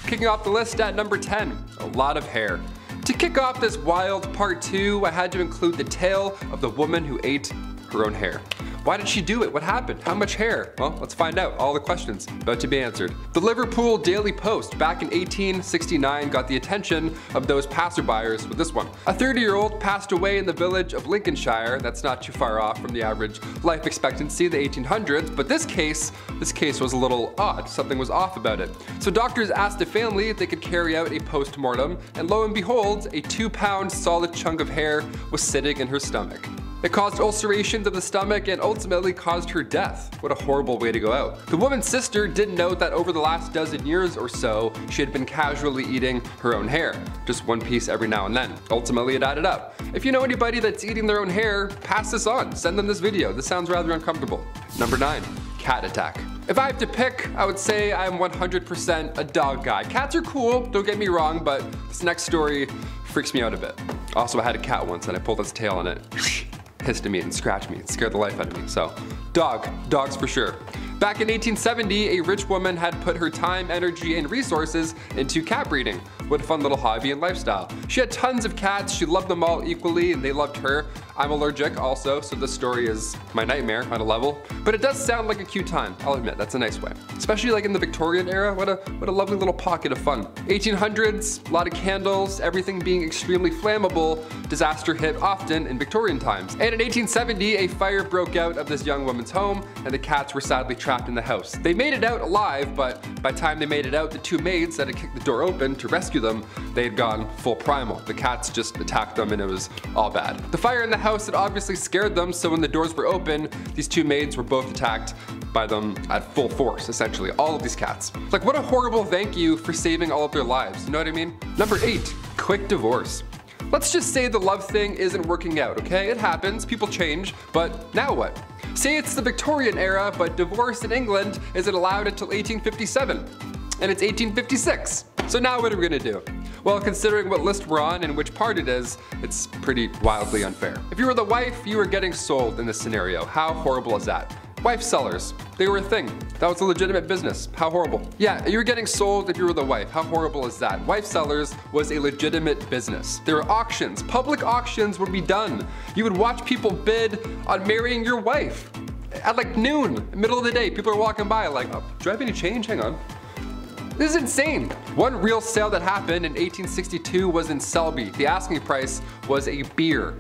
Kicking off the list at number 10, a lot of hair. To kick off this wild part 2, I had to include the tale of the woman who ate her own hair. Why did she do it? What happened? How much hair? Well, let's find out. All the questions about to be answered. The Liverpool Daily Post back in 1869 got the attention of those passerbyers with this one. A 30-year-old passed away in the village of Lincolnshire. That's not too far off from the average life expectancy of the 1800s, but this case was a little odd. Something was off about it. So doctors asked the family if they could carry out a post-mortem, and lo and behold, a 2-pound solid chunk of hair was sitting in her stomach. It caused ulcerations of the stomach and ultimately caused her death. What a horrible way to go out. The woman's sister did note that over the last dozen years or so, she had been casually eating her own hair. Just one piece every now and then. Ultimately, it added up. If you know anybody that's eating their own hair, pass this on. Send them this video. This sounds rather uncomfortable. Number 9, cat attack. If I have to pick, I would say I'm 100% a dog guy. Cats are cool, don't get me wrong, but this next story freaks me out a bit. Also, I had a cat once and I pulled its tail on it. Hissed at me and scratched me and scared the life out of me. So, dogs for sure. Back in 1870, a rich woman had put her time, energy, and resources into cat breeding. What a fun little hobby and lifestyle. She had tons of cats, she loved them all equally, and they loved her. I'm allergic also, so this story is my nightmare on a level. But it does sound like a cute time, I'll admit, that's a nice way. Especially like in the Victorian era, what a lovely little pocket of fun. 1800s, a lot of candles, everything being extremely flammable, disaster hit often in Victorian times. And in 1870, a fire broke out of this young woman's home, and the cats were sadly trapped in the house. They made it out alive, but by the time they made it out, the 2 maids that had kicked the door open to rescue them, they had gone full primal. The cats just attacked them and it was all bad. The fire in the house had obviously scared them, so when the doors were open, these 2 maids were both attacked by them at full force, essentially, all of these cats. Like, what a horrible thank you for saving all of their lives, you know what I mean? Number 8, quick divorce. Let's just say the love thing isn't working out, okay? It happens, people change, but now what? Say it's the Victorian era, but divorce in England isn't allowed until 1857, and it's 1856. So now what are we gonna do? Well, considering what list we're on and which part it is, it's pretty wildly unfair. If you were the wife, you were getting sold in this scenario. How horrible is that? Wife sellers, they were a thing. That was a legitimate business. How horrible. Yeah, you were getting sold if you were the wife. How horrible is that? Wife sellers was a legitimate business. There were auctions. Public auctions would be done. You would watch people bid on marrying your wife. At like noon, middle of the day, people are walking by like, oh, do I have any change? Hang on. This is insane. One real sale that happened in 1862 was in Selby. The asking price was a beer.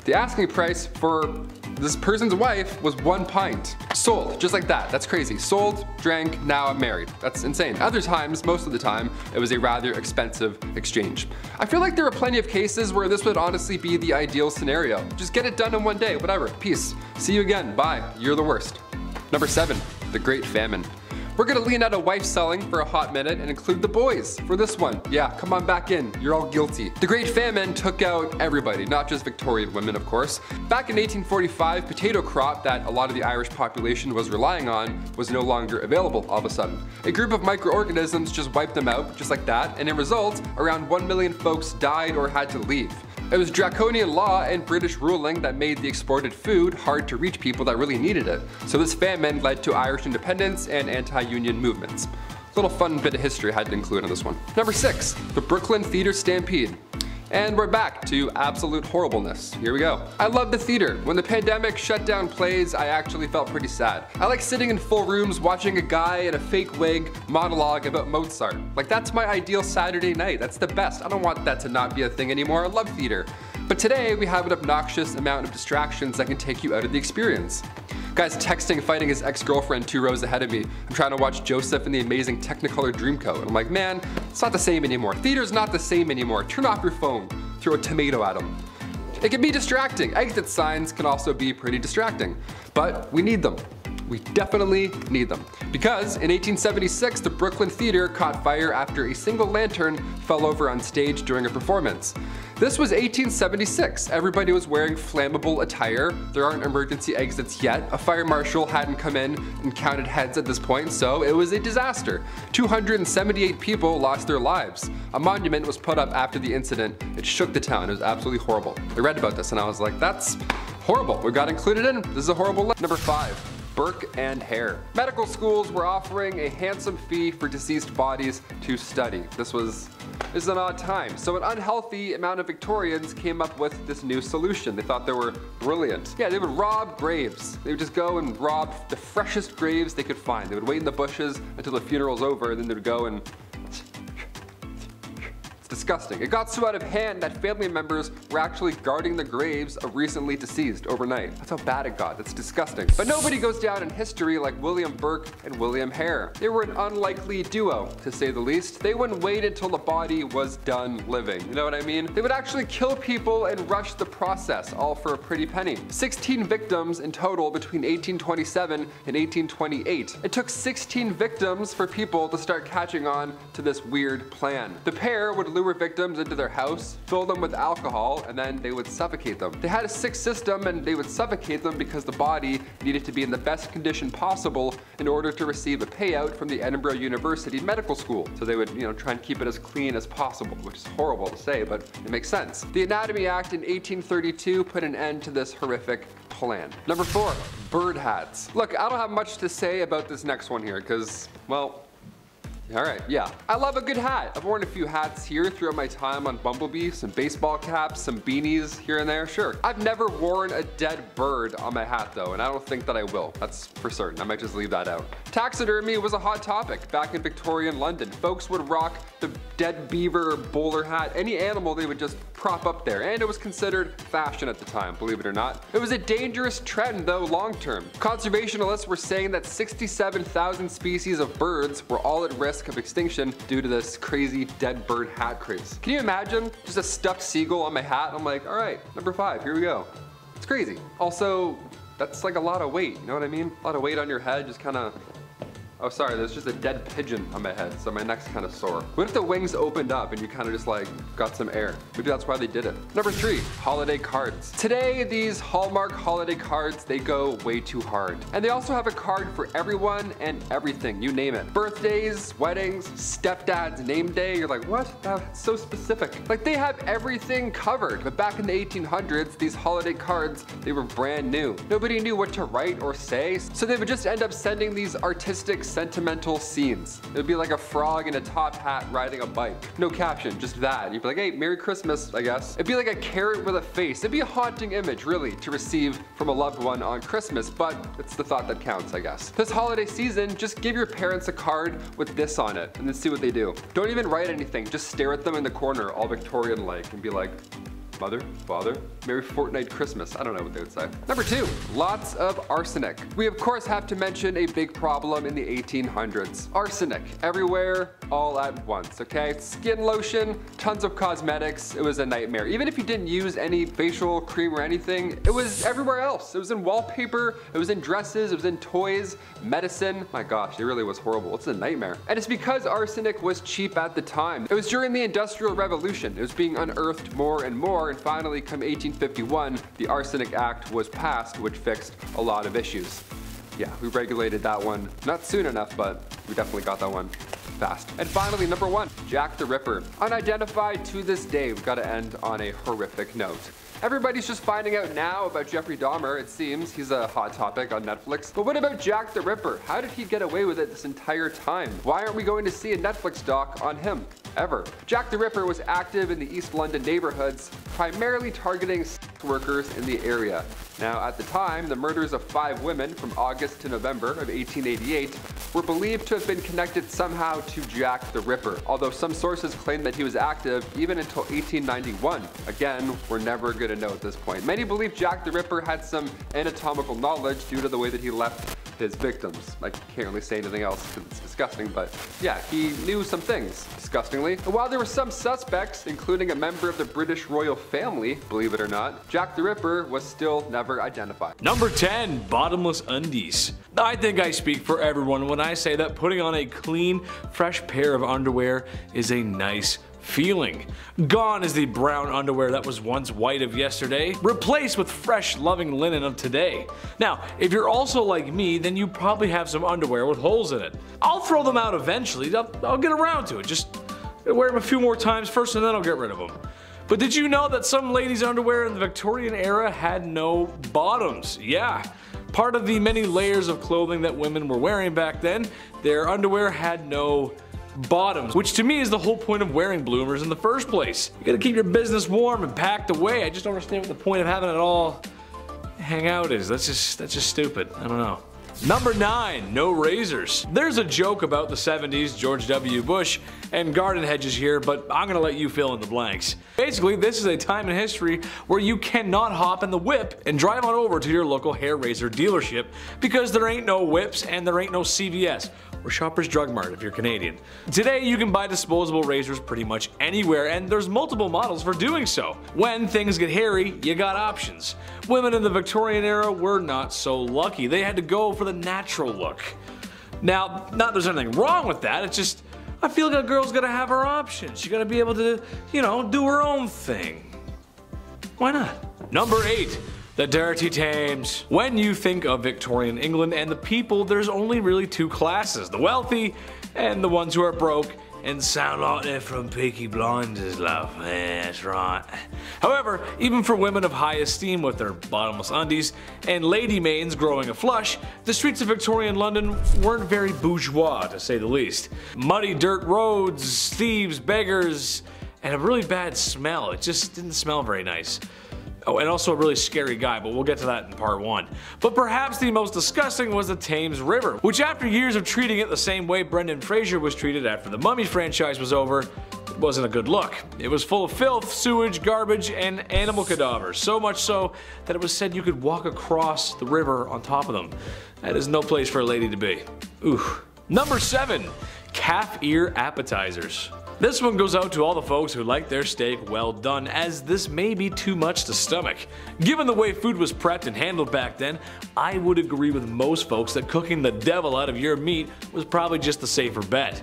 The asking price for this person's wife was 1 pint. Sold, just like that. That's crazy. Sold, drank, now I'm married. That's insane. Other times, most of the time, it was a rather expensive exchange. I feel like there are plenty of cases where this would honestly be the ideal scenario. Just get it done in one day, whatever. Peace. See you again. Bye. You're the worst. Number 7, the Great Famine. We're gonna lean out of wife selling for a hot minute and include the boys for this one. Yeah, come on back in, you're all guilty. The Great Famine took out everybody, not just Victorian women, of course. Back in 1845, potato crop that a lot of the Irish population was relying on was no longer available all of a sudden. A group of microorganisms just wiped them out, just like that, and in result, around 1 million folks died or had to leave. It was draconian law and British ruling that made the exported food hard to reach people that really needed it. So this famine led to Irish independence and anti-union movements. Little fun bit of history I had to include on this one. Number 6, the Brooklyn Theater Stampede. And we're back to absolute horribleness. Here we go. I love the theater. When the pandemic shut down plays, I actually felt pretty sad. I like sitting in full rooms watching a guy in a fake wig monologue about Mozart. Like, that's my ideal Saturday night. That's the best. I don't want that to not be a thing anymore. I love theater. But today we have an obnoxious amount of distractions that can take you out of the experience. Guy's texting, fighting his ex-girlfriend 2 rows ahead of me. I'm trying to watch Joseph in the amazing Technicolor Dreamcoat. And I'm like, man, it's not the same anymore. Theater's not the same anymore. Turn off your phone. Throw a tomato at him. It can be distracting. Exit signs can also be pretty distracting. But we need them. We definitely need them. Because in 1876, the Brooklyn Theater caught fire after a single lantern fell over on stage during a performance. This was 1876. Everybody was wearing flammable attire. There aren't emergency exits yet. A fire marshal hadn't come in and counted heads at this point, so it was a disaster. 278 people lost their lives. A monument was put up after the incident. It shook the town. It was absolutely horrible. I read about this and I was like, that's horrible. We got included in. This is a horrible list. Number 5. Burke and Hare. Medical schools were offering a handsome fee for deceased bodies to study. This is an odd time. So an unhealthy amount of Victorians came up with this new solution. They thought they were brilliant. Yeah, they would rob graves. They would just go and rob the freshest graves they could find. They would wait in the bushes until the funeral's over, and then they would go and disgusting. It got so out of hand that family members were actually guarding the graves of recently deceased overnight. That's how bad it got. That's disgusting. But nobody goes down in history like William Burke and William Hare. They were an unlikely duo, to say the least. They wouldn't wait until the body was done living. You know what I mean? They would actually kill people and rush the process, all for a pretty penny. 16 victims in total between 1827 and 1828. It took 16 victims for people to start catching on to this weird plan. The pair would lure victims into their house, fill them with alcohol, and then they would suffocate them. They had a sick system, and they would suffocate them because the body needed to be in the best condition possible in order to receive a payout from the Edinburgh University Medical School. So they would, try and keep it as clean as possible, which is horrible to say, but it makes sense. The Anatomy Act in 1832 put an end to this horrific plan. Number 4, bird hats. Look, I don't have much to say about this next one here because, well, alright, yeah. I love a good hat. I've worn a few hats here throughout my time on BumbleBee, some baseball caps, some beanies here and there, sure. I've never worn a dead bird on my hat though, and I don't think that I will. That's for certain. I might just leave that out. Taxidermy was a hot topic back in Victorian London. Folks would rock the dead beaver or bowler hat, any animal they would just prop up there, and it was considered fashion at the time, believe it or not. It was a dangerous trend though long term. Conservationists were saying that 67,000 species of birds were all at risk of extinction due to this crazy dead bird hat craze. Can you imagine just a stuffed seagull on my hat? I'm like, all right, number 5, here we go. It's crazy. Also, that's like a lot of weight, you know what I mean? A lot of weight on your head, just kind of. Oh, sorry, there's just a dead pigeon on my head, so my neck's kind of sore. What if the wings opened up and you kind of just like got some air? Maybe that's why they did it. Number 3, holiday cards. Today, these Hallmark holiday cards, they go way too hard. And they also have a card for everyone and everything, you name it. Birthdays, weddings, stepdad's name day. You're like, what? That's so specific. Like they have everything covered. But back in the 1800s, these holiday cards, they were brand new. Nobody knew what to write or say, so they would just end up sending these artistic sentimental scenes. It would be like a frog in a top hat riding a bike. No caption, just that. You'd be like, hey, Merry Christmas, I guess. It'd be like a carrot with a face. It'd be a haunting image, really, to receive from a loved one on Christmas, but it's the thought that counts, I guess. This holiday season, just give your parents a card with this on it, and then see what they do. Don't even write anything, just stare at them in the corner, all Victorian-like, and be like, Mother, Father, Merry Fortnight Christmas. I don't know what they would say. Number 2, lots of arsenic. We of course have to mention a big problem in the 1800s. Arsenic, everywhere, all at once, okay? Skin lotion, tons of cosmetics, it was a nightmare. Even if you didn't use any facial cream or anything, it was everywhere else. It was in wallpaper, it was in dresses, it was in toys, medicine. My gosh, it really was horrible. It's a nightmare. And it's because arsenic was cheap at the time. It was during the Industrial Revolution. It was being unearthed more and more, and finally, come 1851, the Arsenic Act was passed, which fixed a lot of issues. Yeah, we regulated that one. Not soon enough, but we definitely got that one fast. And finally, number 1, Jack the Ripper. Unidentified to this day. We've got to end on a horrific note. Everybody's just finding out now about Jeffrey Dahmer, it seems. He's a hot topic on Netflix. But what about Jack the Ripper? How did he get away with it this entire time? Why aren't we going to see a Netflix doc on him? Ever. Jack the Ripper was active in the East London neighborhoods, primarily targeting sex workers in the area. Now, at the time, the murders of 5 women from August to November of 1888 were believed to have been connected somehow to Jack the Ripper, although some sources claim that he was active even until 1891. Again, we're never going to know at this point. Many believe Jack the Ripper had some anatomical knowledge due to the way that he left his victims. I can't really say anything else because it's disgusting, but yeah, he knew some things, disgustingly. And while there were some suspects, including a member of the British royal family, believe it or not, Jack the Ripper was still never identified. Number 10, bottomless undies. I think I speak for everyone when I say that putting on a clean, fresh pair of underwear is a nice feeling. Gone is the brown underwear that was once white of yesterday, replaced with fresh, loving linen of today. Now, if you're also like me, then you probably have some underwear with holes in it. I'll throw them out eventually. I'll get around to it. Just wear them a few more times first and then I'll get rid of them. But did you know that some ladies' underwear in the Victorian era had no bottoms? Yeah. Part of the many layers of clothing that women were wearing back then, their underwear had no bottoms, which to me is the whole point of wearing bloomers in the first place. You gotta keep your business warm and packed away. I just don't understand what the point of having it all hang out is. That's just stupid. I don't know. Number 9, no razors. There's a joke about the 70s, George W. Bush, and garden hedges here, but I'm gonna let you fill in the blanks. Basically, this is a time in history where you cannot hop in the whip and drive on over to your local hair razor dealership because there ain't no whips and there ain't no CVS or Shoppers Drug Mart if you're Canadian. Today you can buy disposable razors pretty much anywhere, and there's multiple models for doing so. When things get hairy, you got options. Women in the Victorian era were not so lucky. They had to go for the natural look. Now, not that there's anything wrong with that, it's just I feel like a girl's gotta have her options. She gotta be able to, you know, do her own thing. Why not? Number 8. The dirty Thames. When you think of Victorian England and the people, there's only really 2 classes, the wealthy and the ones who are broke and sound like they're from Peaky Blinders, love. Yeah, that's right. However, even for women of high esteem with their bottomless undies and lady maidens growing a flush, the streets of Victorian London weren't very bourgeois, to say the least. Muddy dirt roads, thieves, beggars, and a really bad smell. It just didn't smell very nice. Oh, and also a really scary guy, but we'll get to that in part 1. But perhaps the most disgusting was the Thames River, which after years of treating it the same way Brendan Fraser was treated after the Mummy franchise was over, it wasn't a good look. It was full of filth, sewage, garbage, and animal cadavers, so much so that it was said you could walk across the river on top of them. That is no place for a lady to be. Ooh. Number 7. Calf ear appetizers. This one goes out to all the folks who like their steak well done, as this may be too much to stomach. Given the way food was prepped and handled back then, I would agree with most folks that cooking the devil out of your meat was probably just the safer bet.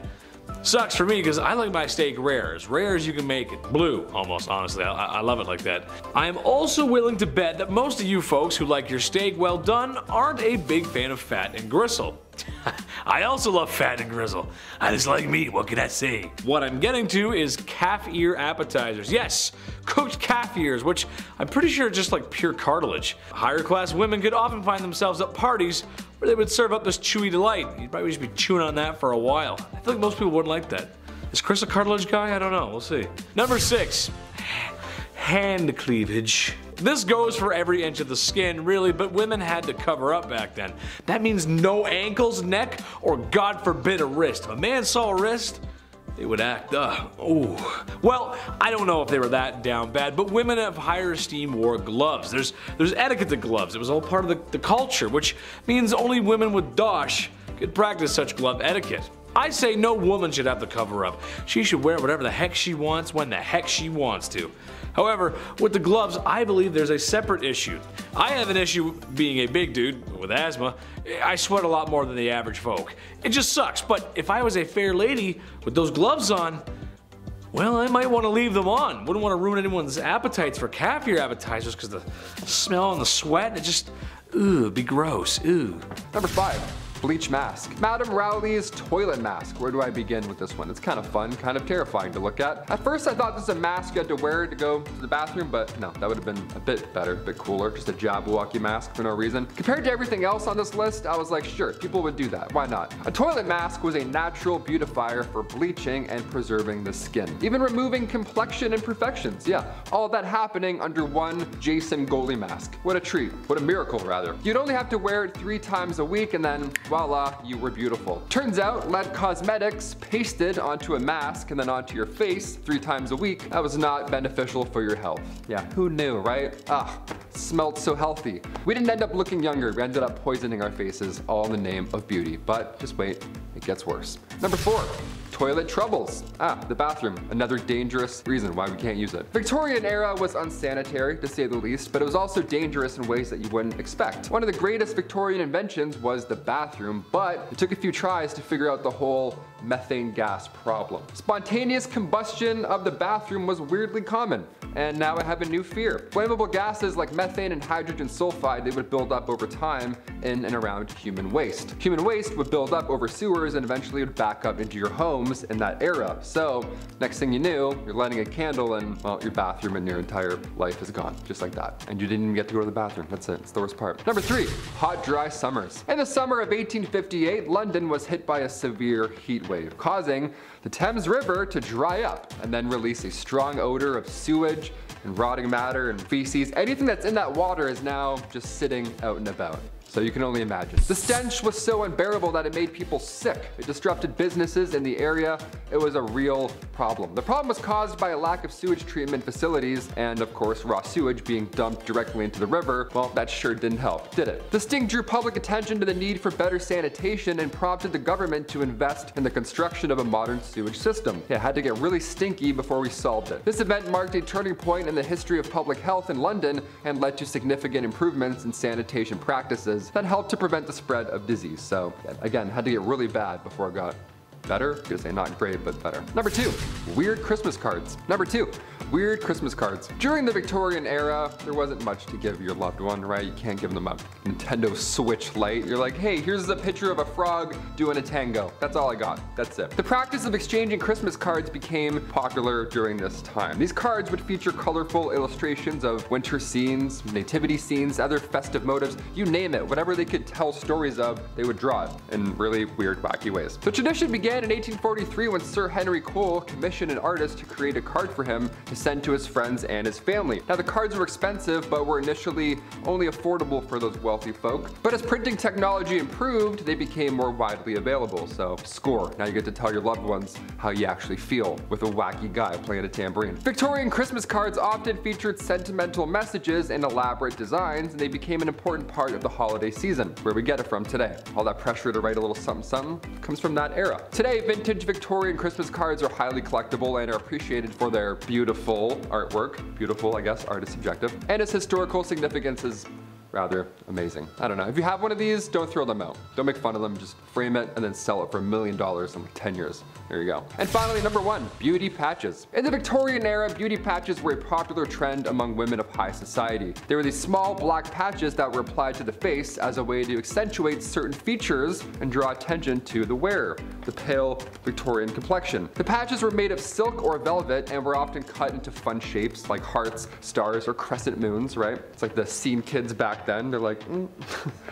Sucks for me because I like my steak rare as you can make it. Blue, almost, honestly. I love it like that. I am also willing to bet that most of you folks who like your steak well done aren't a big fan of fat and gristle. I also love fat and gristle. I just like meat, what can I say? What I'm getting to is calf ear appetizers. Yes, cooked calf ears, which I'm pretty sure are just like pure cartilage. Higher class women could often find themselves at parties where they would serve up this chewy delight. You'd probably just be chewing on that for a while. I feel like most people wouldn't like that. Is Chris a cartilage guy? I don't know, we'll see. Number 6. Hand cleavage. This goes for every inch of the skin, really, but women had to cover up back then. That means no ankles, neck, or God forbid a wrist. If a man saw a wrist, they would act, ooh. Well, I don't know if they were that down bad, but women of higher esteem wore gloves. There's etiquette to gloves. It was all part of the culture, which means only women with dosh could practice such glove etiquette. I say no woman should have to cover up. She should wear whatever the heck she wants when the heck she wants to. However, with the gloves, I believe there's a separate issue. I have an issue being a big dude with asthma. I sweat a lot more than the average folk. It just sucks, but if I was a fair lady with those gloves on, well, I might want to leave them on. Wouldn't want to ruin anyone's appetites for calf ear appetizers because the smell and the sweat, it just, ooh, it'd be gross, ooh. Number 5. Bleach mask. Madame Rowley's toilet mask. Where do I begin with this one? It's kind of fun, kind of terrifying to look at. At first I thought this was a mask you had to wear to go to the bathroom, but no, that would have been a bit better, a bit cooler. Just a Jabberwocky mask for no reason. Compared to everything else on this list, I was like, sure, people would do that. Why not? A toilet mask was a natural beautifier for bleaching and preserving the skin. Even removing complexion imperfections. Yeah, all of that happening under one Jason Goalie mask. What a treat. What a miracle, rather. You'd only have to wear it 3 times a week and then voila, you were beautiful. Turns out, lead cosmetics pasted onto a mask and then onto your face 3 times a week, that was not beneficial for your health. Yeah, who knew, right? Smelled so healthy. We didn't end up looking younger, we ended up poisoning our faces, all in the name of beauty. But just wait, it gets worse. Number 4. Toilet troubles. The bathroom. Another dangerous reason why we can't use it. Victorian era was unsanitary, to say the least, but it was also dangerous in ways that you wouldn't expect. One of the greatest Victorian inventions was the bathroom, but it took a few tries to figure out the whole methane gas problem. Spontaneous combustion of the bathroom was weirdly common, and now I have a new fear. Flammable gases like methane and hydrogen sulfide, they would build up over time in and around human waste. Human waste would build up over sewers and eventually would back up into your home homes in that era. So next thing you knew, you're lighting a candle and, well, your bathroom and your entire life is gone, just like that. And you didn't even get to go to the bathroom. That's it. It's the worst part. Number 3, hot, dry summers. In the summer of 1858, London was hit by a severe heat wave, causing the Thames River to dry up and then release a strong odor of sewage and rotting matter and feces. Anything that's in that water is now just sitting out and about. So you can only imagine. The stench was so unbearable that it made people sick. It disrupted businesses in the area. It was a real problem. The problem was caused by a lack of sewage treatment facilities and, of course, raw sewage being dumped directly into the river. Well, that sure didn't help, did it? The stink drew public attention to the need for better sanitation and prompted the government to invest in the construction of a modern sewage system. It had to get really stinky before we solved it. This event marked a turning point in the history of public health in London and led to significant improvements in sanitation practices that helped to prevent the spread of disease. So again, had to get really bad before it got better. I was gonna say not great, but better. Number 2, weird Christmas cards. Number 2, weird Christmas cards. During the Victorian era, there wasn't much to give your loved one, right? You can't give them a Nintendo Switch Lite. You're like, hey, here's a picture of a frog doing a tango. That's all I got. That's it. The practice of exchanging Christmas cards became popular during this time. These cards would feature colorful illustrations of winter scenes, nativity scenes, other festive motives, you name it. Whatever they could tell stories of, they would draw it in really weird, wacky ways. The tradition began in 1843 when Sir Henry Cole commissioned an artist to create a card for him to send to his friends and his family. Now the cards were expensive, but were initially only affordable for those wealthy folk. But as printing technology improved, they became more widely available. So score, now you get to tell your loved ones how you actually feel with a wacky guy playing a tambourine. Victorian Christmas cards often featured sentimental messages and elaborate designs, and they became an important part of the holiday season, where we get it from today. All that pressure to write a little something something comes from that era. Today, vintage Victorian Christmas cards are highly collectible and are appreciated for their beautiful artwork. Beautiful, I guess, art is subjective. And its historical significance is rather amazing. I don't know. If you have one of these, don't throw them out. Don't make fun of them. Just frame it and then sell it for $1 million in like 10 years. There you go. And finally, number 1, beauty patches. In the Victorian era, beauty patches were a popular trend among women of high society. They were these small black patches that were applied to the face as a way to accentuate certain features and draw attention to the wearer, the pale Victorian complexion. The patches were made of silk or velvet and were often cut into fun shapes like hearts, stars, or crescent moons, right? It's like the scene kids back then. They're like,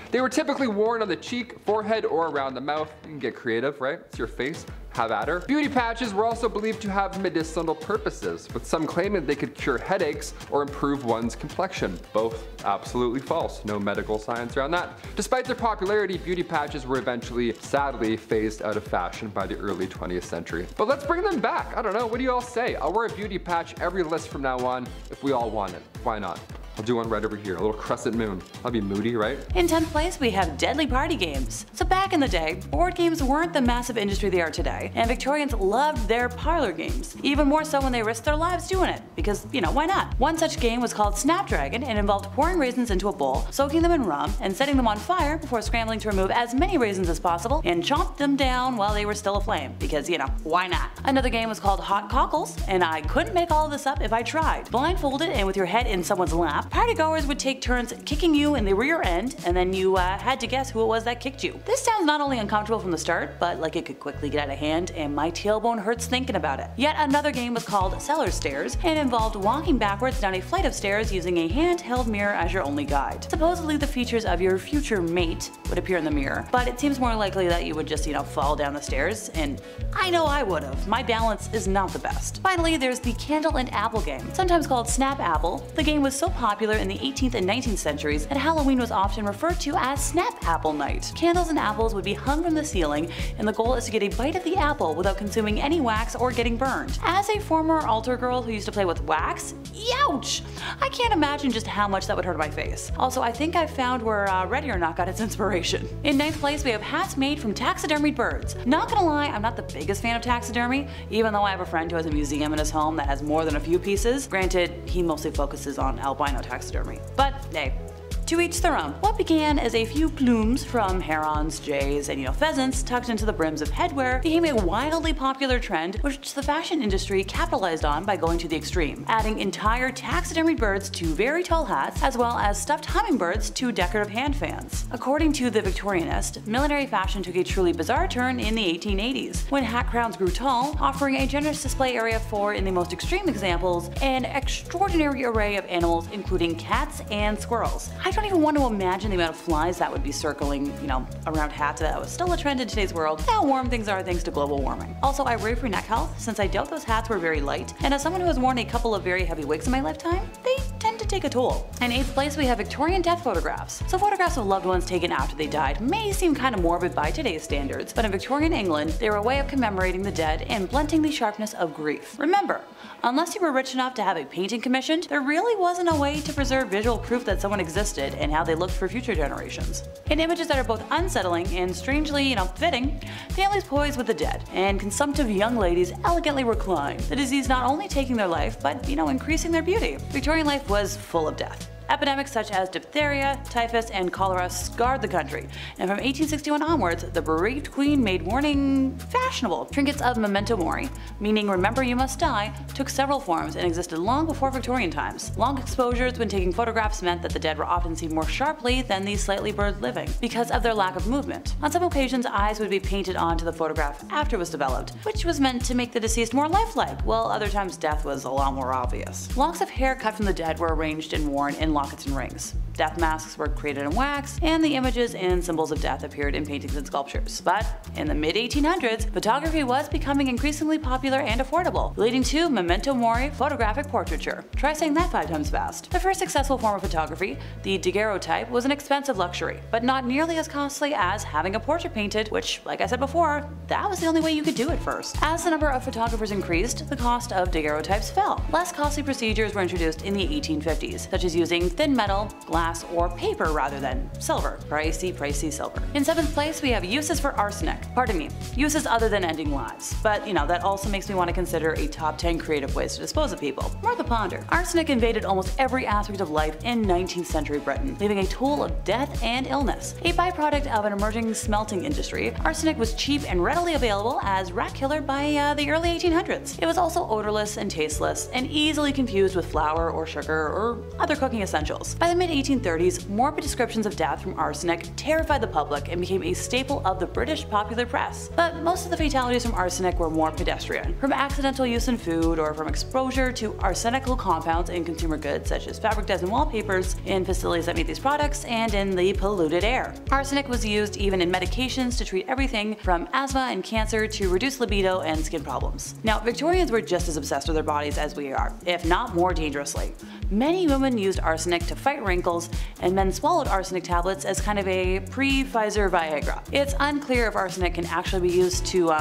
They were typically worn on the cheek, forehead, or around the mouth. You can get creative, right? It's your face. Have at her. Beauty patches were also believed to have medicinal purposes, with some claiming they could cure headaches or improve one's complexion. Both absolutely false. No medical science around that. Despite their popularity, beauty patches were eventually, sadly, phased out of fashion by the early 20th century. But let's bring them back. I don't know. What do you all say? I'll wear a beauty patch every list from now on if we all want it. Why not? I'll do one right over here, a little crescent moon. That'll be moody, right? In 10th place, we have deadly party games. So back in the day, board games weren't the massive industry they are today, and Victorians loved their parlor games. Even more so when they risked their lives doing it, because, you know, why not? One such game was called Snapdragon and involved pouring raisins into a bowl, soaking them in rum, and setting them on fire before scrambling to remove as many raisins as possible and chomp them down while they were still aflame, because, you know, why not? Another game was called Hot Cockles, and I couldn't make all of this up if I tried. Blindfolded and with your head in someone's lap, partygoers would take turns kicking you in the rear end, and then you had to guess who it was that kicked you. This sounds not only uncomfortable from the start, but like it could quickly get out of hand, and my tailbone hurts thinking about it. Yet another game was called Cellar Stairs, and involved walking backwards down a flight of stairs using a handheld mirror as your only guide. Supposedly the features of your future mate would appear in the mirror, but it seems more likely that you would just, you know, fall down the stairs, and I know I would've. My balance is not the best. Finally, there's the Candle and Apple game, sometimes called Snap Apple. The game was so popular in the 18th and 19th centuries that Halloween was often referred to as Snap Apple Night. Candles and apples would be hung from the ceiling, and the goal is to get a bite of the apple without consuming any wax or getting burned. As a former altar girl who used to play with wax, youch! I can't imagine just how much that would hurt my face. Also, I think I found where Ready or Not got its inspiration. In 9th place, we have hats made from taxidermied birds. Not gonna lie, I'm not the biggest fan of taxidermy, even though I have a friend who has a museum in his home that has more than a few pieces. Granted, he mostly focuses on albino taxidermy. But hey, To each their own. What began as a few plumes from herons, jays, and pheasants tucked into the brims of headwear became a wildly popular trend which the fashion industry capitalized on by going to the extreme, adding entire taxidermied birds to very tall hats, as well as stuffed hummingbirds to decorative hand fans. According to the Victorianist, millinery fashion took a truly bizarre turn in the 1880s, when hat crowns grew tall, offering a generous display area for, in the most extreme examples, an extraordinary array of animals including cats and squirrels. I don't even want to imagine the amount of flies that would be circling, around hats if that was still a trend in today's world. How warm things are thanks to global warming. Also, I worry for neck health, since I doubt those hats were very light, and as someone who has worn a couple of very heavy wigs in my lifetime, they tend to take a toll. In 8th place, we have Victorian death photographs. So photographs of loved ones taken after they died may seem kind of morbid by today's standards, but in Victorian England, they were a way of commemorating the dead and blunting the sharpness of grief. Remember, unless you were rich enough to have a painting commissioned, there really wasn't a way to preserve visual proof that someone existed and how they looked for future generations. In images that are both unsettling and strangely, fitting, families poised with the dead, and consumptive young ladies elegantly recline, the disease not only taking their life, but, increasing their beauty. Victorian life was full of death. Epidemics such as diphtheria, typhus, and cholera scarred the country, and from 1861 onwards, the bereaved queen made mourning fashionable. Trinkets of memento mori, meaning remember you must die, took several forms and existed long before Victorian times. Long exposures when taking photographs meant that the dead were often seen more sharply than the slightly blurred living, because of their lack of movement. On some occasions, eyes would be painted onto the photograph after it was developed, which was meant to make the deceased more lifelike, while other times death was a lot more obvious. Locks of hair cut from the dead were arranged and worn in lockets and rings. Death masks were created in wax, and the images and symbols of death appeared in paintings and sculptures. But in the mid-1800s, photography was becoming increasingly popular and affordable, leading to memento mori photographic portraiture. Try saying that 5 times fast. The first successful form of photography, the daguerreotype, was an expensive luxury, but not nearly as costly as having a portrait painted, which, like I said before, that was the only way you could do it first. As the number of photographers increased, the cost of daguerreotypes fell. Less costly procedures were introduced in the 1850s, such as using thin metal, glass, or paper rather than silver. Pricey silver. In 7th place, we have uses for arsenic. Pardon me, uses other than ending lives. But that also makes me want to consider a top 10 creative ways to dispose of people. Worth a ponder. Arsenic invaded almost every aspect of life in 19th century Britain, leaving a toll of death and illness. A byproduct of an emerging smelting industry, arsenic was cheap and readily available as rat killer by the early 1800s. It was also odorless and tasteless, and easily confused with flour or sugar or other cooking essentials. By the mid-1830s, morbid descriptions of death from arsenic terrified the public and became a staple of the British popular press. But most of the fatalities from arsenic were more pedestrian, from accidental use in food or from exposure to arsenical compounds in consumer goods such as fabric dyes and wallpapers, in facilities that made these products, and in the polluted air. Arsenic was used even in medications to treat everything from asthma and cancer to reduce libido and skin problems. Now, Victorians were just as obsessed with their bodies as we are, if not more dangerously. Many women used arsenic to fight wrinkles, and men swallowed arsenic tablets as kind of a pre-Pfizer Viagra. It's unclear if arsenic can actually be used to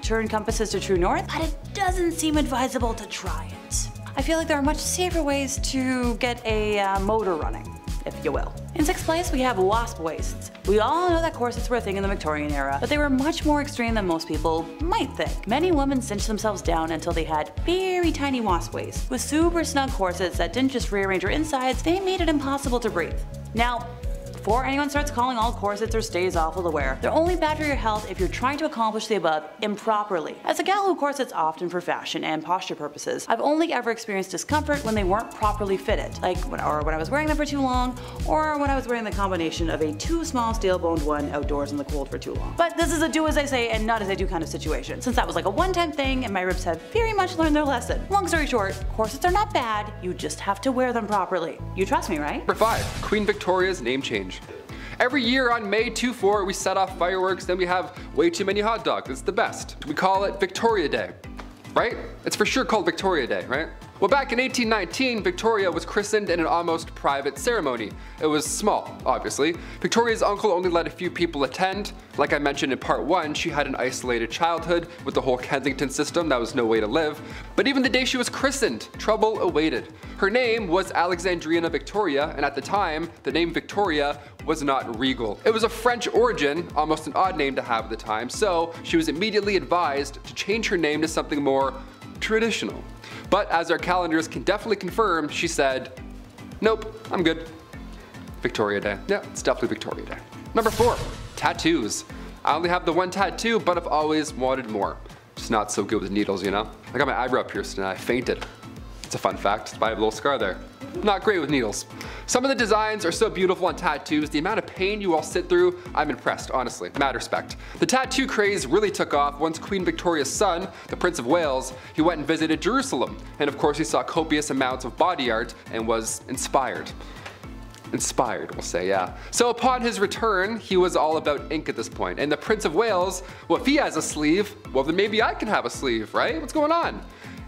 turn compasses to true north, but it doesn't seem advisable to try it. I feel like there are much safer ways to get a motor running, if you will. In 6th place, we have wasp waists. We all know that corsets were a thing in the Victorian era, but they were much more extreme than most people might think. Many women cinched themselves down until they had very tiny wasp waists. With super snug corsets that didn't just rearrange your insides, they made it impossible to breathe. Now, before anyone starts calling all corsets or stays awful to wear, they're only bad for your health if you're trying to accomplish the above improperly. As a gal who corsets often for fashion and posture purposes, I've only ever experienced discomfort when they weren't properly fitted, like when I was wearing them for too long, or when I was wearing the combination of a too small steel-boned one outdoors in the cold for too long. But this is a do as I say and not as I do kind of situation, since that was like a one-time thing and my ribs have very much learned their lesson. Long story short, corsets are not bad, you just have to wear them properly. You trust me, right? Number 5. Queen Victoria's name change. Every year on May 24, we set off fireworks, then we have way too many hot dogs. It's the best. We call it Victoria Day, right? It's for sure called Victoria Day, right? Well, back in 1819, Victoria was christened in an almost private ceremony. It was small, obviously. Victoria's uncle only let a few people attend. Like I mentioned in part 1, she had an isolated childhood with the whole Kensington system. That was no way to live. But even the day she was christened, trouble awaited. Her name was Alexandrina Victoria, and at the time, the name Victoria was not regal. It was of French origin, almost an odd name to have at the time, so she was immediately advised to change her name to something more traditional. But as our calendars can definitely confirm, she said, "Nope, I'm good." Victoria Day. Yeah, it's definitely Victoria Day. Number 4, tattoos. I only have the one tattoo, but I've always wanted more. Just not so good with needles, you know? I got my eyebrow pierced and I fainted. It's a fun fact, I have a little scar there. Not great with needles. Some of the designs are so beautiful on tattoos, the amount of pain you all sit through, I'm impressed, honestly, mad respect. The tattoo craze really took off once Queen Victoria's son, the Prince of Wales, he went and visited Jerusalem. And of course he saw copious amounts of body art and was inspired. Inspired, we'll say, yeah. So upon his return, he was all about ink at this point. And the Prince of Wales, well, if he has a sleeve, well then maybe I can have a sleeve, right? What's going on?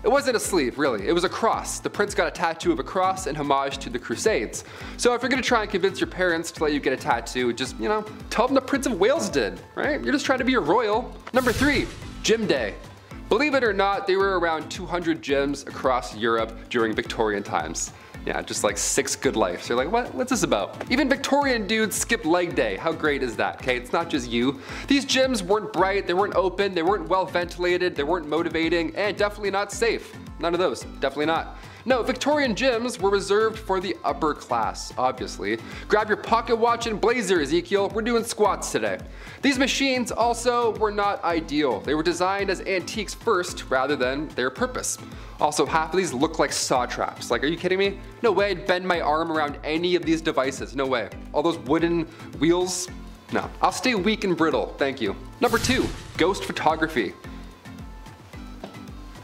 It wasn't a sleeve, really. It was a cross. The prince got a tattoo of a cross in homage to the Crusades. So if you're gonna try and convince your parents to let you get a tattoo, just, you know, tell them the Prince of Wales did, right? You're just trying to be a royal. Number 3, Gym Day. Believe it or not, there were around 200 gyms across Europe during Victorian times. Yeah, just like 6 good lives. You're like, what's this about? Even Victorian dudes skipped leg day. How great is that, okay? It's not just you. These gyms weren't bright, they weren't open, they weren't well ventilated, they weren't motivating, and definitely not safe. None of those, definitely not. No, Victorian gyms were reserved for the upper class, obviously. Grab your pocket watch and blazer, Ezekiel. We're doing squats today. These machines also were not ideal. They were designed as antiques first rather than their purpose. Also, half of these look like saw traps. Like, are you kidding me? No way I'd bend my arm around any of these devices. No way. All those wooden wheels? No. I'll stay weak and brittle, thank you. Number 2, ghost photography.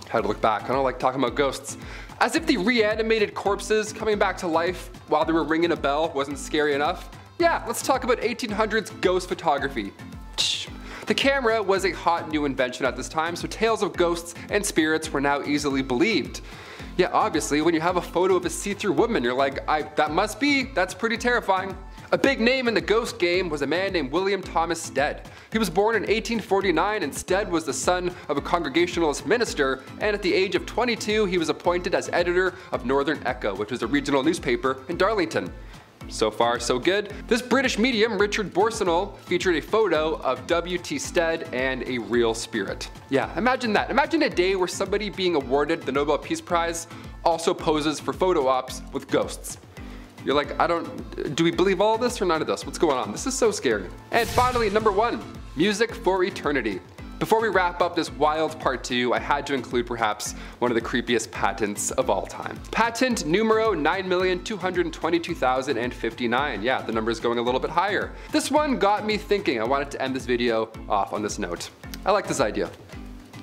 How to look back, I don't like talking about ghosts. As if the reanimated corpses coming back to life while they were ringing a bell wasn't scary enough. Yeah, let's talk about 1800s ghost photography. The camera was a hot new invention at this time, so tales of ghosts and spirits were now easily believed. Yeah, obviously, when you have a photo of a see-through woman, you're like, that's pretty terrifying. A big name in the ghost game was a man named William Thomas Stead. He was born in 1849 and Stead was the son of a Congregationalist minister, and at the age of 22 he was appointed as editor of Northern Echo, which was a regional newspaper in Darlington. So far, so good. This British medium, Richard Borsonol, featured a photo of W.T. Stead and a real spirit. Yeah, imagine that. Imagine a day where somebody being awarded the Nobel Peace Prize also poses for photo ops with ghosts. You're like, do we believe all of this or none of this? What's going on? This is so scary. And finally, number 1, music for eternity. Before we wrap up this wild part 2, I had to include perhaps one of the creepiest patents of all time. Patent numero 9,222,059. Yeah, the number is going a little bit higher. This one got me thinking. I wanted to end this video off on this note. I like this idea.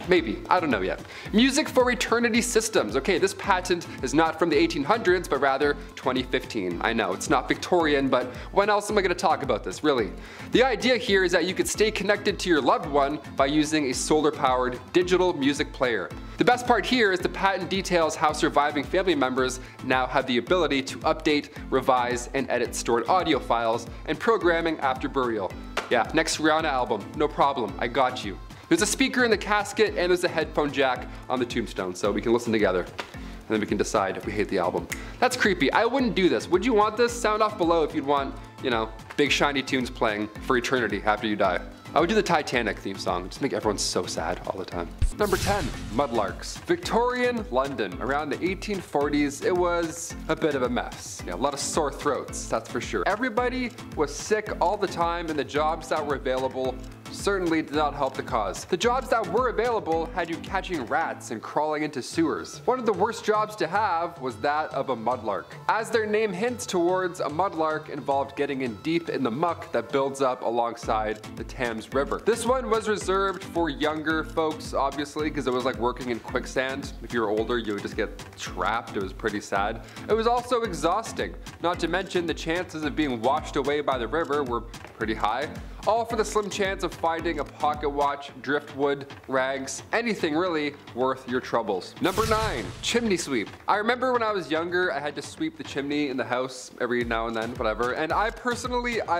Maybe, I don't know yet. Music for eternity systems. Okay, this patent is not from the 1800s, but rather 2015. I know, it's not Victorian, but when else am I gonna talk about this, really? The idea here is that you could stay connected to your loved one by using a solar-powered digital music player. The best part here is the patent details how surviving family members now have the ability to update, revise, and edit stored audio files and programming after burial. Yeah, next Rihanna album, no problem, I got you. There's a speaker in the casket and there's a headphone jack on the tombstone, so we can listen together. And then we can decide if we hate the album. That's creepy. I wouldn't do this. Would you want this? Sound off below if you'd want, you know, big shiny tunes playing for eternity after you die. I would do the Titanic theme song, just make everyone so sad all the time. Number 10, mudlarks. Victorian London. Around the 1840s, it was a bit of a mess. Yeah, a lot of sore throats, that's for sure. Everybody was sick all the time and the jobs that were available certainly did not help the cause. The jobs that were available had you catching rats and crawling into sewers. One of the worst jobs to have was that of a mudlark. As their name hints towards, a mudlark involved getting in deep in the muck that builds up alongside the Thames River. This one was reserved for younger folks, obviously, because it was like working in quicksand. If you were older, you would just get trapped. It was pretty sad. It was also exhausting, not to mention the chances of being washed away by the river were pretty high. All for the slim chance of finding a pocket watch, driftwood, rags, anything really worth your troubles. Number 9, chimney sweep. I remember when I was younger, I had to sweep the chimney in the house every now and then, whatever, and I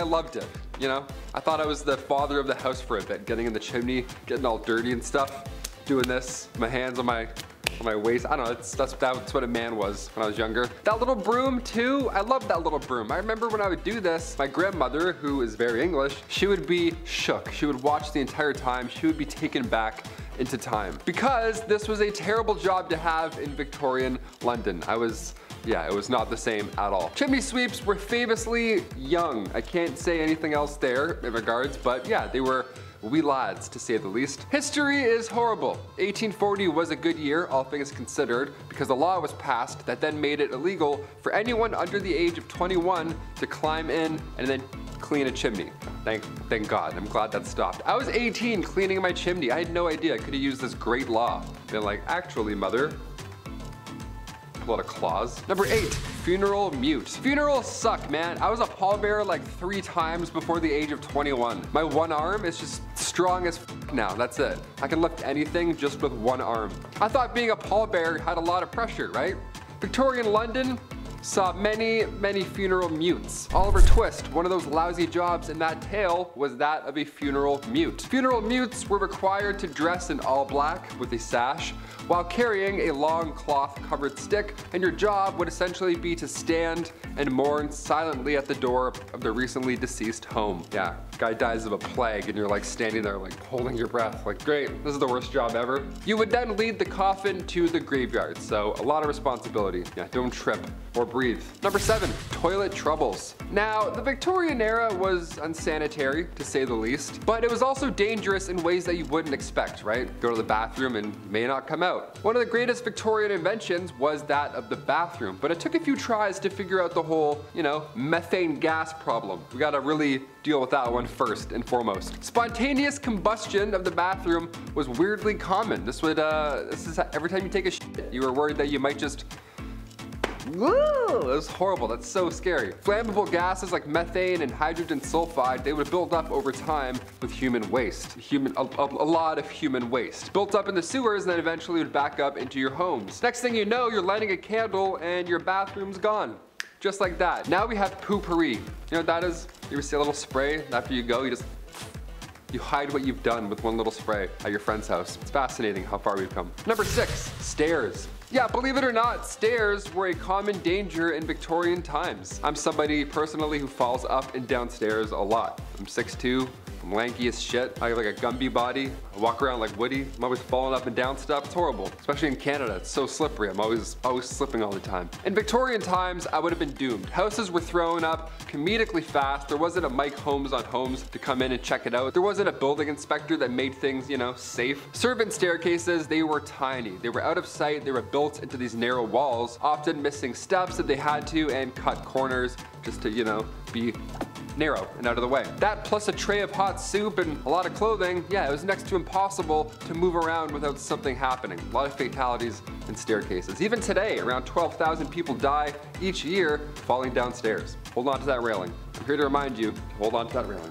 loved it, you know? I thought I was the father of the house for a bit, getting in the chimney, getting all dirty and stuff, doing this, my hands on my waist. I don't know, that's what a man was when I was younger. That little broom too, I loved that little broom. I remember when I would do this, my grandmother, who is very English, she would be shook. She would watch the entire time, she would be taken back. into time. Because this was a terrible job to have in Victorian London. Yeah, it was not the same at all. Chimney sweeps were famously young. I can't say anything else there in regards, but yeah, they were wee lads, to say the least. History is horrible. 1840 was a good year, all things considered, because a law was passed that then made it illegal for anyone under the age of 21 to climb in and then clean a chimney. Thank God. I'm glad that stopped. I was 18 cleaning my chimney. I had no idea I could have used this great law. Been like, actually, mother, a lot of claws. Number 8, funeral mute. Funerals suck, man. I was a pallbearer like 3 times before the age of 21. My one arm is just strong as f now, that's it. I can lift anything just with one arm. I thought being a pallbearer had a lot of pressure, right? Victorian London saw many funeral mutes. Oliver Twist, one of those lousy jobs in that tale, was that of a funeral mute. Funeral mutes were required to dress in all black with a sash while carrying a long cloth covered stick, and your job would essentially be to stand and mourn silently at the door of the recently deceased home. Yeah, guy dies of a plague and you're like standing there like holding your breath like, great, this is the worst job ever. You would then lead the coffin to the graveyard, so a lot of responsibility. Yeah, don't trip or breathe. Number 7, toilet troubles. Now, the Victorian era was unsanitary, to say the least, but it was also dangerous in ways that you wouldn't expect, right? Go to the bathroom and may not come out. One of the greatest Victorian inventions was that of the bathroom, but it took a few tries to figure out the whole, methane gas problem. We gotta really deal with that one first and foremost. Spontaneous combustion of the bathroom was weirdly common. This is every time you take a shit, you were worried that you might just woo! It was horrible. That's so scary. Flammable gases like methane and hydrogen sulfide, they would build up over time with human waste. A lot of human waste. Built up in the sewers and then eventually would back up into your homes. Next thing you know, you're lighting a candle and your bathroom's gone. Just like that. Now we have poopery. You know what that is? You ever see a little spray after you go? You hide what you've done with one little spray at your friend's house. It's fascinating how far we've come. Number 6, stairs. Yeah, believe it or not, stairs were a common danger in Victorian times. I'm somebody personally who falls up and down stairs a lot. I'm 6'2", I'm lanky as shit. I have like a Gumby body. I walk around like Woody. I'm always falling up and down stuff. It's horrible. Especially in Canada, it's so slippery. I'm always slipping all the time. In Victorian times, I would have been doomed. Houses were thrown up comedically fast. There wasn't a Mike Holmes on Homes to come in and check it out. There wasn't a building inspector that made things, safe. Servant staircases, they were tiny. They were out of sight. They were built into these narrow walls, often missing steps if they had to, and cut corners just to, be narrow and out of the way. That plus a tray of hot soup and a lot of clothing, yeah, it was next to impossible to move around without something happening. A lot of fatalities in staircases. Even today, around 12,000 people die each year falling downstairs. Hold on to that railing. I'm here to remind you to hold on to that railing.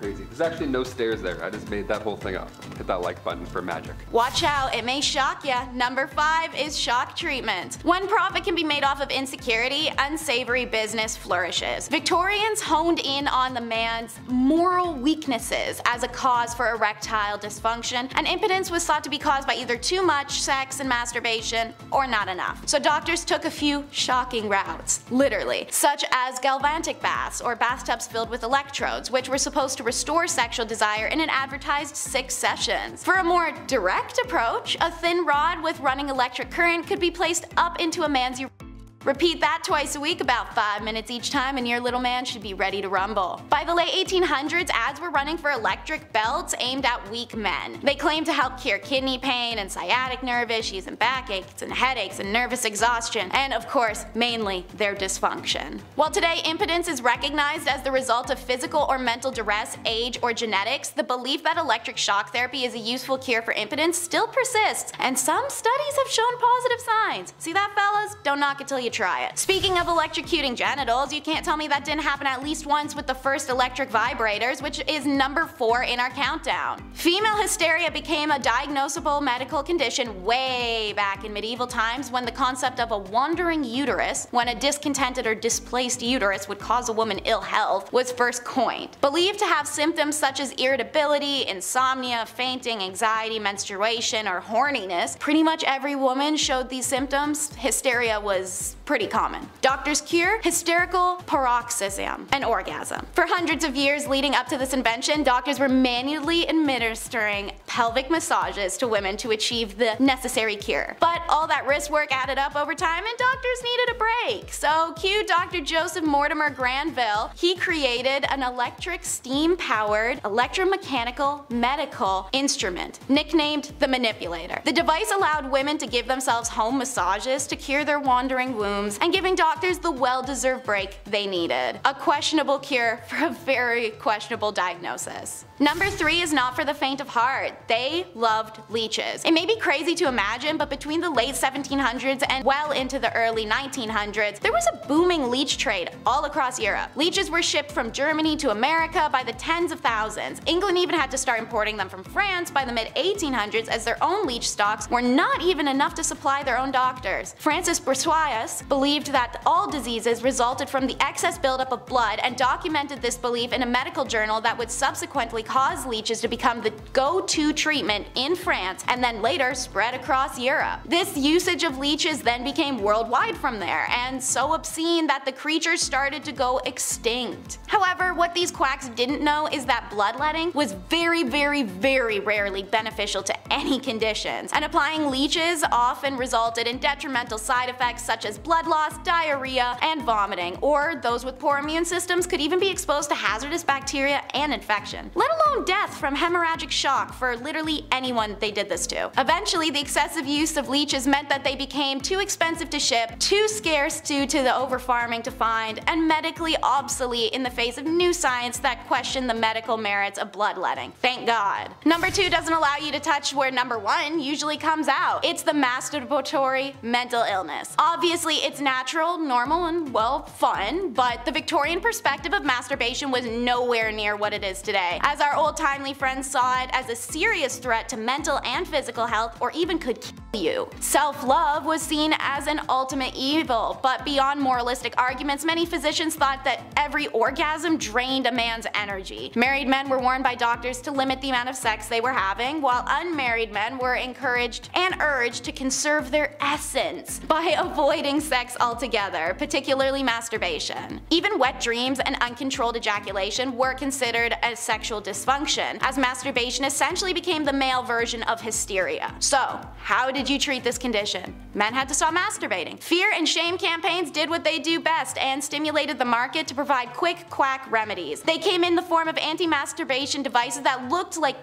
Crazy. There's actually no stairs there. I just made that whole thing up. Hit that like button for magic. Watch out, it may shock ya. Number 5 is shock treatment. When profit can be made off of insecurity, unsavory business flourishes. Victorians honed in on the man's moral weaknesses as a cause for erectile dysfunction, and impotence was thought to be caused by either too much sex and masturbation or not enough. So doctors took a few shocking routes, literally, such as galvanic baths or bathtubs filled with electrodes, which were supposed to restore sexual desire in an advertised 6 sessions. For a more direct approach, a thin rod with running electric current could be placed up into a man's urethra. Repeat that twice a week, about 5 minutes each time, and your little man should be ready to rumble. By the late 1800s, ads were running for electric belts aimed at weak men. They claimed to help cure kidney pain and sciatic nerve issues and backaches and headaches and nervous exhaustion, and of course, mainly their dysfunction. While today impotence is recognized as the result of physical or mental duress, age, or genetics, the belief that electric shock therapy is a useful cure for impotence still persists, and some studies have shown positive signs. See that, fellas? Don't knock it till you try it. Speaking of electrocuting genitals, you can't tell me that didn't happen at least once with the first electric vibrators, which is number 4 in our countdown. Female hysteria became a diagnosable medical condition way back in medieval times when the concept of a wandering uterus, when a discontented or displaced uterus would cause a woman ill health, was first coined. Believed to have symptoms such as irritability, insomnia, fainting, anxiety, menstruation, or horniness, pretty much every woman showed these symptoms. Hysteria was pretty common. Doctors cure hysterical paroxysm, an orgasm. For hundreds of years leading up to this invention, doctors were manually administering pelvic massages to women to achieve the necessary cure. But all that wrist work added up over time and doctors needed a break. So cue Dr. Joseph Mortimer Granville. He created an electric steam-powered electromechanical medical instrument, nicknamed the manipulator. The device allowed women to give themselves home massages to cure their wandering wombs and giving doctors the well-deserved break they needed. A questionable cure for a very questionable diagnosis. Number 3 is not for the faint of heart. They loved leeches. It may be crazy to imagine, but between the late 1700s and well into the early 1900s, there was a booming leech trade all across Europe. Leeches were shipped from Germany to America by the tens of thousands. England even had to start importing them from France by the mid-1800s as their own leech stocks were not even enough to supply their own doctors. Francis Broussais believed that all diseases resulted from the excess buildup of blood and documented this belief in a medical journal that would subsequently cause leeches to become the go-to treatment in France and then later spread across Europe. This usage of leeches then became worldwide from there, and so obscene that the creatures started to go extinct. However, what these quacks didn't know is that bloodletting was very rarely beneficial to any conditions, and applying leeches often resulted in detrimental side effects such as blood loss, diarrhea, and vomiting, or those with poor immune systems could even be exposed to hazardous bacteria and infection, let alone death from hemorrhagic shock for literally anyone they did this to. Eventually, the excessive use of leeches meant that they became too expensive to ship, too scarce due to the over-farming to find, and medically obsolete in the face of new science that questioned the medical merits of bloodletting. Thank God. Number 2 doesn't allow you to touch where number 1 usually comes out. It's the masturbatory mental illness. Obviously, it's natural, normal, and well, fun, but the Victorian perspective of masturbation was nowhere near what it is today, as our old-timely friends saw it as a serious threat to mental and physical health, or even could kill you. Self-love was seen as an ultimate evil, but beyond moralistic arguments, many physicians thought that every orgasm drained a man's energy. Married men were warned by doctors to limit the amount of sex they were having, while unmarried men were encouraged and urged to conserve their essence by avoiding sex altogether, particularly masturbation. Even wet dreams and uncontrolled ejaculation were considered a sexual dysfunction, as masturbation essentially became the male version of hysteria. So, how did you treat this condition? Men had to stop masturbating. Fear and shame campaigns did what they do best and stimulated the market to provide quick quack remedies. They came in the form of anti-masturbation devices that looked like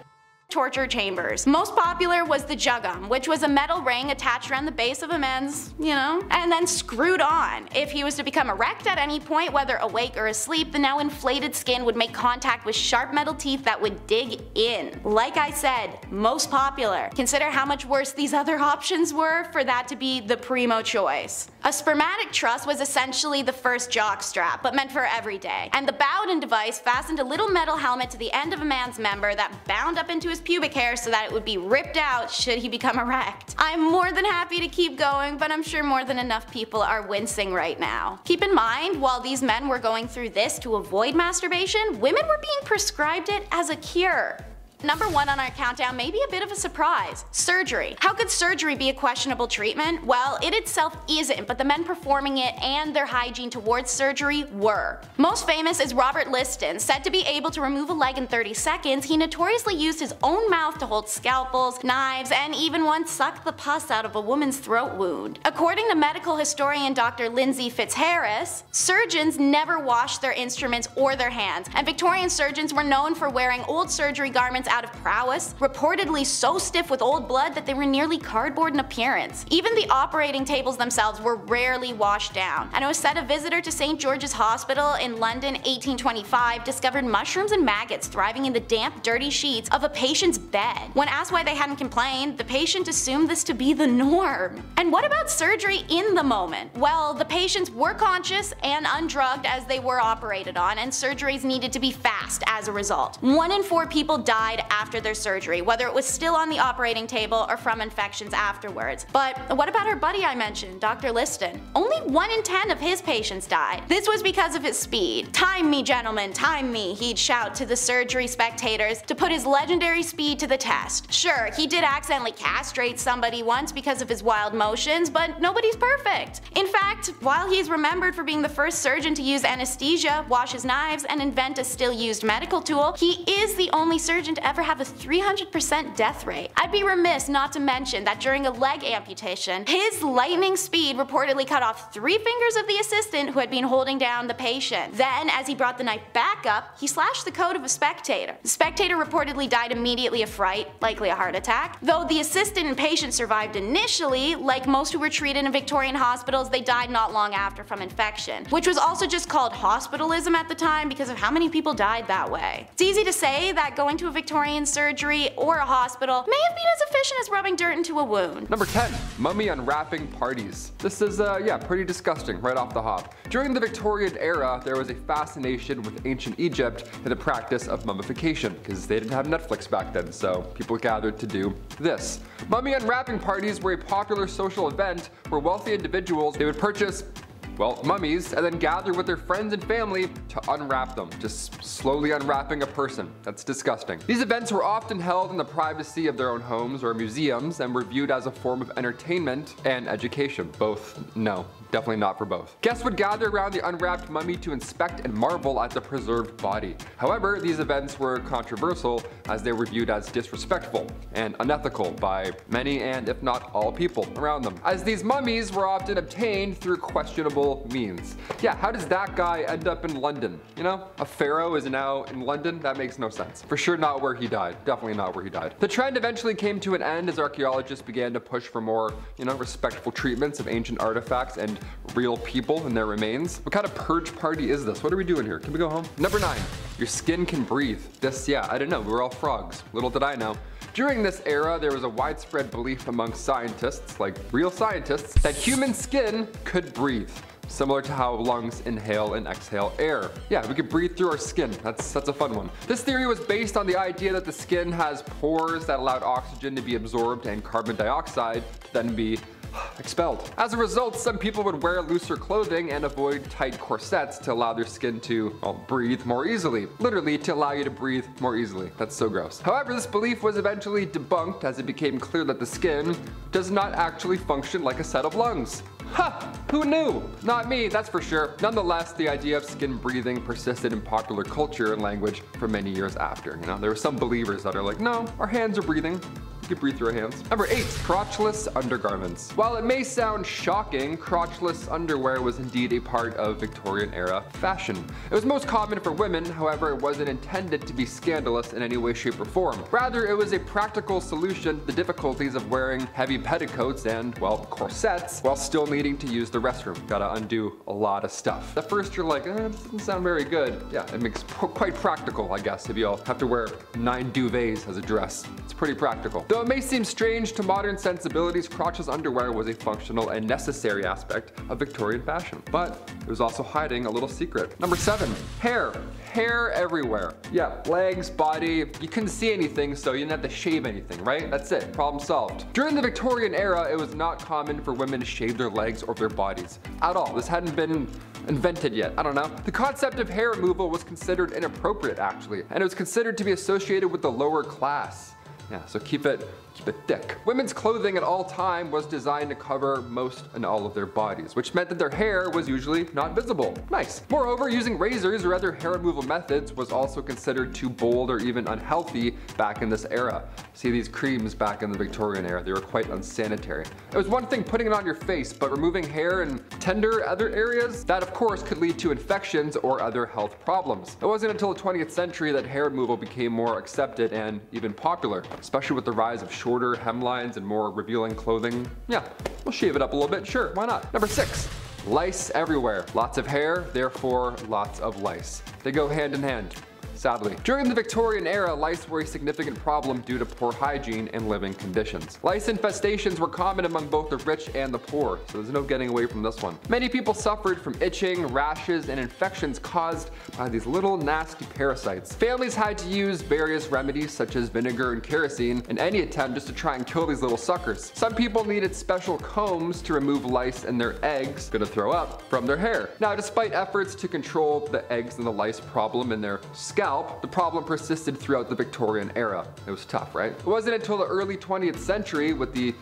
torture chambers. Most popular was the juggum, which was a metal ring attached around the base of a man's, and then screwed on. If he was to become erect at any point, whether awake or asleep, the now inflated skin would make contact with sharp metal teeth that would dig in. Like I said, most popular. Consider how much worse these other options were for that to be the primo choice. A spermatic truss was essentially the first jock strap, but meant for every day, and the Bowden device fastened a little metal helmet to the end of a man's member that bound up into his pubic hair so that it would be ripped out should he become erect. I'm more than happy to keep going, but I'm sure more than enough people are wincing right now. Keep in mind, while these men were going through this to avoid masturbation, women were being prescribed it as a cure. Number 1 on our countdown may be a bit of a surprise. Surgery. How could surgery be a questionable treatment? Well, it itself isn't, but the men performing it and their hygiene towards surgery were. Most famous is Robert Liston. Said to be able to remove a leg in 30 seconds, he notoriously used his own mouth to hold scalpels, knives, and even once sucked the pus out of a woman's throat wound. According to medical historian Dr. Lindsay Fitzharris, surgeons never washed their instruments or their hands, and Victorian surgeons were known for wearing old surgery garments out of prowess, reportedly so stiff with old blood that they were nearly cardboard in appearance. Even the operating tables themselves were rarely washed down, and it was said a visitor to St. George's Hospital in London 1825 discovered mushrooms and maggots thriving in the damp, dirty sheets of a patient's bed. When asked why they hadn't complained, the patient assumed this to be the norm. And what about surgery in the moment? Well, the patients were conscious and undrugged as they were operated on, and surgeries needed to be fast as a result. 1 in 4 people died after their surgery, whether it was still on the operating table or from infections afterwards. But what about our buddy I mentioned, Dr. Liston? Only 1 in 10 of his patients died. This was because of his speed. "Time me, gentlemen, time me," he'd shout to the surgery spectators to put his legendary speed to the test. Sure, he did accidentally castrate somebody once because of his wild motions, but nobody's perfect. In fact, while he's remembered for being the first surgeon to use anesthesia, wash his knives, and invent a still used medical tool, he is the only surgeon to ever have a 300% death rate. I'd be remiss not to mention that during a leg amputation, his lightning speed reportedly cut off 3 fingers of the assistant who had been holding down the patient. Then, as he brought the knife back up, he slashed the coat of a spectator. The spectator reportedly died immediately of fright, likely a heart attack. Though the assistant and patient survived initially, like most who were treated in Victorian hospitals, they died not long after from infection, which was also just called hospitalism at the time because of how many people died that way. It's easy to say that going to a Victorian surgery or a hospital may have been as efficient as rubbing dirt into a wound. Number 10. Mummy unwrapping parties. This is, pretty disgusting right off the hop. During the Victorian era, there was a fascination with ancient Egypt and the practice of mummification, because they didn't have Netflix back then, so people gathered to do this. Mummy unwrapping parties were a popular social event where wealthy individuals, they would purchase mummies, and then gather with their friends and family to unwrap them, just slowly unwrapping a person. That's disgusting. These events were often held in the privacy of their own homes or museums and were viewed as a form of entertainment and education. Both, no. Definitely not for both. Guests would gather around the unwrapped mummy to inspect and marvel at the preserved body. However, these events were controversial as they were viewed as disrespectful and unethical by many and if not all people around them, as these mummies were often obtained through questionable means. Yeah, how does that guy end up in London? You know, a pharaoh is now in London? That makes no sense. For sure not where he died. Definitely not where he died. The trend eventually came to an end as archaeologists began to push for more, respectful treatments of ancient artifacts and real people and their remains. What kind of purge party is this? What are we doing here? Can we go home? Number 9, your skin can breathe. This, I didn't know. We were all frogs. Little did I know. During this era, there was a widespread belief among scientists, like real scientists, that human skin could breathe. Similar to how lungs inhale and exhale air. Yeah, we could breathe through our skin. That's a fun one. This theory was based on the idea that the skin has pores that allowed oxygen to be absorbed and carbon dioxide to then be expelled. As a result, some people would wear looser clothing and avoid tight corsets to allow their skin to, breathe more easily. Literally, to allow you to breathe more easily. That's so gross. However, this belief was eventually debunked as it became clear that the skin does not actually function like a set of lungs. Ha! Who knew? Not me, that's for sure. Nonetheless, the idea of skin breathing persisted in popular culture and language for many years after. There were some believers that are like, no, our hands are breathing. You can breathe through our hands. Number 8, crotchless undergarments. While it may sound shocking, crotchless underwear was indeed a part of Victorian era fashion. It was most common for women, however, it wasn't intended to be scandalous in any way, shape, or form. Rather, it was a practical solution to the difficulties of wearing heavy petticoats and, corsets while still needing to use the restroom. Gotta undo a lot of stuff. At first you're like, this doesn't sound very good. Yeah, it makes quite practical, I guess, if you all have to wear 9 duvets as a dress. It's pretty practical. Though it may seem strange to modern sensibilities, crotchless underwear was a functional and necessary aspect of Victorian fashion. But it was also hiding a little secret. Number 7, hair. Hair everywhere. Yeah, legs, body, you couldn't see anything, so you didn't have to shave anything, right? That's it, problem solved. During the Victorian era, it was not common for women to shave their legs or their bodies at all. This hadn't been invented yet, I don't know. The concept of hair removal was considered inappropriate, actually, and it was considered to be associated with the lower class. Yeah, so keep it thick. Women's clothing at all time was designed to cover most and all of their bodies, which meant that their hair was usually not visible. Nice. Moreover, using razors or other hair removal methods was also considered too bold or even unhealthy back in this era. See these creams back in the Victorian era, they were quite unsanitary. It was one thing putting it on your face, but removing hair in tender other areas, that of course could lead to infections or other health problems. It wasn't until the 20th century that hair removal became more accepted and even popular, especially with the rise of shorter hemlines and more revealing clothing. Yeah, we'll shave it up a little bit, sure, why not? Number 6, lice everywhere. Lots of hair, therefore lots of lice. They go hand in hand. sadly. During the Victorian era, lice were a significant problem due to poor hygiene and living conditions. Lice infestations were common among both the rich and the poor, so there's no getting away from this one. Many people suffered from itching, rashes, and infections caused by these little nasty parasites. Families had to use various remedies such as vinegar and kerosene in any attempt just to try and kill these little suckers. Some people needed special combs to remove lice and their eggs, gonna throw up, from their hair. Now, despite efforts to control the eggs and the lice problem in their scalp, the problem persisted throughout the Victorian era. It was tough, right? It wasn't until the early 20th century with the,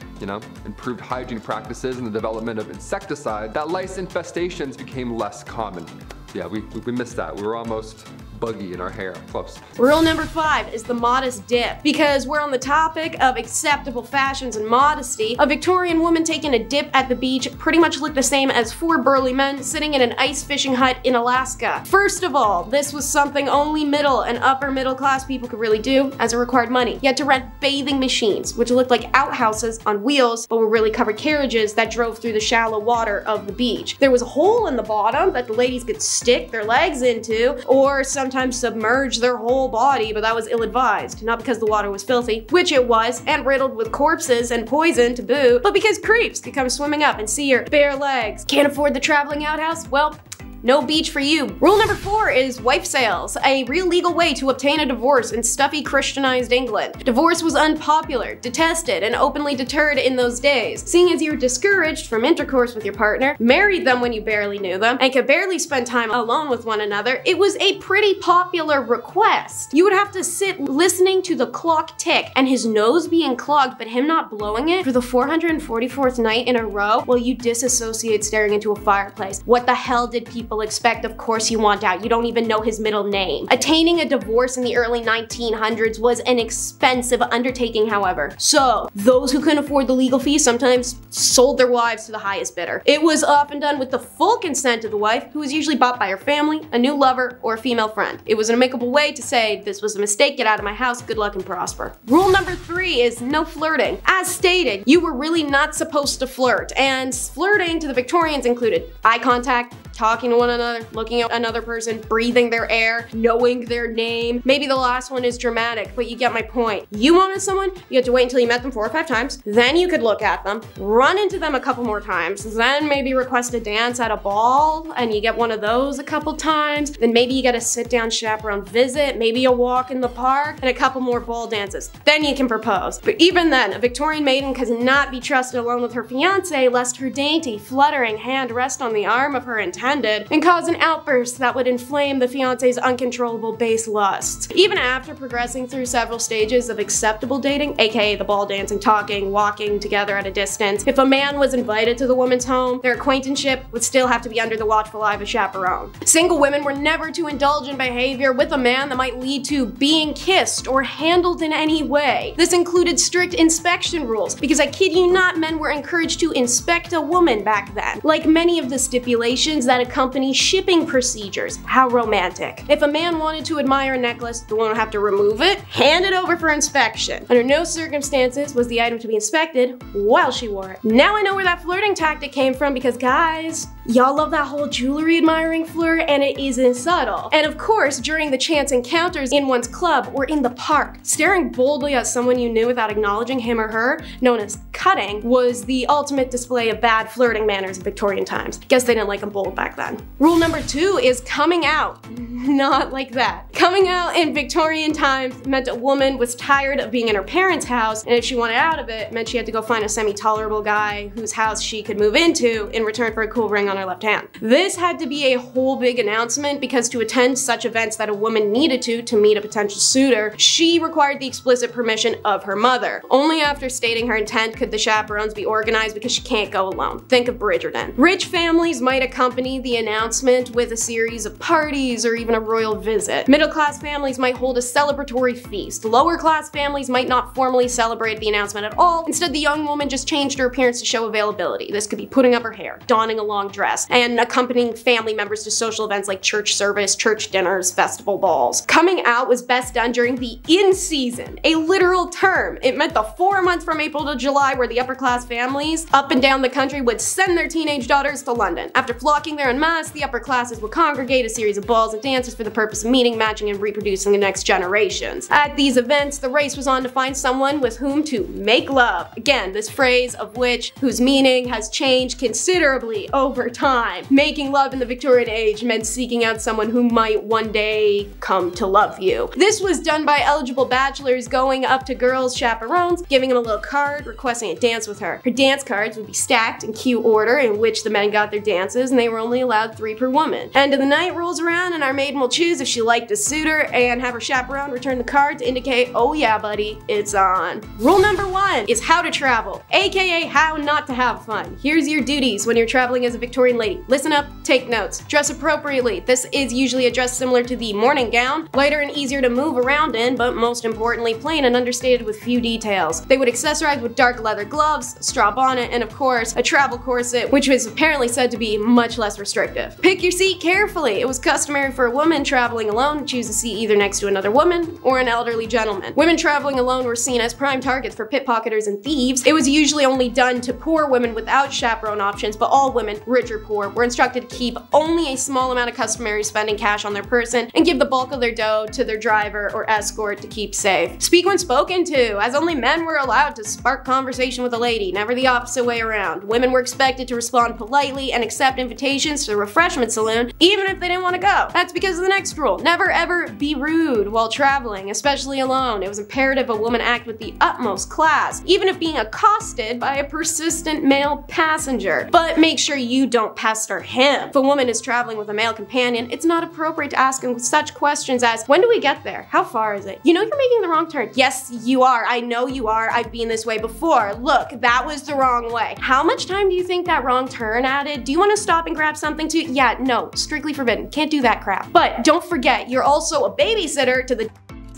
improved hygiene practices and the development of insecticide that lice infestations became less common. Yeah, we missed that. We were almost buggy in our hair. Close. Rule number 5 is the modest dip. Because we're on the topic of acceptable fashions and modesty, a Victorian woman taking a dip at the beach pretty much looked the same as 4 burly men sitting in an ice fishing hut in Alaska. First of all, this was something only middle and upper middle class people could really do, as it required money. You had to rent bathing machines, which looked like outhouses on wheels, but were really covered carriages that drove through the shallow water of the beach. There was a hole in the bottom that the ladies could stick their legs into, or sometimes submerge their whole body, but that was ill-advised. Not because the water was filthy, which it was, and riddled with corpses and poison to boot, but because creeps could come swimming up and see your bare legs. Can't afford the traveling outhouse? Well, no beach for you. Rule number 4 is wife sales, a real legal way to obtain a divorce in stuffy Christianized England. Divorce was unpopular, detested, and openly deterred in those days. Seeing as you were discouraged from intercourse with your partner, married them when you barely knew them, and could barely spend time alone with one another, it was a pretty popular request. You would have to sit listening to the clock tick and his nose being clogged but him not blowing it for the 444th night in a row while you disassociate staring into a fireplace. What the hell did people expect? Of course you want out. You don't even know his middle name. Attaining a divorce in the early 1900s was an expensive undertaking, however. So, those who couldn't afford the legal fee sometimes sold their wives to the highest bidder. It was often done with the full consent of the wife, who was usually bought by her family, a new lover, or a female friend. It was an amicable way to say, this was a mistake, get out of my house, good luck and prosper. Rule number 3 is no flirting. As stated, you were really not supposed to flirt, and flirting to the Victorians included eye contact, talking to one another, looking at another person, breathing their air, knowing their name. Maybe the last one is dramatic, but you get my point. You wanted someone, you had to wait until you met them 4 or 5 times, then you could look at them, run into them a couple more times, then maybe request a dance at a ball, and you get one of those a couple times, then maybe you get a sit-down chaperone visit, maybe a walk in the park, and a couple more ball dances. Then you can propose. But even then, a Victorian maiden could not be trusted alone with her fiancé lest her dainty, fluttering hand rest on the arm of her intended and cause an outburst that would inflame the fiancé's uncontrollable base lusts. Even after progressing through several stages of acceptable dating, aka the ball dancing, talking, walking together at a distance, if a man was invited to the woman's home, their acquaintanceship would still have to be under the watchful eye of a chaperone. Single women were never to indulge in behavior with a man that might lead to being kissed or handled in any way. This included strict inspection rules, because I kid you not, men were encouraged to inspect a woman back then. Like many of the stipulations that accompany shipping procedures. How romantic. If a man wanted to admire a necklace, the woman would have to remove it, hand it over for inspection. Under no circumstances was the item to be inspected while she wore it. Now I know where that flirting tactic came from, because guys, y'all love that whole jewelry admiring flirt, and it isn't subtle. And of course, during the chance encounters in one's club or in the park, staring boldly at someone you knew without acknowledging him or her, known as cutting, was the ultimate display of bad flirting manners in Victorian times. Guess they didn't like them bold back then. Rule number 2 is coming out. Not like that. Coming out in Victorian times meant a woman was tired of being in her parents' house, and if she wanted out of it, meant she had to go find a semi-tolerable guy whose house she could move into in return for a cool ring on her left hand. This had to be a whole big announcement, because to attend such events that a woman needed to meet a potential suitor, she required the explicit permission of her mother. Only after stating her intent could the chaperones be organized, because she can't go alone. Think of Bridgerton. Rich families might accompany the announcement with a series of parties or even a royal visit. Middle-class families might hold a celebratory feast. Lower-class families might not formally celebrate the announcement at all. Instead, the young woman just changed her appearance to show availability. This could be putting up her hair, donning a long dress, and accompanying family members to social events like church service, church dinners, festival balls. Coming out was best done during the in-season, a literal term. It meant the 4 months from April to July where the upper-class families up and down the country would send their teenage daughters to London. After flocking there en masse, the upper classes would congregate a series of balls and dances for the purpose of meeting, matching, and reproducing the next generations. At these events, the race was on to find someone with whom to make love. Again, this phrase of whose meaning has changed considerably over time. Making love in the Victorian age meant seeking out someone who might one day come to love you. This was done by eligible bachelors going up to girls' chaperones, giving them a little card, requesting a dance with her. Her dance cards would be stacked in cue order in which the men got their dances, and they were only allowed 3 per woman. End of the night rolls around and our maiden will choose if she liked a suitor and have her chaperone return the card to indicate, oh yeah buddy, it's on. Rule number 1 is how to travel, aka how not to have fun. Here's your duties when you're traveling as a Victorian lady. Listen up, take notes. Dress appropriately. This is usually a dress similar to the morning gown, lighter and easier to move around in, but most importantly plain and understated with few details. They would accessorize with dark leather gloves, straw bonnet, and of course a travel corset, which was apparently said to be much less restrictive. Pick your seat carefully. It was customary for a woman traveling alone to choose a seat either next to another woman or an elderly gentleman. Women traveling alone were seen as prime targets for pickpocketers and thieves. It was usually only done to poor women without chaperone options, but all women, rich or poor, were instructed to keep only a small amount of customary spending cash on their person and give the bulk of their dough to their driver or escort to keep safe. Speak when spoken to, as only men were allowed to spark conversation with a lady, never the opposite way around. Women were expected to respond politely and accept invitations to the refreshment saloon, even if they didn't want to go. That's because of the next rule. Never ever be rude while traveling, especially alone. It was imperative a woman act with the utmost class, even if being accosted by a persistent male passenger. But make sure you don't pester him. If a woman is traveling with a male companion, it's not appropriate to ask him such questions as, when do we get there? How far is it? You know you're making the wrong turn. Yes, you are. I know you are. I've been this way before. Look, that was the wrong way. How much time do you think that wrong turn added? Do you want to stop and grab something too? Yeah, no, strictly forbidden. Can't do that crap. But don't forget, you're also a babysitter to the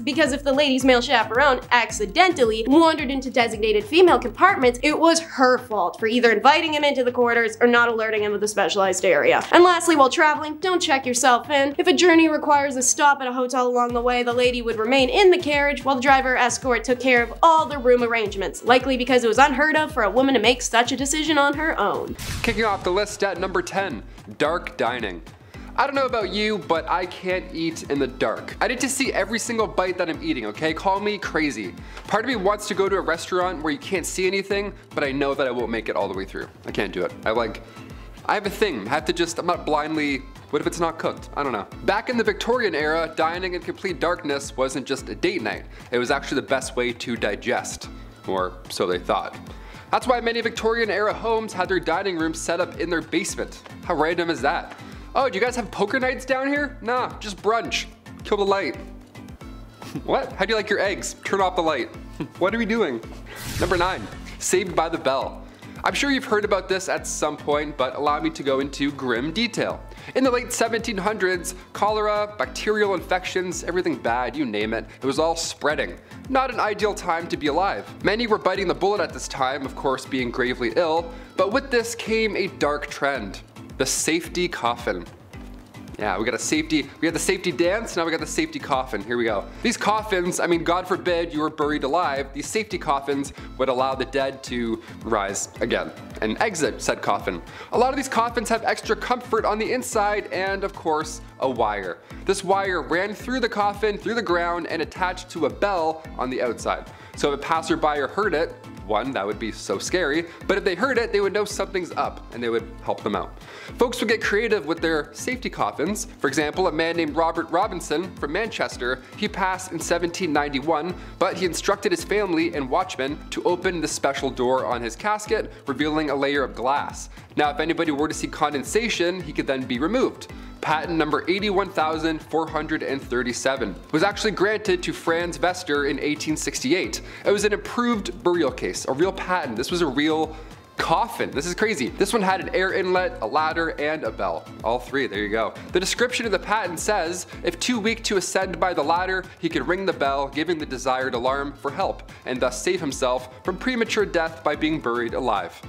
because if the lady's male chaperone accidentally wandered into designated female compartments, it was her fault for either inviting him into the quarters or not alerting him of the specialized area. And lastly, while traveling, don't check yourself in. If a journey requires a stop at a hotel along the way, the lady would remain in the carriage while the driver or escort took care of all the room arrangements, likely because it was unheard of for a woman to make such a decision on her own. Kicking off the list at number 10, dark dining. I don't know about you, but I can't eat in the dark. I need to see every single bite that I'm eating, okay? Call me crazy. Part of me wants to go to a restaurant where you can't see anything, but I know that I won't make it all the way through. I can't do it. I have a thing. I have to I'm not blindly, what if it's not cooked? I don't know. Back in the Victorian era, dining in complete darkness wasn't just a date night. It was actually the best way to digest, or so they thought. That's why many Victorian era homes had their dining rooms set up in their basement. How random is that? Oh, do you guys have poker nights down here? Nah, just brunch. Kill the light. What? How do you like your eggs? Turn off the light. What are we doing? Number 9, Saved by the Bell. I'm sure you've heard about this at some point, but allow me to go into grim detail. In the late 1700s, cholera, bacterial infections, everything bad, you name it, it was all spreading. Not an ideal time to be alive. Many were biting the bullet at this time, of course being gravely ill, but with this came a dark trend. The safety coffin. Yeah, we had the safety dance, now we got the safety coffin. Here we go. These coffins, I mean, God forbid you were buried alive, these safety coffins would allow the dead to rise again and exit said coffin. A lot of these coffins have extra comfort on the inside and, of course, a wire. This wire ran through the coffin, through the ground, and attached to a bell on the outside. So if a passerby heard it, one, that would be so scary, but if they heard it, they would know something's up and they would help them out. Folks would get creative with their safety coffins. For example, a man named Robert Robinson from Manchester, he passed in 1791, but he instructed his family and watchmen to open the special door on his casket, revealing a layer of glass. Now, if anybody were to see condensation, he could then be removed. Patent number 81,437 was actually granted to Franz Vester in 1868. It was an improved burial case, a real patent. This was a real coffin. This is crazy. This one had an air inlet, a ladder, and a bell. All three, there you go. The description of the patent says, if too weak to ascend by the ladder, he could ring the bell, giving the desired alarm for help, and thus save himself from premature death by being buried alive.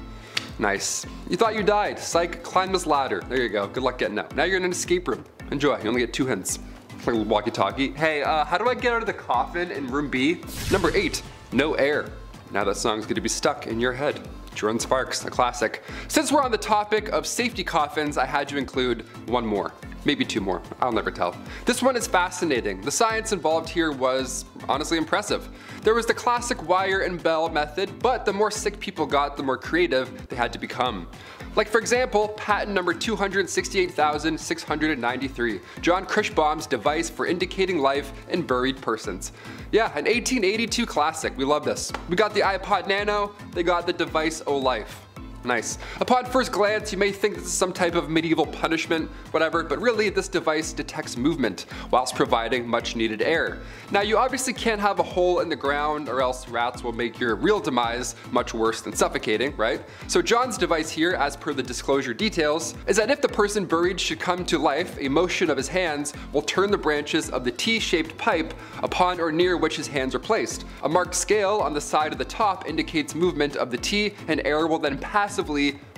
Nice. You thought you died. Psych, climb this ladder. There you go. Good luck getting out. Now you're in an escape room. Enjoy. You only get 2 hints. Like a little walkie-talkie. Hey, how do I get out of the coffin in room B? Number 8, no air. Now that song's gonna be stuck in your head. Jordan Sparks, a classic. Since we're on the topic of safety coffins, I had to include one more. Maybe two more, I'll never tell. This one is fascinating. The science involved here was honestly impressive. There was the classic wire and bell method, but the more sick people got, the more creative they had to become. Like for example, patent number 268,693, John Kirschbaum's device for indicating life in buried persons. Yeah, an 1882 classic, we love this. We got the iPod Nano, they got the device O Life. Nice. Upon first glance, you may think this is some type of medieval punishment, whatever, but really this device detects movement whilst providing much needed air. Now you obviously can't have a hole in the ground or else rats will make your real demise much worse than suffocating, right? So John's device here, as per the disclosure details, is that if the person buried should come to life, a motion of his hands will turn the branches of the T-shaped pipe upon or near which his hands are placed. A marked scale on the side of the top indicates movement of the T, and air will then passively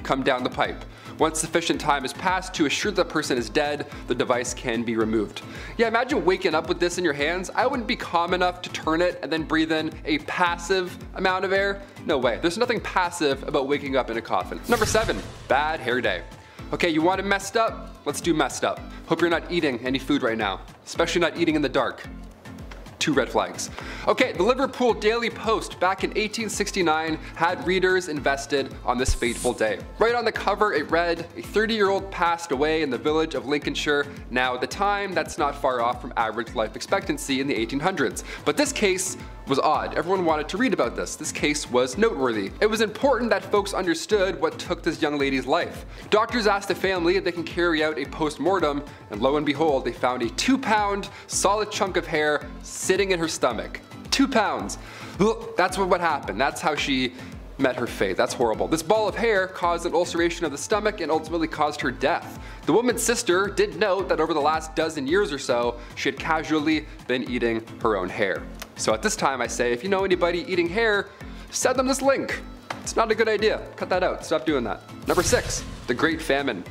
come down the pipe. Once sufficient time has passed to assure the person is dead, the device can be removed. Yeah, imagine waking up with this in your hands. I wouldn't be calm enough to turn it and then breathe in a passive amount of air. No way, there's nothing passive about waking up in a coffin. Number 7, bad hair day. Okay, you want it messed up? Let's do messed up. Hope you're not eating any food right now, especially not eating in the dark. 2 red flags. Okay, the Liverpool Daily Post back in 1869 had readers invested on this fateful day. Right on the cover it read, a 30-year-old passed away in the village of Lincolnshire. Now at the time, that's not far off from average life expectancy in the 1800s. But this case was odd. Everyone wanted to read about this. This case was noteworthy. It was important that folks understood what took this young lady's life. Doctors asked the family if they can carry out a post-mortem, and lo and behold, they found a 2-pound solid chunk of hair sitting in her stomach. 2 pounds. That's what happened. That's how she met her fate. That's horrible. This ball of hair caused an ulceration of the stomach and ultimately caused her death. The woman's sister did note that over the last dozen years or so, she had casually been eating her own hair. So at this time I say, if you know anybody eating hair, send them this link. It's not a good idea. Cut that out. Stop doing that. Number 6, the Great Famine.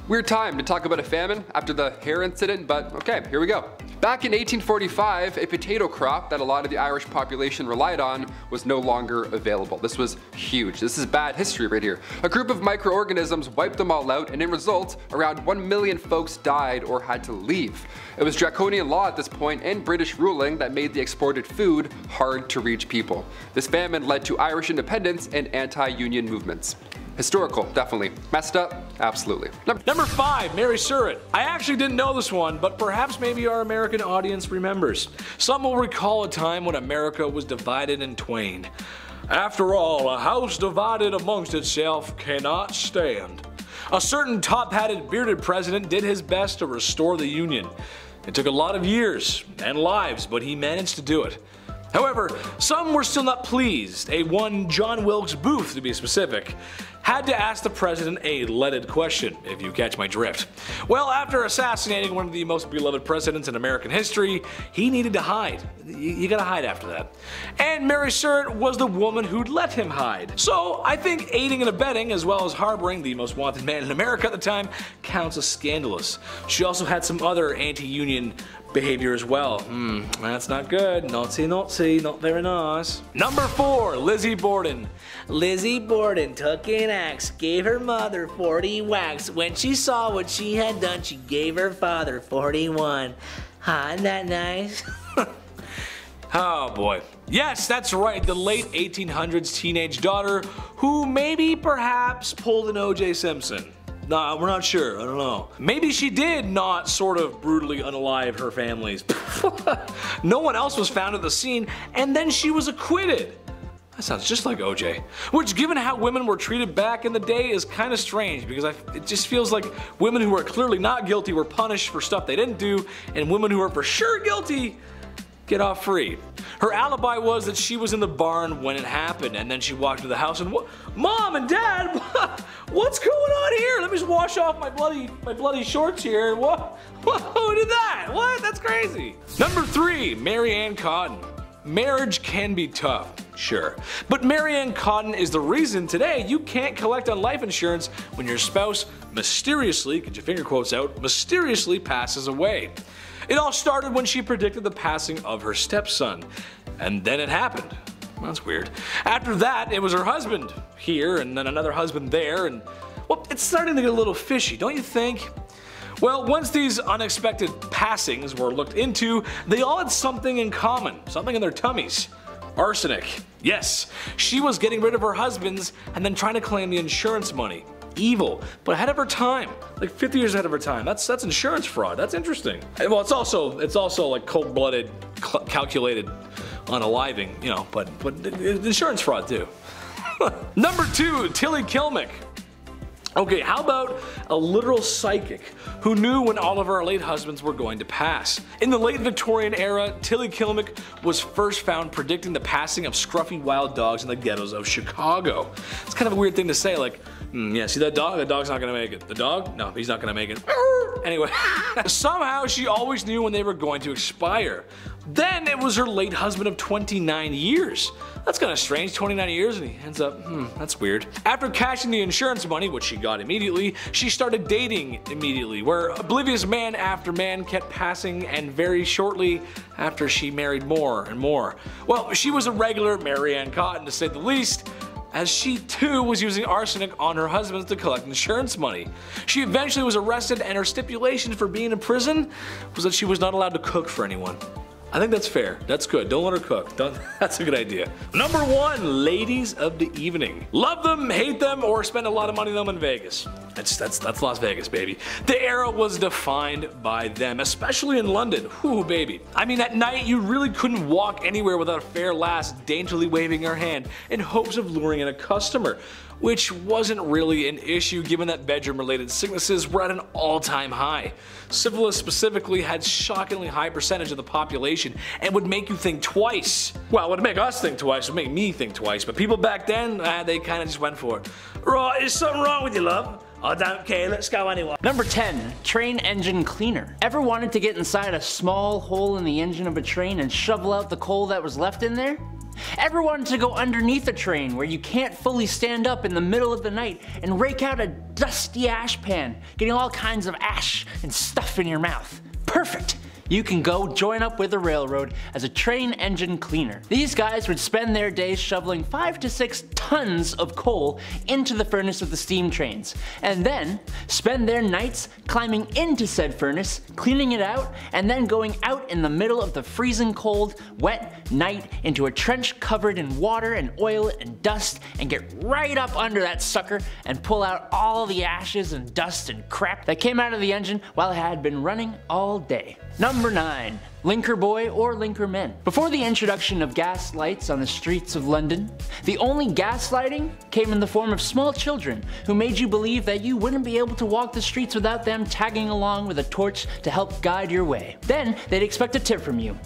Weird time to talk about a famine after the hair incident, but okay, here we go. Back in 1845, a potato crop that a lot of the Irish population relied on was no longer available. This was huge. This is bad history right here. A group of microorganisms wiped them all out, and in result, around 1 million folks died or had to leave. It was draconian law at this point and British ruling that made the exported food hard to reach people. This famine led to Irish independence and anti-union movements. Historical, definitely. Messed up? Absolutely. Number 5, Mary Surratt. I actually didn't know this one, but perhaps maybe our American audience remembers. Some will recall a time when America was divided in twain. After all, a house divided amongst itself cannot stand. A certain top-hatted bearded president did his best to restore the Union. It took a lot of years and lives, but he managed to do it. However, some were still not pleased. A one John Wilkes Booth, to be specific, had to ask the president a leaded question, if you catch my drift. Well, after assassinating one of the most beloved presidents in American history, he needed to hide. You gotta hide after that. And Mary Surratt was the woman who'd let him hide. So I think aiding and abetting, as well as harboring the most wanted man in America at the time, counts as scandalous. She also had some other anti-union behavior as well. That's not good. Naughty, naughty, not very nice. Number 4, Lizzie Borden. Lizzie Borden took an axe, gave her mother 40 whacks. When she saw what she had done, she gave her father 41. Isn't that nice? Oh boy. Yes, that's right, the late 1800s teenage daughter who maybe perhaps pulled an O.J. Simpson. Nah, we're not sure, I don't know. Maybe she did not sort of brutally unalive her families. No one else was found at the scene, and then she was acquitted. That sounds just like OJ. Which, given how women were treated back in the day, is kind of strange, because it just feels like women who are clearly not guilty were punished for stuff they didn't do, and women who are for sure guilty get off free. Her alibi was that she was in the barn when it happened, and then she walked to the house and, Mom and Dad, what's going on here? Let me just wash off my bloody shorts here. What? Who did that? What? That's crazy. Number 3, Mary Ann Cotton. Marriage can be tough, sure, but Mary Ann Cotton is the reason today you can't collect on life insurance when your spouse mysteriously, get your finger quotes out, mysteriously passes away. It all started when she predicted the passing of her stepson, and then it happened. That's weird. After that, it was her husband here and then another husband there, and well, it's starting to get a little fishy, don't you think? Well, once these unexpected passings were looked into, they all had something in common, something in their tummies. Arsenic. Yes, she was getting rid of her husbands and then trying to claim the insurance money. Evil, but ahead of her time, like 50 years ahead of her time. That's insurance fraud. That's interesting. Well, it's also like cold-blooded, calculated, unaliving, you know, but insurance fraud too. Number 2, Tilly Kilmick. Okay, how about a literal psychic who knew when all of our late husbands were going to pass? In the late Victorian era, Tilly Kilmick was first found predicting the passing of scruffy wild dogs in the ghettos of Chicago. It's kind of a weird thing to say, like, yeah, see that dog? The dog's not gonna make it. The dog? No, he's not gonna make it. Anyway, somehow she always knew when they were going to expire. Then it was her late husband of 29 years. That's kind of strange, 29 years, and he ends up, that's weird. After cashing the insurance money, which she got immediately, she started dating immediately, where oblivious man after man kept passing, and very shortly after she married more and more. Well, she was a regular Mary Ann Cotton, to say the least, as she too was using arsenic on her husbands to collect insurance money. She eventually was arrested, and her stipulation for being in prison was that she was not allowed to cook for anyone. I think that's fair. That's good. Don't let her cook. That's a good idea. Number 1, ladies of the evening. Love them, hate them, or spend a lot of money on them in Vegas. That's Las Vegas, baby. The era was defined by them, especially in London. Whoo, baby. I mean, at night you really couldn't walk anywhere without a fair lass daintily waving her hand in hopes of luring in a customer, which wasn't really an issue given that bedroom-related sicknesses were at an all-time high. Syphilis specifically had shockingly high percentage of the population and would make you think twice. Well, it would make us think twice, it would make me think twice, but people back then, they kinda just went for it. Right, is something wrong with you, love? I don't care, let's go anyway. Number 10, train engine cleaner. Ever wanted to get inside a small hole in the engine of a train and shovel out the coal that was left in there? Ever wanted to go underneath a train where you can't fully stand up in the middle of the night and rake out a dusty ash pan, getting all kinds of ash and stuff in your mouth? Perfect! You can go join up with the railroad as a train engine cleaner. These guys would spend their days shoveling 5 to 6 tons of coal into the furnace of the steam trains, and then spend their nights climbing into said furnace, cleaning it out, and then going out in the middle of the freezing cold, wet night into a trench covered in water and oil and dust, and get right up under that sucker and pull out all the ashes and dust and crap that came out of the engine while it had been running all day. Number 9. Linker boy or linker men. Before the introduction of gas lights on the streets of London, the only gaslighting came in the form of small children who made you believe that you wouldn't be able to walk the streets without them tagging along with a torch to help guide your way. Then they'd expect a tip from you.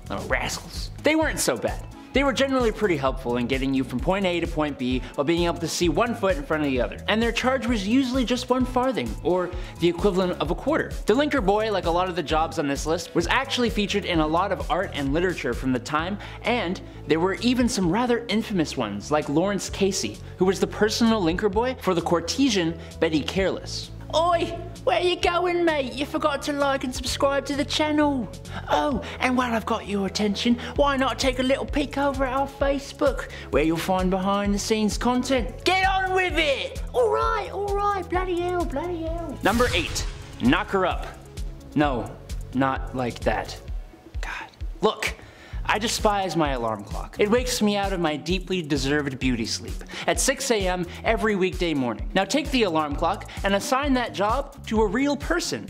Oh, rascals. They weren't so bad. They were generally pretty helpful in getting you from point A to point B while being able to see one foot in front of the other. And their charge was usually just 1 farthing, or the equivalent of a quarter. The linker boy, like a lot of the jobs on this list, was actually featured in a lot of art and literature from the time, and there were even some rather infamous ones, like Lawrence Casey, who was the personal linker boy for the courtesan Betty Careless. Oi! Where you going, mate? You forgot to like and subscribe to the channel. Oh, and while I've got your attention, why not take a little peek over at our Facebook, where you'll find behind the scenes content. Get on with it! Alright, bloody hell, bloody hell. Number 8, knock her up. No, not like that. God. Look. I despise my alarm clock. It wakes me out of my deeply deserved beauty sleep at 6 AM every weekday morning. Now take the alarm clock and assign that job to a real person.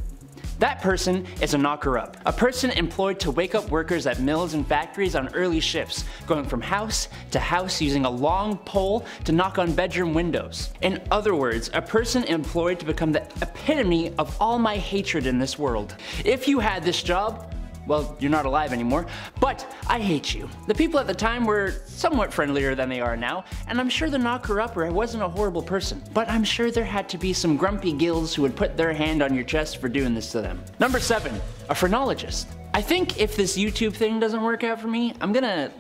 That person is a knocker-up, a person employed to wake up workers at mills and factories on early shifts, going from house to house using a long pole to knock on bedroom windows. In other words, a person employed to become the epitome of all my hatred in this world. If you had this job, well, you're not alive anymore, but I hate you. The people at the time were somewhat friendlier than they are now, and I'm sure the knocker-upper wasn't a horrible person, but I'm sure there had to be some grumpy gills who would put their hand on your chest for doing this to them. Number 7, a phrenologist. I think if this YouTube thing doesn't work out for me, I'm gonna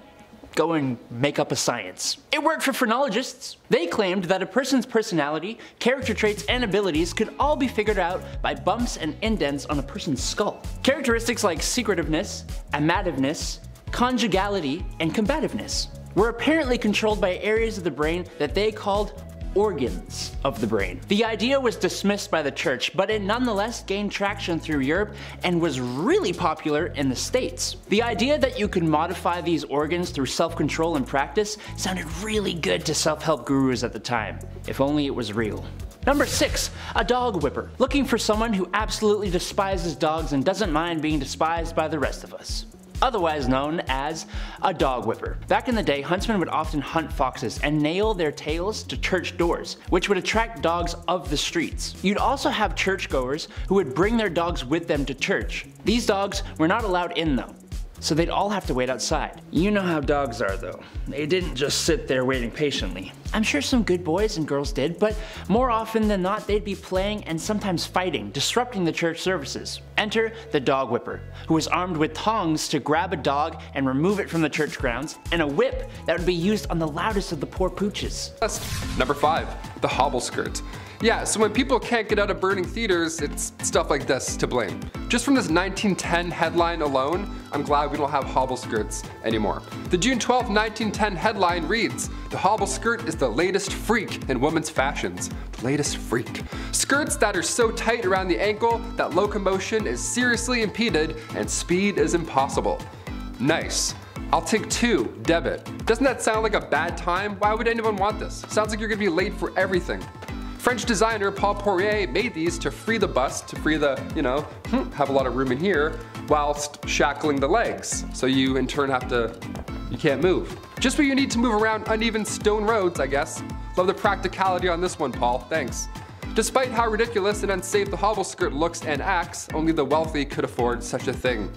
go and make up a science. It worked for phrenologists. They claimed that a person's personality, character traits, and abilities could all be figured out by bumps and indents on a person's skull. Characteristics like secretiveness, amativeness, conjugality, and combativeness. were apparently controlled by areas of the brain that they called organs of the brain. The idea was dismissed by the church, but it nonetheless gained traction through Europe and was really popular in the States. The idea that you could modify these organs through self-control and practice sounded really good to self-help gurus at the time. If only it was real. Number 6, a dog whipper. Looking for someone who absolutely despises dogs and doesn't mind being despised by the rest of us. Otherwise known as a dog whipper. Back in the day, huntsmen would often hunt foxes and nail their tails to church doors, which would attract dogs of the streets. You'd also have churchgoers who would bring their dogs with them to church. These dogs were not allowed in though, so they'd all have to wait outside. You know how dogs are though. They didn't just sit there waiting patiently. I'm sure some good boys and girls did, but more often than not they'd be playing and sometimes fighting, disrupting the church services. Enter the dog whipper, who was armed with tongs to grab a dog and remove it from the church grounds, and a whip that would be used on the loudest of the poor pooches. Number 5, the hobble skirt. Yeah, so when people can't get out of burning theaters, it's stuff like this to blame. Just from this 1910 headline alone, I'm glad we don't have hobble skirts anymore. The June 12, 1910 headline reads, "The hobble skirt is the latest freak in women's fashions." The latest freak. Skirts that are so tight around the ankle that locomotion is seriously impeded and speed is impossible. Nice. I'll take 2, debit. Doesn't that sound like a bad time? Why would anyone want this? Sounds like you're gonna be late for everything. French designer Paul Poirier made these to free the bust, to free the, have a lot of room in here, whilst shackling the legs. So you in turn you can't move. Just what you need to move around uneven stone roads, I guess. Love the practicality on this one, Paul, thanks. Despite how ridiculous and unsafe the hobble skirt looks and acts, only the wealthy could afford such a thing.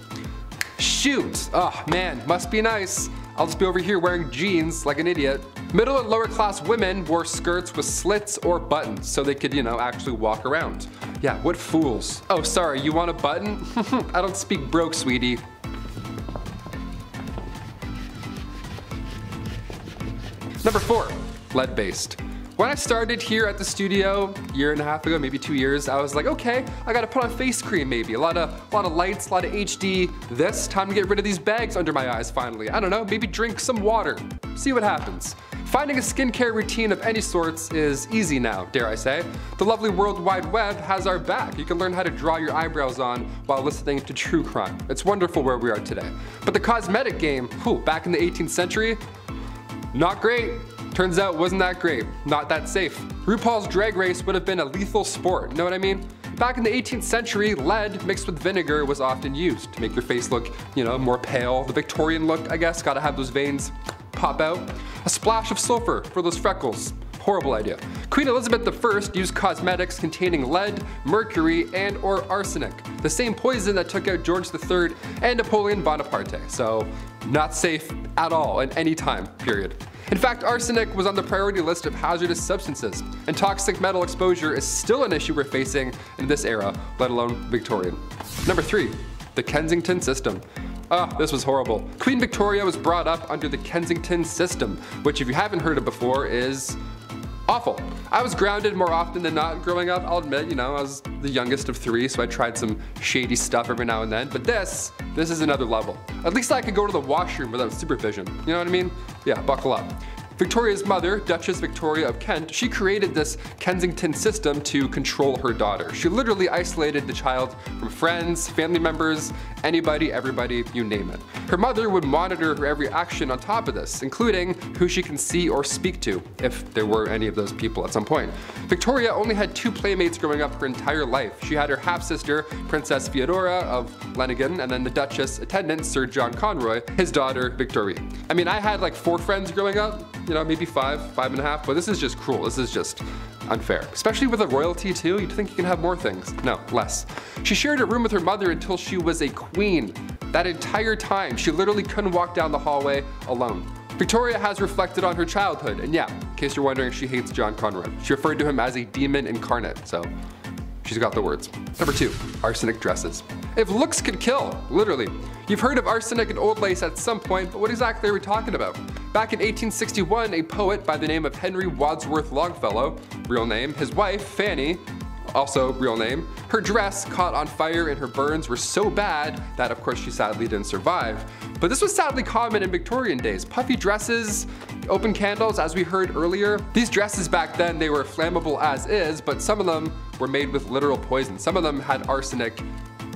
Shoot, oh man, must be nice. I'll just be over here wearing jeans like an idiot. Middle and lower class women wore skirts with slits or buttons so they could, actually walk around. Yeah, what fools. Oh, sorry, you want a button? I don't speak broke, sweetie. Number 4, lead-based. When I started here at the studio a year and a half ago, maybe 2 years, I was like, okay, I gotta put on face cream maybe. A lot of lights, a lot of HD. Time to get rid of these bags under my eyes finally. I don't know, maybe drink some water. See what happens. Finding a skincare routine of any sorts is easy now, dare I say. The lovely World Wide Web has our back. You can learn how to draw your eyebrows on while listening to true crime. It's wonderful where we are today. But the cosmetic game, back in the 18th century, not great. Turns out wasn't that great, not that safe. RuPaul's Drag Race would have been a lethal sport, you know what I mean? Back in the 18th century, lead mixed with vinegar was often used to make your face look, more pale. The Victorian look, I guess, gotta have those veins pop out. A splash of sulfur for those freckles. Horrible idea. Queen Elizabeth I used cosmetics containing lead, mercury, and or arsenic, the same poison that took out George III and Napoleon Bonaparte, so not safe at all at any time, period. In fact, arsenic was on the priority list of hazardous substances, and toxic metal exposure is still an issue we're facing in this era, let alone Victorian. Number 3, the Kensington system. This was horrible. Queen Victoria was brought up under the Kensington system, which if you haven't heard of before is awful. I was grounded more often than not growing up, I'll admit, I was the youngest of 3, so I tried some shady stuff every now and then, but this is another level. At least I could go to the washroom without supervision, you know what I mean? Yeah, buckle up. Victoria's mother, Duchess Victoria of Kent, she created this Kensington system to control her daughter. She literally isolated the child from friends, family members, anybody, everybody, you name it. Her mother would monitor her every action on top of this, including who she can see or speak to, if there were any of those people at some point. Victoria only had 2 playmates growing up her entire life. She had her half-sister, Princess Feodora of Leningen, and then the Duchess attendant, Sir John Conroy, his daughter, Victoria. I mean, I had like 4 friends growing up, maybe 5 and a half, but this is just cruel. This is just unfair. Especially with a royalty too, you'd think you can have more things. No, less. She shared a room with her mother until she was a queen. That entire time, she literally couldn't walk down the hallway alone. Victoria has reflected on her childhood, and yeah, in case you're wondering, she hates John Conroy. She referred to him as a demon incarnate, so she's got the words. Number 2, arsenic dresses. If looks could kill, literally. You've heard of arsenic and old lace at some point, but what exactly are we talking about? Back in 1861, a poet by the name of Henry Wadsworth Longfellow, real name, his wife, Fanny, also real name. Her dress caught on fire and her burns were so bad that of course she sadly didn't survive. But this was sadly common in Victorian days. Puffy dresses, open candles, as we heard earlier. These dresses back then, they were flammable as is, but some of them were made with literal poison. Some of them had arsenic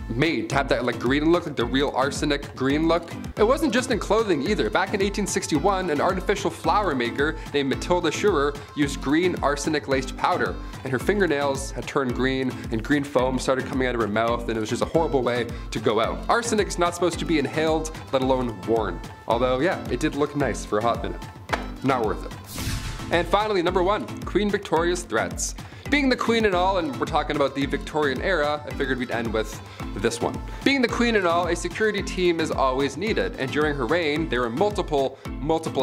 made to have that like green look, like the real arsenic green look. It wasn't just in clothing either. Back in 1861, an artificial flower maker named Matilda Schurer used green arsenic-laced powder, and her fingernails had turned green, and green foam started coming out of her mouth, and it was just a horrible way to go out. Arsenic's not supposed to be inhaled, let alone worn. Although, yeah, it did look nice for a hot minute. Not worth it. And finally, number 1, Queen Victoria's threats. Being the queen and all, and we're talking about the Victorian era, I figured we'd end with this one. Being the queen and all, a security team is always needed, and during her reign, there were multiple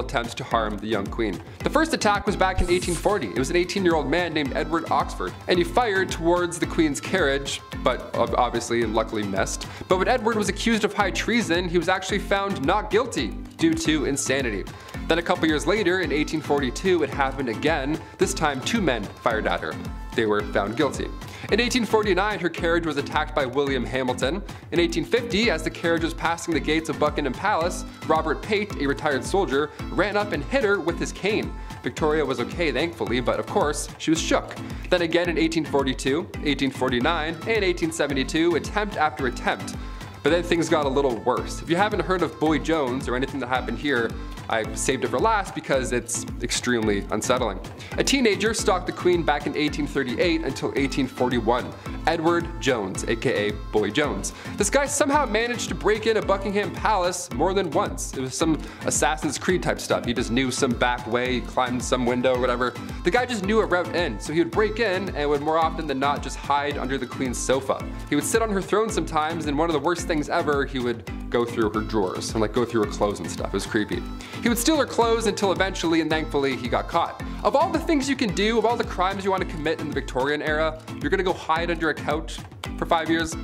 attempts to harm the young queen. The first attack was back in 1840. It was an 18-year-old man named Edward Oxford, and he fired towards the queen's carriage, but obviously and luckily missed. But when Edward was accused of high treason, he was actually found not guilty due to insanity. Then a couple years later, in 1842, it happened again. This time 2 men fired at her. They were found guilty. In 1849, her carriage was attacked by William Hamilton. In 1850, as the carriage was passing the gates of Buckingham Palace, Robert Pate, a retired soldier, ran up and hit her with his cane. Victoria was okay, thankfully, but of course, she was shook. Then again in 1842, 1849, and 1872, attempt after attempt. But then things got a little worse. If you haven't heard of Boy Jones or anything that happened here, I saved it for last because it's extremely unsettling. A teenager stalked the Queen back in 1838 until 1841. Edward Jones, aka Boy Jones. This guy somehow managed to break into Buckingham Palace more than once. It was some Assassin's Creed type stuff. He just knew some back way, he climbed some window or whatever. The guy just knew a route in, so he would break in and would more often than not just hide under the Queen's sofa. He would sit on her throne sometimes, and one of the worst things ever, he would go through her drawers and like go through her clothes and stuff. It was creepy. He would steal her clothes until eventually and thankfully he got caught. Of all the things you can do, of all the crimes you want to commit in the Victorian era, you're gonna go hide under a couch for 5 years?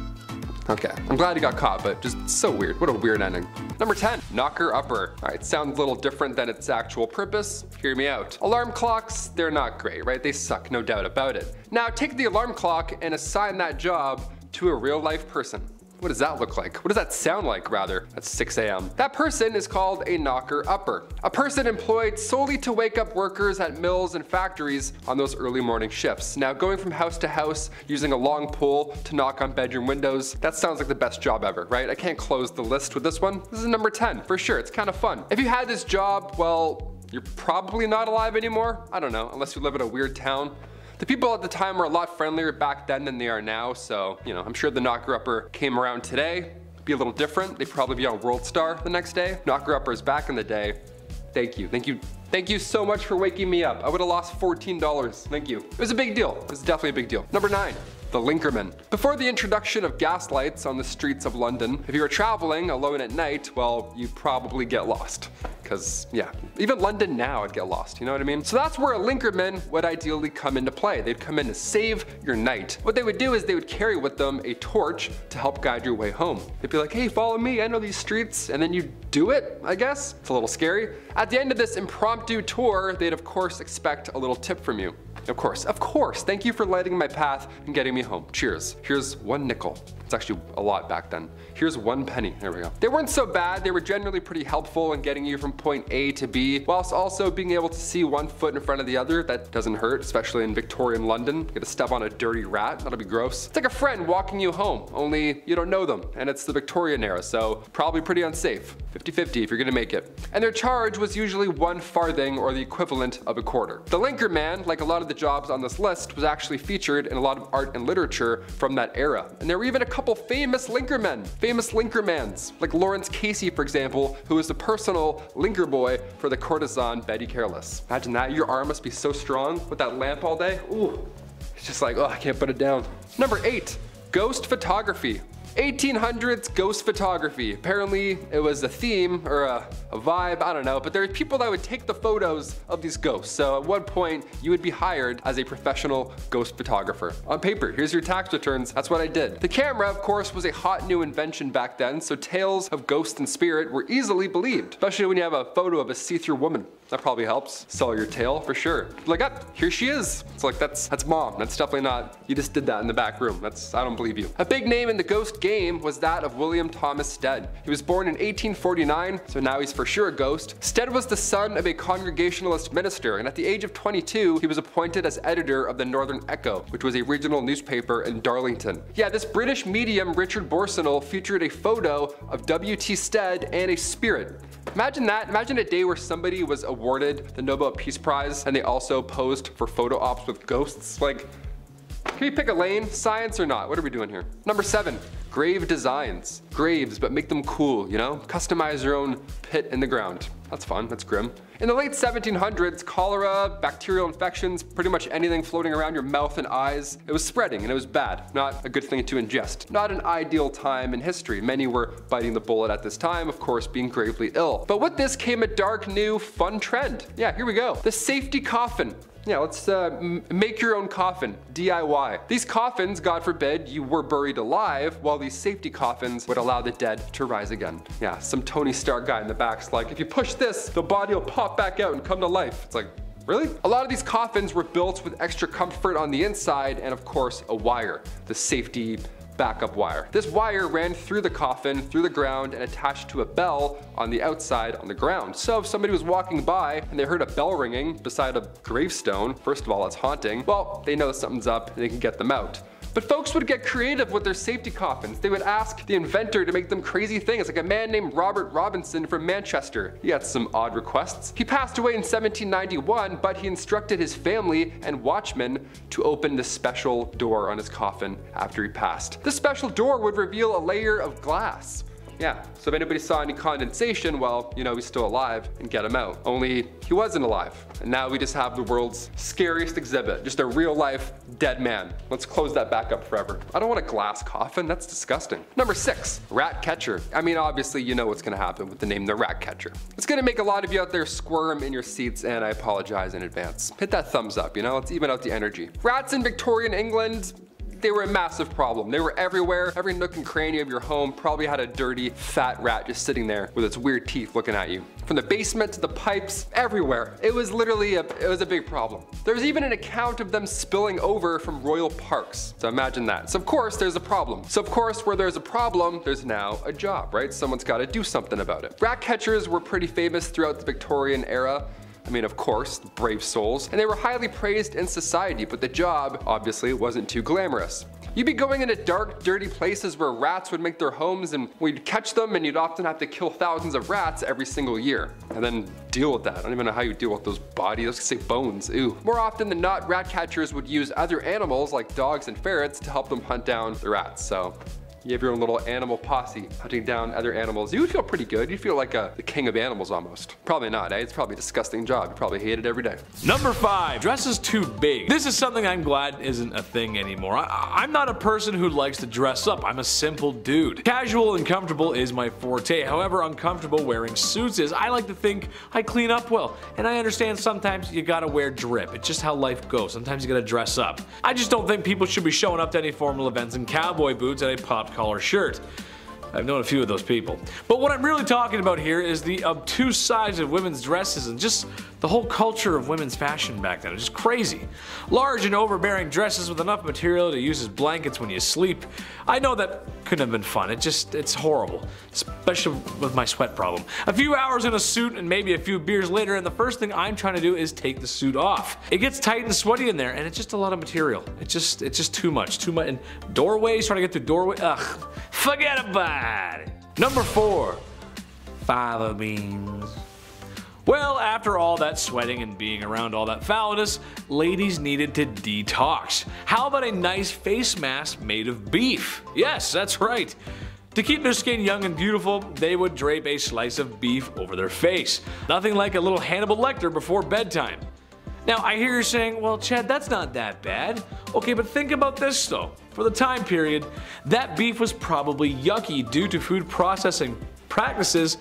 Okay, I'm glad he got caught, but just so weird. What a weird ending. Number 10, knocker-upper. All right, sounds a little different than its actual purpose. Hear me out. Alarm clocks, they're not great, right? They suck, no doubt about it. Now take the alarm clock and assign that job to a real life person. What does that look like? What does that sound like, rather, at 6 a.m.? That person is called a knocker-upper. A person employed solely to wake up workers at mills and factories on those early morning shifts. Now, going from house to house, using a long pole to knock on bedroom windows, that sounds like the best job ever, right? I can't close the list with this one. This is number 10, for sure. It's kind of fun. If you had this job, well, you're probably not alive anymore. I don't know, unless you live in a weird town. The people at the time were a lot friendlier back then than they are now, so, you know, I'm sure the knocker-upper came around today. Be a little different. They'd probably be on World Star the next day. Knocker-uppers back in the day, thank you. Thank you so much for waking me up. I would have lost $14. Thank you. It was a big deal. It was definitely a big deal. Number 9. The Linkerman. Before the introduction of gas lights on the streets of London, if you were traveling alone at night, well, you'd probably get lost. Because, yeah, even London now I'd get lost, you know what I mean? So that's where a Linkerman would ideally come into play. They'd come in to save your night. What they would do is they would carry with them a torch to help guide your way home. They'd be like, hey, follow me, I know these streets, and then you do it, I guess. It's a little scary. At the end of this impromptu tour, they'd of course expect a little tip from you. Of course, thank you for lighting my path and getting me home. Cheers. Here's 1 nickel. It's actually a lot back then. Here's 1 penny. There we go. They weren't so bad. They were generally pretty helpful in getting you from point A to B, whilst also being able to see 1 foot in front of the other. That doesn't hurt, especially in Victorian London. You get to step on a dirty rat. That'll be gross. It's like a friend walking you home, only you don't know them, and it's the Victorian era, so probably pretty unsafe. 50-50 if you're gonna make it. And their charge was usually 1 farthing or the equivalent of a quarter. The Linkerman, like a lot of the jobs on this list, was actually featured in a lot of art and literature from that era. And there were even a couple famous Linkermen, famous Linkermans, like Lawrence Casey, for example, who was the personal linker boy for the courtesan Betty Careless. Imagine that, your arm must be so strong with that lamp all day. Ooh, it's just like, oh, I can't put it down. Number 8, ghost photography. 1800s ghost photography. Apparently it was a theme or a vibe, I don't know, but there were people that would take the photos of these ghosts. So at one point you would be hired as a professional ghost photographer. On paper, here's your tax returns, that's what I did. The camera, of course, was a hot new invention back then, so tales of ghost and spirit were easily believed, especially when you have a photo of a see-through woman. That probably helps. Sell your tail for sure. Like, ah, here she is. It's like, that's mom. That's definitely not, you just did that in the back room. I don't believe you. A big name in the ghost game was that of William Thomas Stead. He was born in 1849, so now he's for sure a ghost. Stead was the son of a Congregationalist minister, and at the age of 22, he was appointed as editor of the Northern Echo, which was a regional newspaper in Darlington. Yeah, this British medium, Richard Borsonal, featured a photo of W.T. Stead and a spirit. Imagine that. Imagine a day where somebody was awarded the Nobel Peace Prize and they also posed for photo ops with ghosts. Like, can we pick a lane? Science or not? What are we doing here? Number 7, grave designs. Graves, but make them cool, you know? Customize your own pit in the ground. That's fun, that's grim. In the late 1700s, cholera, bacterial infections, pretty much anything floating around your mouth and eyes, it was spreading and it was bad. Not a good thing to ingest. Not an ideal time in history. Many were biting the bullet at this time, of course being gravely ill. But with this came a dark, new, fun trend. Yeah, here we go. The safety coffin. Yeah, let's make your own coffin, DIY. These coffins, God forbid, you were buried alive, while these safety coffins would allow the dead to rise again. Yeah, some Tony Stark guy in the back's like, if you push this, the body will pop back out and come to life. It's like, really? A lot of these coffins were built with extra comfort on the inside and of course a wire, the safety backup wire. This wire ran through the coffin, through the ground, and attached to a bell on the outside on the ground. So if somebody was walking by and they heard a bell ringing beside a gravestone, first of all, it's haunting, well, they know something's up and they can get them out. But folks would get creative with their safety coffins. They would ask the inventor to make them crazy things, like a man named Robert Robinson from Manchester. He had some odd requests. He passed away in 1791, but he instructed his family and watchmen to open the special door on his coffin after he passed. This special door would reveal a layer of glass. Yeah, so if anybody saw any condensation, well, you know he's still alive and get him out. Only he wasn't alive. And now we just have the world's scariest exhibit, just a real life dead man. Let's close that back up forever. I don't want a glass coffin, that's disgusting. Number 6, rat catcher. I mean, obviously you know what's gonna happen with the name the rat catcher. It's gonna make a lot of you out there squirm in your seats, and I apologize in advance. Hit that thumbs up, you know, let's even out the energy. Rats in Victorian England, they were a massive problem. They were everywhere. Every nook and cranny of your home probably had a dirty, fat rat just sitting there with its weird teeth looking at you. From the basement to the pipes, everywhere. It was literally a big problem. There was even an account of them spilling over from royal parks. So imagine that. So of course there's a problem. So of course where there's a problem, there's now a job, right? Someone's got to do something about it. Rat catchers were pretty famous throughout the Victorian era. I mean, of course, brave souls, and they were highly praised in society, but the job, obviously, wasn't too glamorous. You'd be going into dark, dirty places where rats would make their homes, and we'd catch them, and you'd often have to kill thousands of rats every single year. And then deal with that. I don't even know how you deal with those bodies. I was gonna say bones, ew. More often than not, rat catchers would use other animals like dogs and ferrets to help them hunt down the rats, so you have your own little animal posse hunting down other animals. You would feel pretty good. You'd feel like the king of animals almost. Probably not, eh? It's probably a disgusting job. You probably hate it every day. Number 5, dresses too big. This is something I'm glad isn't a thing anymore. I'm not a person who likes to dress up. I'm a simple dude. Casual and comfortable is my forte. However uncomfortable wearing suits is, I like to think I clean up well. And I understand sometimes you gotta wear drip. It's just how life goes. Sometimes you gotta dress up. I just don't think people should be showing up to any formal events in cowboy boots and a pop collar shirt. I've known a few of those people. But what I'm really talking about here is the obtuse size of women's dresses and just the whole culture of women's fashion back then. It's just crazy. Large and overbearing dresses with enough material to use as blankets when you sleep. I know that couldn't have been fun. It's horrible. Especially with my sweat problem. A few hours in a suit and maybe a few beers later, and the first thing I'm trying to do is take the suit off. It gets tight and sweaty in there, and it's just a lot of material. It's just too much. And doorways, trying to get through doorway, ugh. Forget about it. Number 4, fava beans. Well, after all that sweating and being around all that foulness, ladies needed to detox. How about a nice face mask made of beef? Yes, that's right. To keep their skin young and beautiful, they would drape a slice of beef over their face. Nothing like a little Hannibal Lecter before bedtime. Now, I hear you saying, well, Chad, that's not that bad. Okay, but think about this though. For the time period, that beef was probably yucky due to food processing practices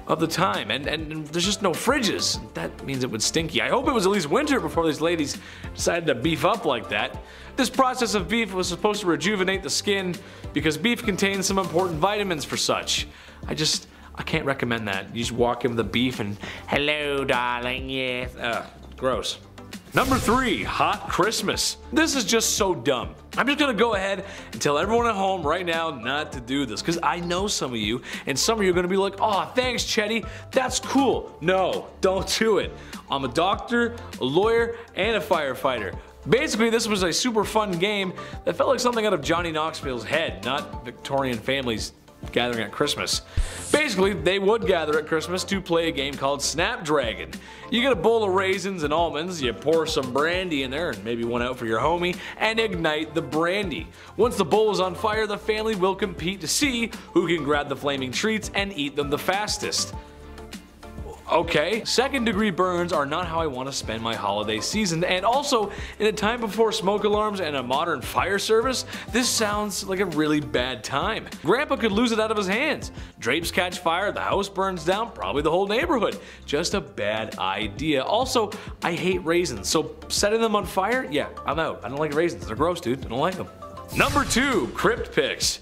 of the time, and there's just no fridges. That means it was stinky. I hope it was at least winter before these ladies decided to beef up like that. This process of beef was supposed to rejuvenate the skin because beef contains some important vitamins for such. I can't recommend that. You just walk in with the beef and, hello darling, yes. Gross. Number 3, Hot Christmas. This is just so dumb. I'm just gonna go ahead and tell everyone at home right now not to do this, because I know some of you, and some of you are gonna be like, oh, thanks, Chetty, that's cool. No, don't do it. I'm a doctor, a lawyer, and a firefighter. Basically, this was a super fun game that felt like something out of Johnny Knoxville's head, not Victorian families gathering at Christmas. Basically, they would gather at Christmas to play a game called Snapdragon. You get a bowl of raisins and almonds, you pour some brandy in there and maybe one out for your homie, and ignite the brandy. Once the bowl is on fire, the family will compete to see who can grab the flaming treats and eat them the fastest. Okay, second-degree burns are not how I want to spend my holiday season, and also, in a time before smoke alarms and a modern fire service, this sounds like a really bad time. Grandpa could lose it out of his hands. Drapes catch fire, the house burns down, probably the whole neighborhood. Just a bad idea. Also, I hate raisins, so setting them on fire? Yeah, I'm out. I don't like raisins. They're gross, dude. I don't like them. Number 2, crypt pics.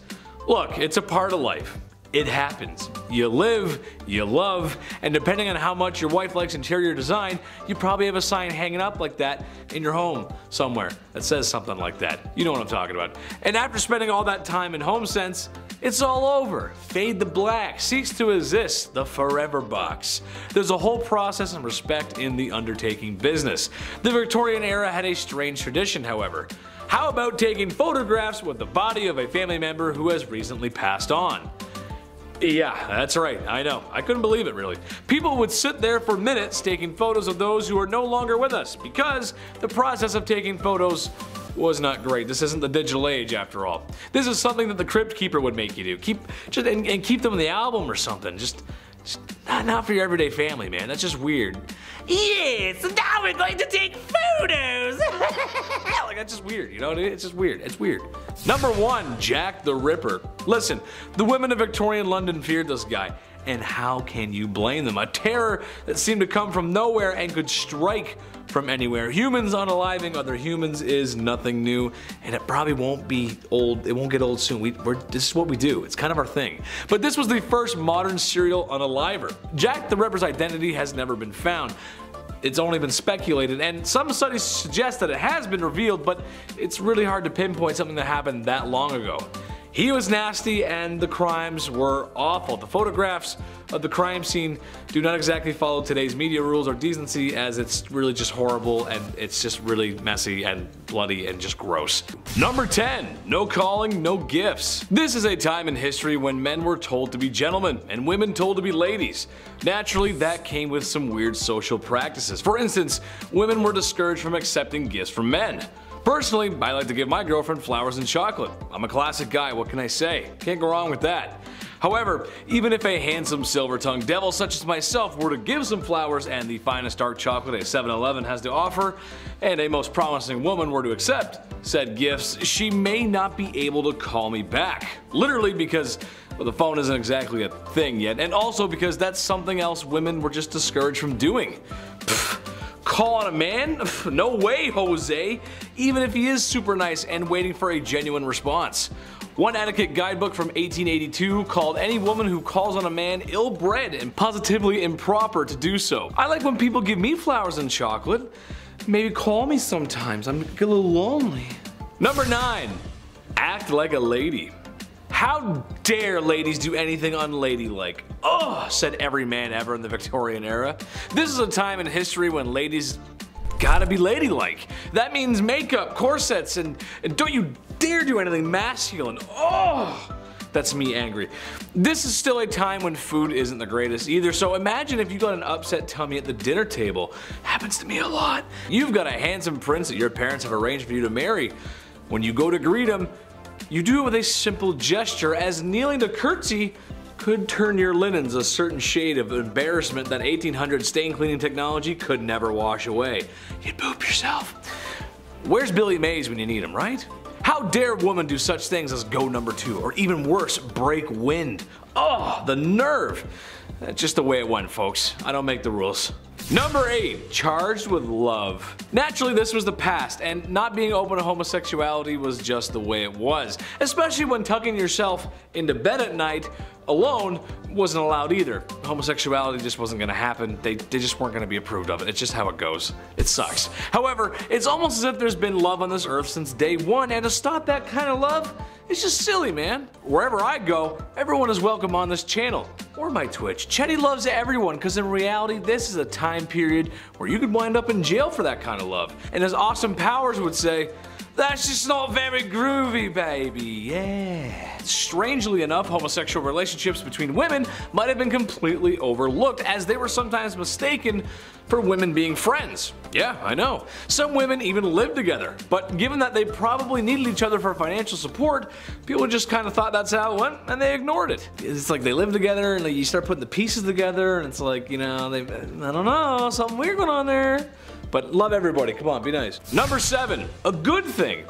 Look, it's a part of life. It happens. You live, you love, and depending on how much your wife likes interior design, you probably have a sign hanging up like that in your home somewhere that says something like that. You know what I'm talking about. And after spending all that time in HomeSense, it's all over. Fade to black, cease to exist, the forever box. There's a whole process and respect in the undertaking business. The Victorian era had a strange tradition, however. How about taking photographs with the body of a family member who has recently passed on? Yeah, that's right, I know. I couldn't believe it, really. People would sit there for minutes taking photos of those who are no longer with us because the process of taking photos was not great. This isn't the digital age, after all. This is something that the crypt keeper would make you do. Keep them in the album or something. Just not for your everyday family, man. That's just weird. Yes, now we're going to take photos. Like, that's just weird, you know? It's just weird. It's weird. Number 1, Jack the Ripper. Listen, the women of Victorian London feared this guy, and how can you blame them? A terror that seemed to come from nowhere and could strike from anywhere. Humans unaliving other humans is nothing new, and it probably won't be old. It won't get old soon. This is what we do. It's kind of our thing. But this was the first modern serial unaliver. Jack the Ripper's identity has never been found. It's only been speculated, and some studies suggest that it has been revealed, but it's really hard to pinpoint something that happened that long ago. He was nasty and the crimes were awful. The photographs of the crime scene do not exactly follow today's media rules or decency, as it's really just horrible and it's just really messy and bloody and just gross. Number 10, no calling, no gifts. This is a time in history when men were told to be gentlemen and women told to be ladies. Naturally, that came with some weird social practices. For instance, women were discouraged from accepting gifts from men. Personally, I like to give my girlfriend flowers and chocolate. I'm a classic guy, what can I say? Can't go wrong with that. However, even if a handsome silver-tongued devil such as myself were to give some flowers and the finest dark chocolate a 7-Eleven has to offer, and a most promising woman were to accept said gifts, she may not be able to call me back. Literally because, well, the phone isn't exactly a thing yet, and also because that's something else women were just discouraged from doing. Call on a man? No way, Jose, even if he is super nice and waiting for a genuine response. One etiquette guidebook from 1882 called any woman who calls on a man ill-bred and positively improper to do so. I like when people give me flowers and chocolate. Maybe call me sometimes, I'm a little lonely. Number 9, act like a lady. How dare ladies do anything unladylike? Oh, said every man ever in the Victorian era. This is a time in history when ladies gotta be ladylike. That means makeup, corsets, and don't you dare do anything masculine. Oh, that's me angry. This is still a time when food isn't the greatest either, so imagine if you got an upset tummy at the dinner table. Happens to me a lot. You've got a handsome prince that your parents have arranged for you to marry. When you go to greet him, you do it with a simple gesture, as kneeling to curtsy could turn your linens a certain shade of embarrassment that 1800 stain cleaning technology could never wash away. You'd poop yourself. Where's Billy Mays when you need him, right? How dare a woman do such things as go number 2, or even worse, break wind? Oh, the nerve. That's just the way it went, folks. I don't make the rules. Number 8. Charged with love. Naturally, this was the past, and not being open to homosexuality was just the way it was. Especially when tucking yourself into bed at night alone wasn't allowed either. Homosexuality just wasn't going to happen. They just weren't going to be approved of it. It's just how it goes. It sucks. However, it's almost as if there's been love on this earth since day one, and to stop that kind of love, it's just silly, man. Wherever I go, everyone is welcome on this channel, or my Twitch. Chetty loves everyone, because in reality, this is a time period where you could wind up in jail for that kind of love. And as Austin Powers would say, that's just not very groovy, baby, yeah. Strangely enough, homosexual relationships between women might have been completely overlooked, as they were sometimes mistaken for women being friends. Yeah, I know. Some women even lived together, but given that they probably needed each other for financial support, people just kind of thought that's how it went, and they ignored it. It's like they live together, and like you start putting the pieces together, and it's like, you know, I don't know, something weird going on there. But love everybody, come on, be nice. Number 7, a good thing.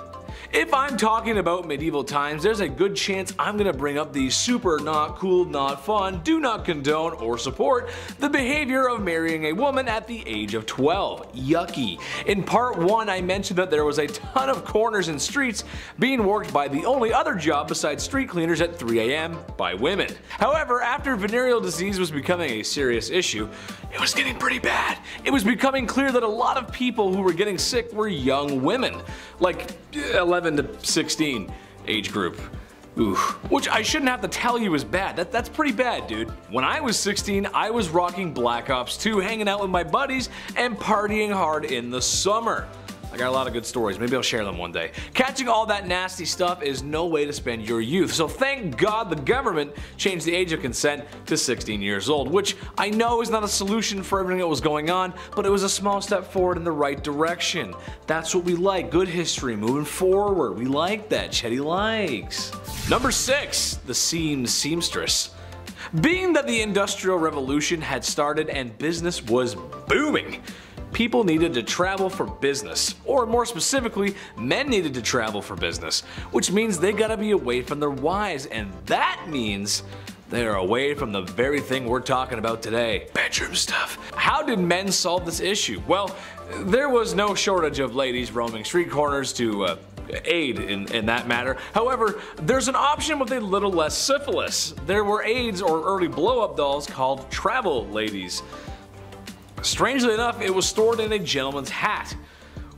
If I'm talking about medieval times, there's a good chance I'm gonna bring up the super not cool, not fun, do not condone or support the behavior of marrying a woman at the age of 12. Yucky. In part 1, I mentioned that there was a ton of corners and streets being worked by the only other job besides street cleaners at 3 AM by women. However, after venereal disease was becoming a serious issue, it was getting pretty bad. It was becoming clear that a lot of people who were getting sick were young women, like 11 to 16 age group. Ooh. Which I shouldn't have to tell you is bad. That's pretty bad, dude. When I was 16, I was rocking Black Ops 2, hanging out with my buddies, and partying hard in the summer. I got a lot of good stories, maybe I'll share them one day. Catching all that nasty stuff is no way to spend your youth, so thank God the government changed the age of consent to 16 years old, which I know is not a solution for everything that was going on, but it was a small step forward in the right direction. That's what we like, good history, moving forward. We like that, Chetty likes. Number 6, the seamstress. Being that the Industrial Revolution had started and business was booming, people needed to travel for business, or more specifically, men needed to travel for business, which means they gotta be away from their wives, and that means they are away from the very thing we're talking about today, bedroom stuff. How did men solve this issue? Well, there was no shortage of ladies roaming street corners to aid in that matter. However, there's an option with a little less syphilis. There were aids or early blow-up dolls called travel ladies. Strangely enough, it was stored in a gentleman's hat.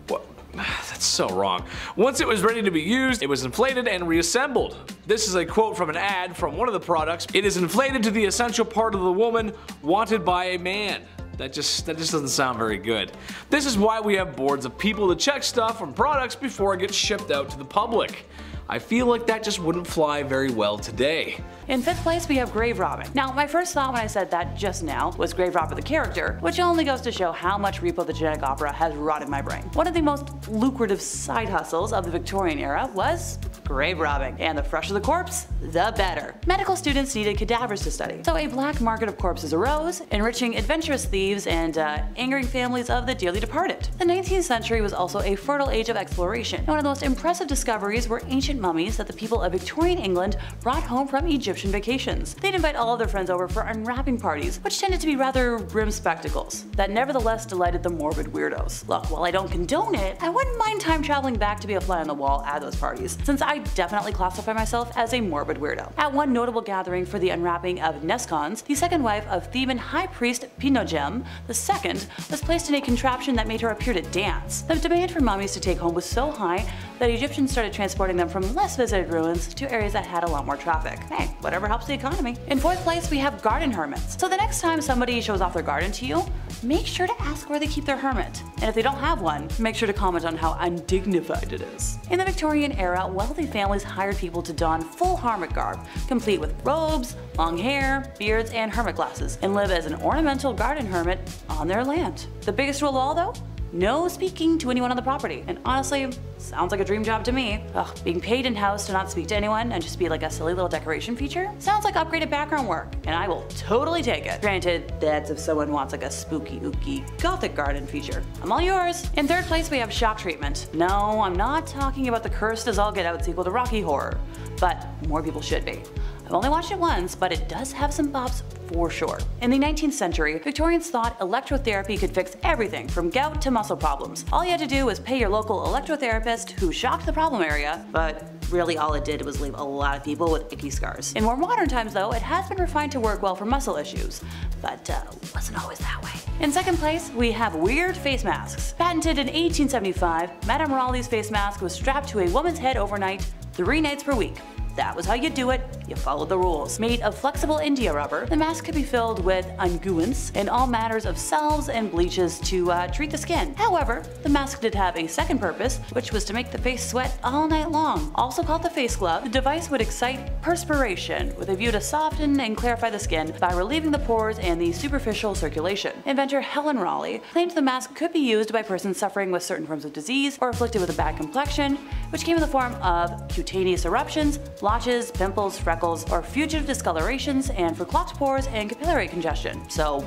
What? That's so wrong. Once it was ready to be used, it was inflated and reassembled. This is a quote from an ad from one of the products. It is inflated to the essential part of the woman wanted by a man. That just doesn't sound very good. This is why we have boards of people to check stuff from products before it gets shipped out to the public. I feel like that just wouldn't fly very well today. In 5th place, we have grave robbing. Now, my first thought when I said that just now was grave robber the character, which only goes to show how much Repo the Genetic Opera has rotted my brain. One of the most lucrative side hustles of the Victorian era was grave robbing, and the fresher the corpse, the better. Medical students needed cadavers to study, so a black market of corpses arose, enriching adventurous thieves and angering families of the dearly departed. The 19th century was also a fertile age of exploration, and one of the most impressive discoveries were ancient mummies that the people of Victorian England brought home from Egyptian vacations. They'd invite all of their friends over for unwrapping parties, which tended to be rather grim spectacles that nevertheless delighted the morbid weirdos. Look, while I don't condone it, I wouldn't mind time traveling back to be a fly on the wall at those parties, since I definitely classify myself as a morbid weirdo. At one notable gathering for the unwrapping of Nescons, the second wife of Theban high priest Pinochem II was placed in a contraption that made her appear to dance. The demand for mummies to take home was so high that Egyptians started transporting them from less visited ruins to areas that had a lot more traffic. Hey, whatever helps the economy. In 4th place, we have garden hermits. So the next time somebody shows off their garden to you, make sure to ask where they keep their hermit. And if they don't have one, make sure to comment on how undignified it is. In the Victorian era, wealthy families hired people to don full hermit garb, complete with robes, long hair, beards, and hermit glasses, and live as an ornamental garden hermit on their land. The biggest rule of all, though? No speaking to anyone on the property, and honestly, sounds like a dream job to me. Ugh, being paid in-house to not speak to anyone and just be like a silly little decoration feature sounds like upgraded background work, and I will totally take it. Granted, that's if someone wants like a spooky, ooky, gothic garden feature. I'm all yours. In 3rd place, we have shock treatment. No, I'm not talking about the cursed as all get out sequel to Rocky Horror, but more people should be. I've only watched it once, but it does have some bops for sure. In the 19th century, Victorians thought electrotherapy could fix everything from gout to muscle problems. All you had to do was pay your local electrotherapist who shocked the problem area, but really all it did was leave a lot of people with icky scars. In more modern times though, it has been refined to work well for muscle issues, but wasn't always that way. In second place, we have weird face masks. Patented in 1875, Madame Raleigh's face mask was strapped to a woman's head overnight, 3 nights per week. That was how you do it, you followed the rules. Made of flexible India rubber, the mask could be filled with unguents and all matters of salves and bleaches to treat the skin. However, the mask did have a second purpose, which was to make the face sweat all night long. Also called the face glove, the device would excite perspiration with a view to soften and clarify the skin by relieving the pores and the superficial circulation. Inventor Helen Raleigh claimed the mask could be used by persons suffering with certain forms of disease or afflicted with a bad complexion, which came in the form of cutaneous eruptions, blotches, pimples, freckles, or fugitive discolorations, and for clogged pores and capillary congestion. So,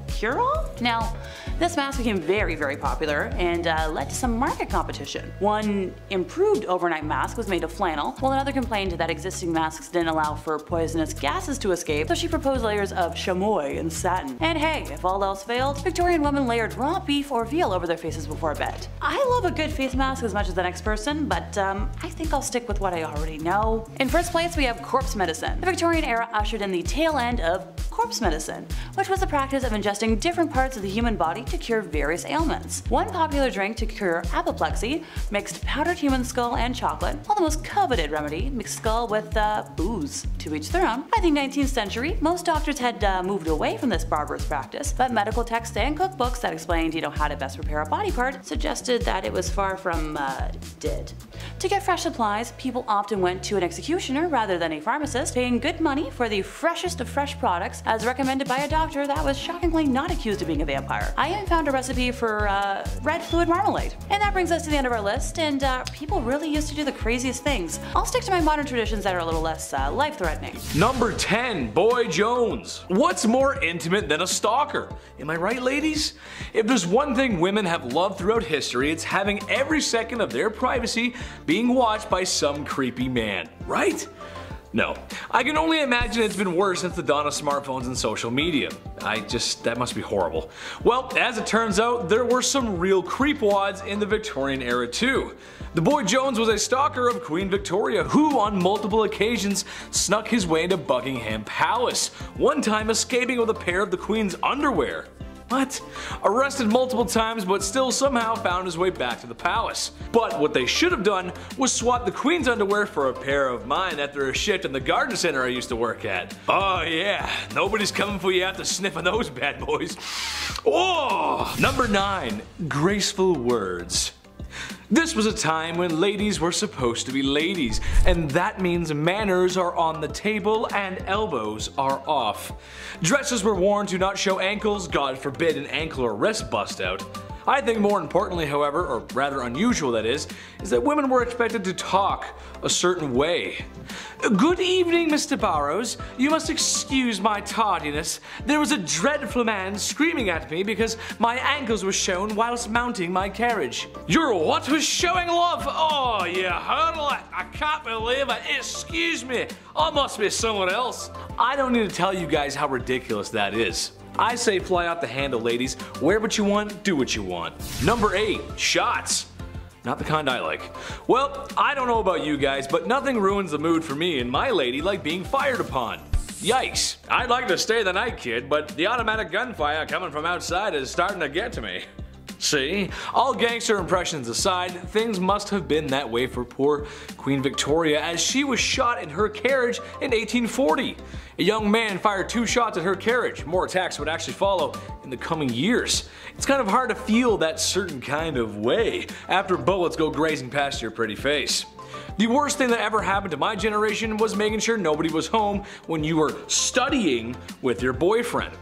cure-all? Now, this mask became very popular and led to some market competition. One improved overnight mask was made of flannel, while another complained that existing masks didn't allow for poisonous gases to escape, so she proposed layers of chamois and satin. And hey, if all else failed, Victorian women layered raw beef or veal over their faces before bed. I love a good face mask as much as the next person, but I think I'll stick with what I already know. In first place, we have corpse medicine. The Victorian era ushered in the tail end of corpse medicine, which was the practice of ingesting different parts of the human body to cure various ailments. One popular drink to cure apoplexy mixed powdered human skull and chocolate, while the most coveted remedy mixed skull with booze. To each their own. By the 19th century, most doctors had moved away from this barbarous practice, but medical texts and cookbooks that explained how to best prepare a body part suggested that it was far from dead. To get fresh supplies, people often went to an executioner rather than a pharmacist, paying good money for the freshest of fresh products as recommended by a doctor that was shockingly not accused of being a vampire. I even found a recipe for red fluid marmalade. And that brings us to the end of our list, and people really used to do the craziest things. I'll stick to my modern traditions that are a little less life-threatening. Number 10, Boy Jones. What's more intimate than a stalker? Am I right, ladies? If there's one thing women have loved throughout history, it's having every second of their privacy being watched by some creepy man, right? No. I can only imagine it's been worse since the dawn of smartphones and social media. That must be horrible. Well, as it turns out, there were some real creepwads in the Victorian era too. The Boy Jones was a stalker of Queen Victoria who on multiple occasions snuck his way into Buckingham Palace, one time escaping with a pair of the Queen's underwear. What? Arrested multiple times but still somehow found his way back to the palace. But what they should have done was swap the Queen's underwear for a pair of mine after a shift in the garden center I used to work at. Oh yeah, nobody's coming for you after sniffing those bad boys. Oh! Number 9. Graceful words. This was a time when ladies were supposed to be ladies, and that means manners are on the table and elbows are off. Dresses were worn to not show ankles, God forbid an ankle or wrist bust out. I think more importantly, however, or rather unusual that is that women were expected to talk a certain way. Good evening, Mr. Burrows. You must excuse my tardiness. There was a dreadful man screaming at me because my ankles were shown whilst mounting my carriage. Your what was showing, love? Oh, you hurdle it. I can't believe it. Excuse me. I must be someone else. I don't need to tell you guys how ridiculous that is. I say fly off the handle, ladies. Wear what you want, do what you want. Number 8. Shots. Not the kind I like. Well, I don't know about you guys, but nothing ruins the mood for me and my lady like being fired upon. Yikes. I'd like to stay the night, kid, but the automatic gunfire coming from outside is starting to get to me. See? All gangster impressions aside, things must have been that way for poor Queen Victoria as she was shot in her carriage in 1840. A young man fired 2 shots at her carriage. More attacks would actually follow in the coming years. It's kind of hard to feel that certain kind of way after bullets go grazing past your pretty face. The worst thing that ever happened to my generation was making sure nobody was home when you were studying with your boyfriend.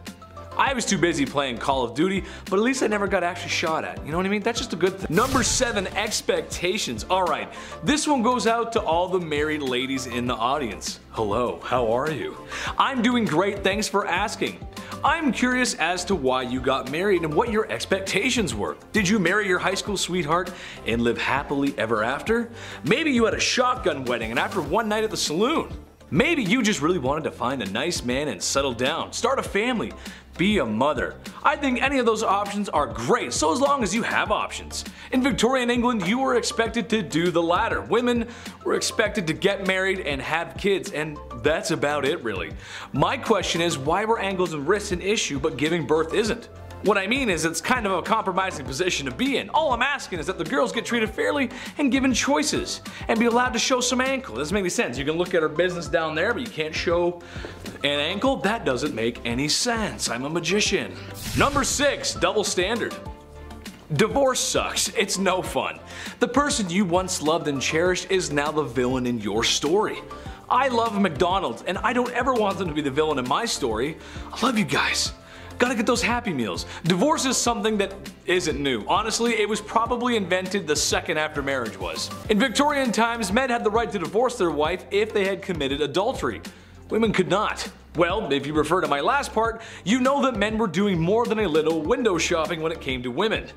I was too busy playing Call of Duty, but at least I never got actually shot at. You know what I mean? That's just a good thing. Number 7, expectations. Alright, this one goes out to all the married ladies in the audience. Hello, how are you? I'm doing great, thanks for asking. I'm curious as to why you got married and what your expectations were. Did you marry your high school sweetheart and live happily ever after? Maybe you had a shotgun wedding and after one night at the saloon. Maybe you just really wanted to find a nice man and settle down, start a family, be a mother. I think any of those options are great, so as long as you have options. In Victorian England, you were expected to do the latter. Women were expected to get married and have kids, and that's about it really. My question is, why were angles and wrists an issue but giving birth isn't? What I mean is, it's kind of a compromising position to be in. All I'm asking is that the girls get treated fairly and given choices, and be allowed to show some ankle. It doesn't make any sense. You can look at her business down there, but you can't show an ankle? That doesn't make any sense. I'm a magician. Number 6, double standard. Divorce sucks. It's no fun. The person you once loved and cherished is now the villain in your story. I love McDonald's, and I don't ever want them to be the villain in my story. I love you guys. Gotta get those Happy Meals. Divorce is something that isn't new. Honestly, it was probably invented the second after marriage was. In Victorian times, men had the right to divorce their wife if they had committed adultery. Women could not. Well, if you refer to my last part, you know that men were doing more than a little window shopping when it came to women.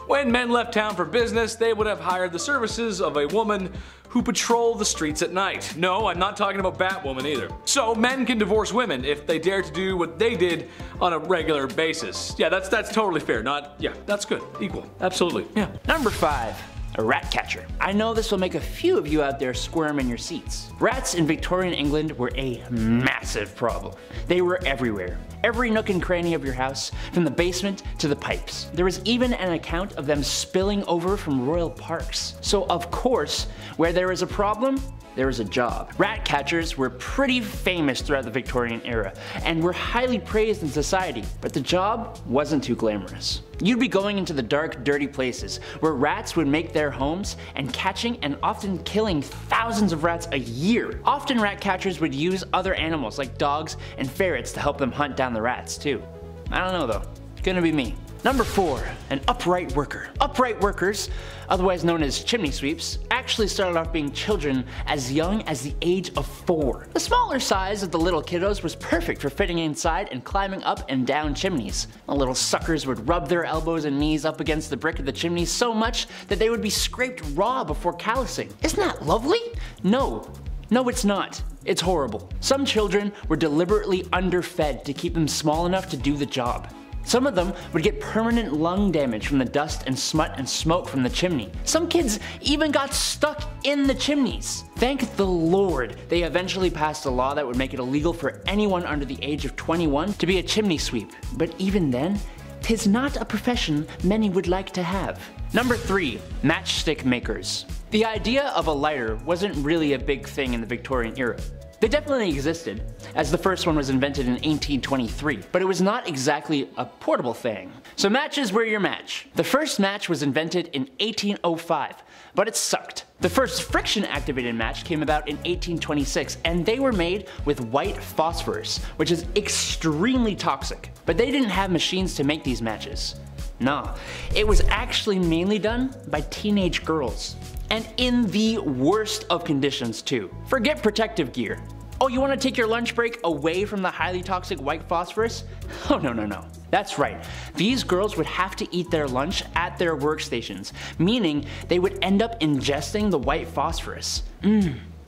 When men left town for business, they would have hired the services of a woman who patrolled the streets at night. No, I'm not talking about Batwoman either. So men can divorce women if they dare to do what they did on a regular basis. Yeah, that's totally fair. That's good. Equal. Absolutely. Yeah. Number 5. A rat catcher. I know this will make a few of you out there squirm in your seats. Rats in Victorian England were a massive problem. They were everywhere. Every nook and cranny of your house, from the basement to the pipes. There was even an account of them spilling over from royal parks. So of course, where there is a problem, there is a job. Rat catchers were pretty famous throughout the Victorian era, and were highly praised in society, but the job wasn't too glamorous. You'd be going into the dark, dirty places where rats would make their homes and catching and often killing thousands of rats a year. Often rat catchers would use other animals like dogs and ferrets to help them hunt down the rats too. I don't know though, it's gonna be me. Number 4, an upright worker. Upright workers, otherwise known as chimney sweeps, actually started off being children as young as the age of 4. The smaller size of the little kiddos was perfect for fitting inside and climbing up and down chimneys. The little suckers would rub their elbows and knees up against the brick of the chimney so much that they would be scraped raw before callousing. Isn't that lovely? No, it's not. It's horrible. Some children were deliberately underfed to keep them small enough to do the job. Some of them would get permanent lung damage from the dust and smut and smoke from the chimney. Some kids even got stuck in the chimneys. Thank the Lord they eventually passed a law that would make it illegal for anyone under the age of 21 to be a chimney sweep. But even then, 'tis not a profession many would like to have. Number 3, matchstick makers. The idea of a lighter wasn't really a big thing in the Victorian era. They definitely existed, as the first one was invented in 1823, but it was not exactly a portable thing. So matches were your match. The first match was invented in 1805, but it sucked. The first friction activated match came about in 1826, and they were made with white phosphorus, which is extremely toxic. But they didn't have machines to make these matches. No, it was actually mainly done by teenage girls. And in the worst of conditions too. Forget protective gear. Oh, you want to take your lunch break away from the highly toxic white phosphorus? Oh no. That's right. These girls would have to eat their lunch at their workstations, meaning they would end up ingesting the white phosphorus.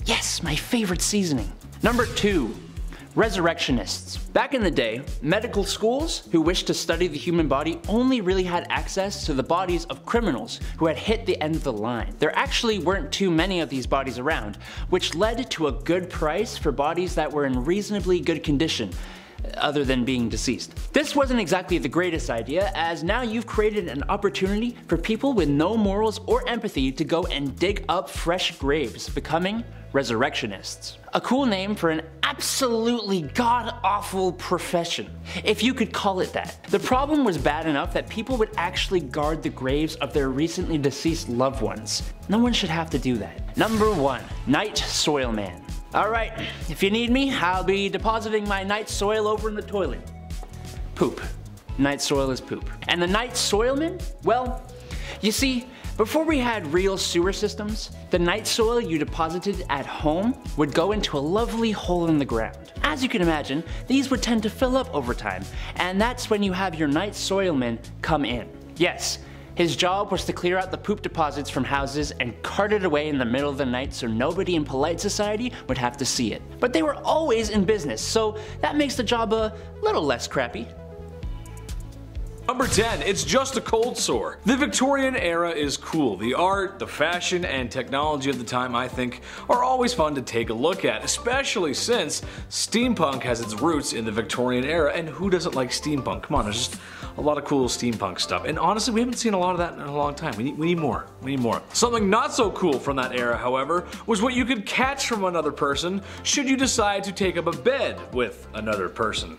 Yes, my favorite seasoning. Number 2. Resurrectionists. Back in the day, medical schools who wished to study the human body only really had access to the bodies of criminals who had hit the end of the line. There actually weren't too many of these bodies around, which led to a good price for bodies that were in reasonably good condition, other than being deceased. This wasn't exactly the greatest idea, as now you've created an opportunity for people with no morals or empathy to go and dig up fresh graves, becoming resurrectionists. A cool name for an absolutely god-awful profession, if you could call it that. The problem was bad enough that people would actually guard the graves of their recently deceased loved ones. No one should have to do that. Number 1, night soil man. Alright, if you need me, I'll be depositing my night soil over in the toilet. Poop. Night soil is poop. And the night soilman? Well, you see, before we had real sewer systems, the night soil you deposited at home would go into a lovely hole in the ground. As you can imagine, these would tend to fill up over time, and that's when you have your night soilmen come in. Yes, His job was to clear out the poop deposits from houses and cart it away in the middle of the night so nobody in polite society would have to see it. But they were always in business, so that makes the job a little less crappy. Number 10, it's just a cold sore. The Victorian era is cool. The art, the fashion, and technology of the time, I think, are always fun to take a look at, especially since steampunk has its roots in the Victorian era, and who doesn't like steampunk? Come on, there's just a lot of cool steampunk stuff, and honestly, we haven't seen a lot of that in a long time. We need more. We need more. Something not so cool from that era, however, was what you could catch from another person should you decide to take up a bed with another person.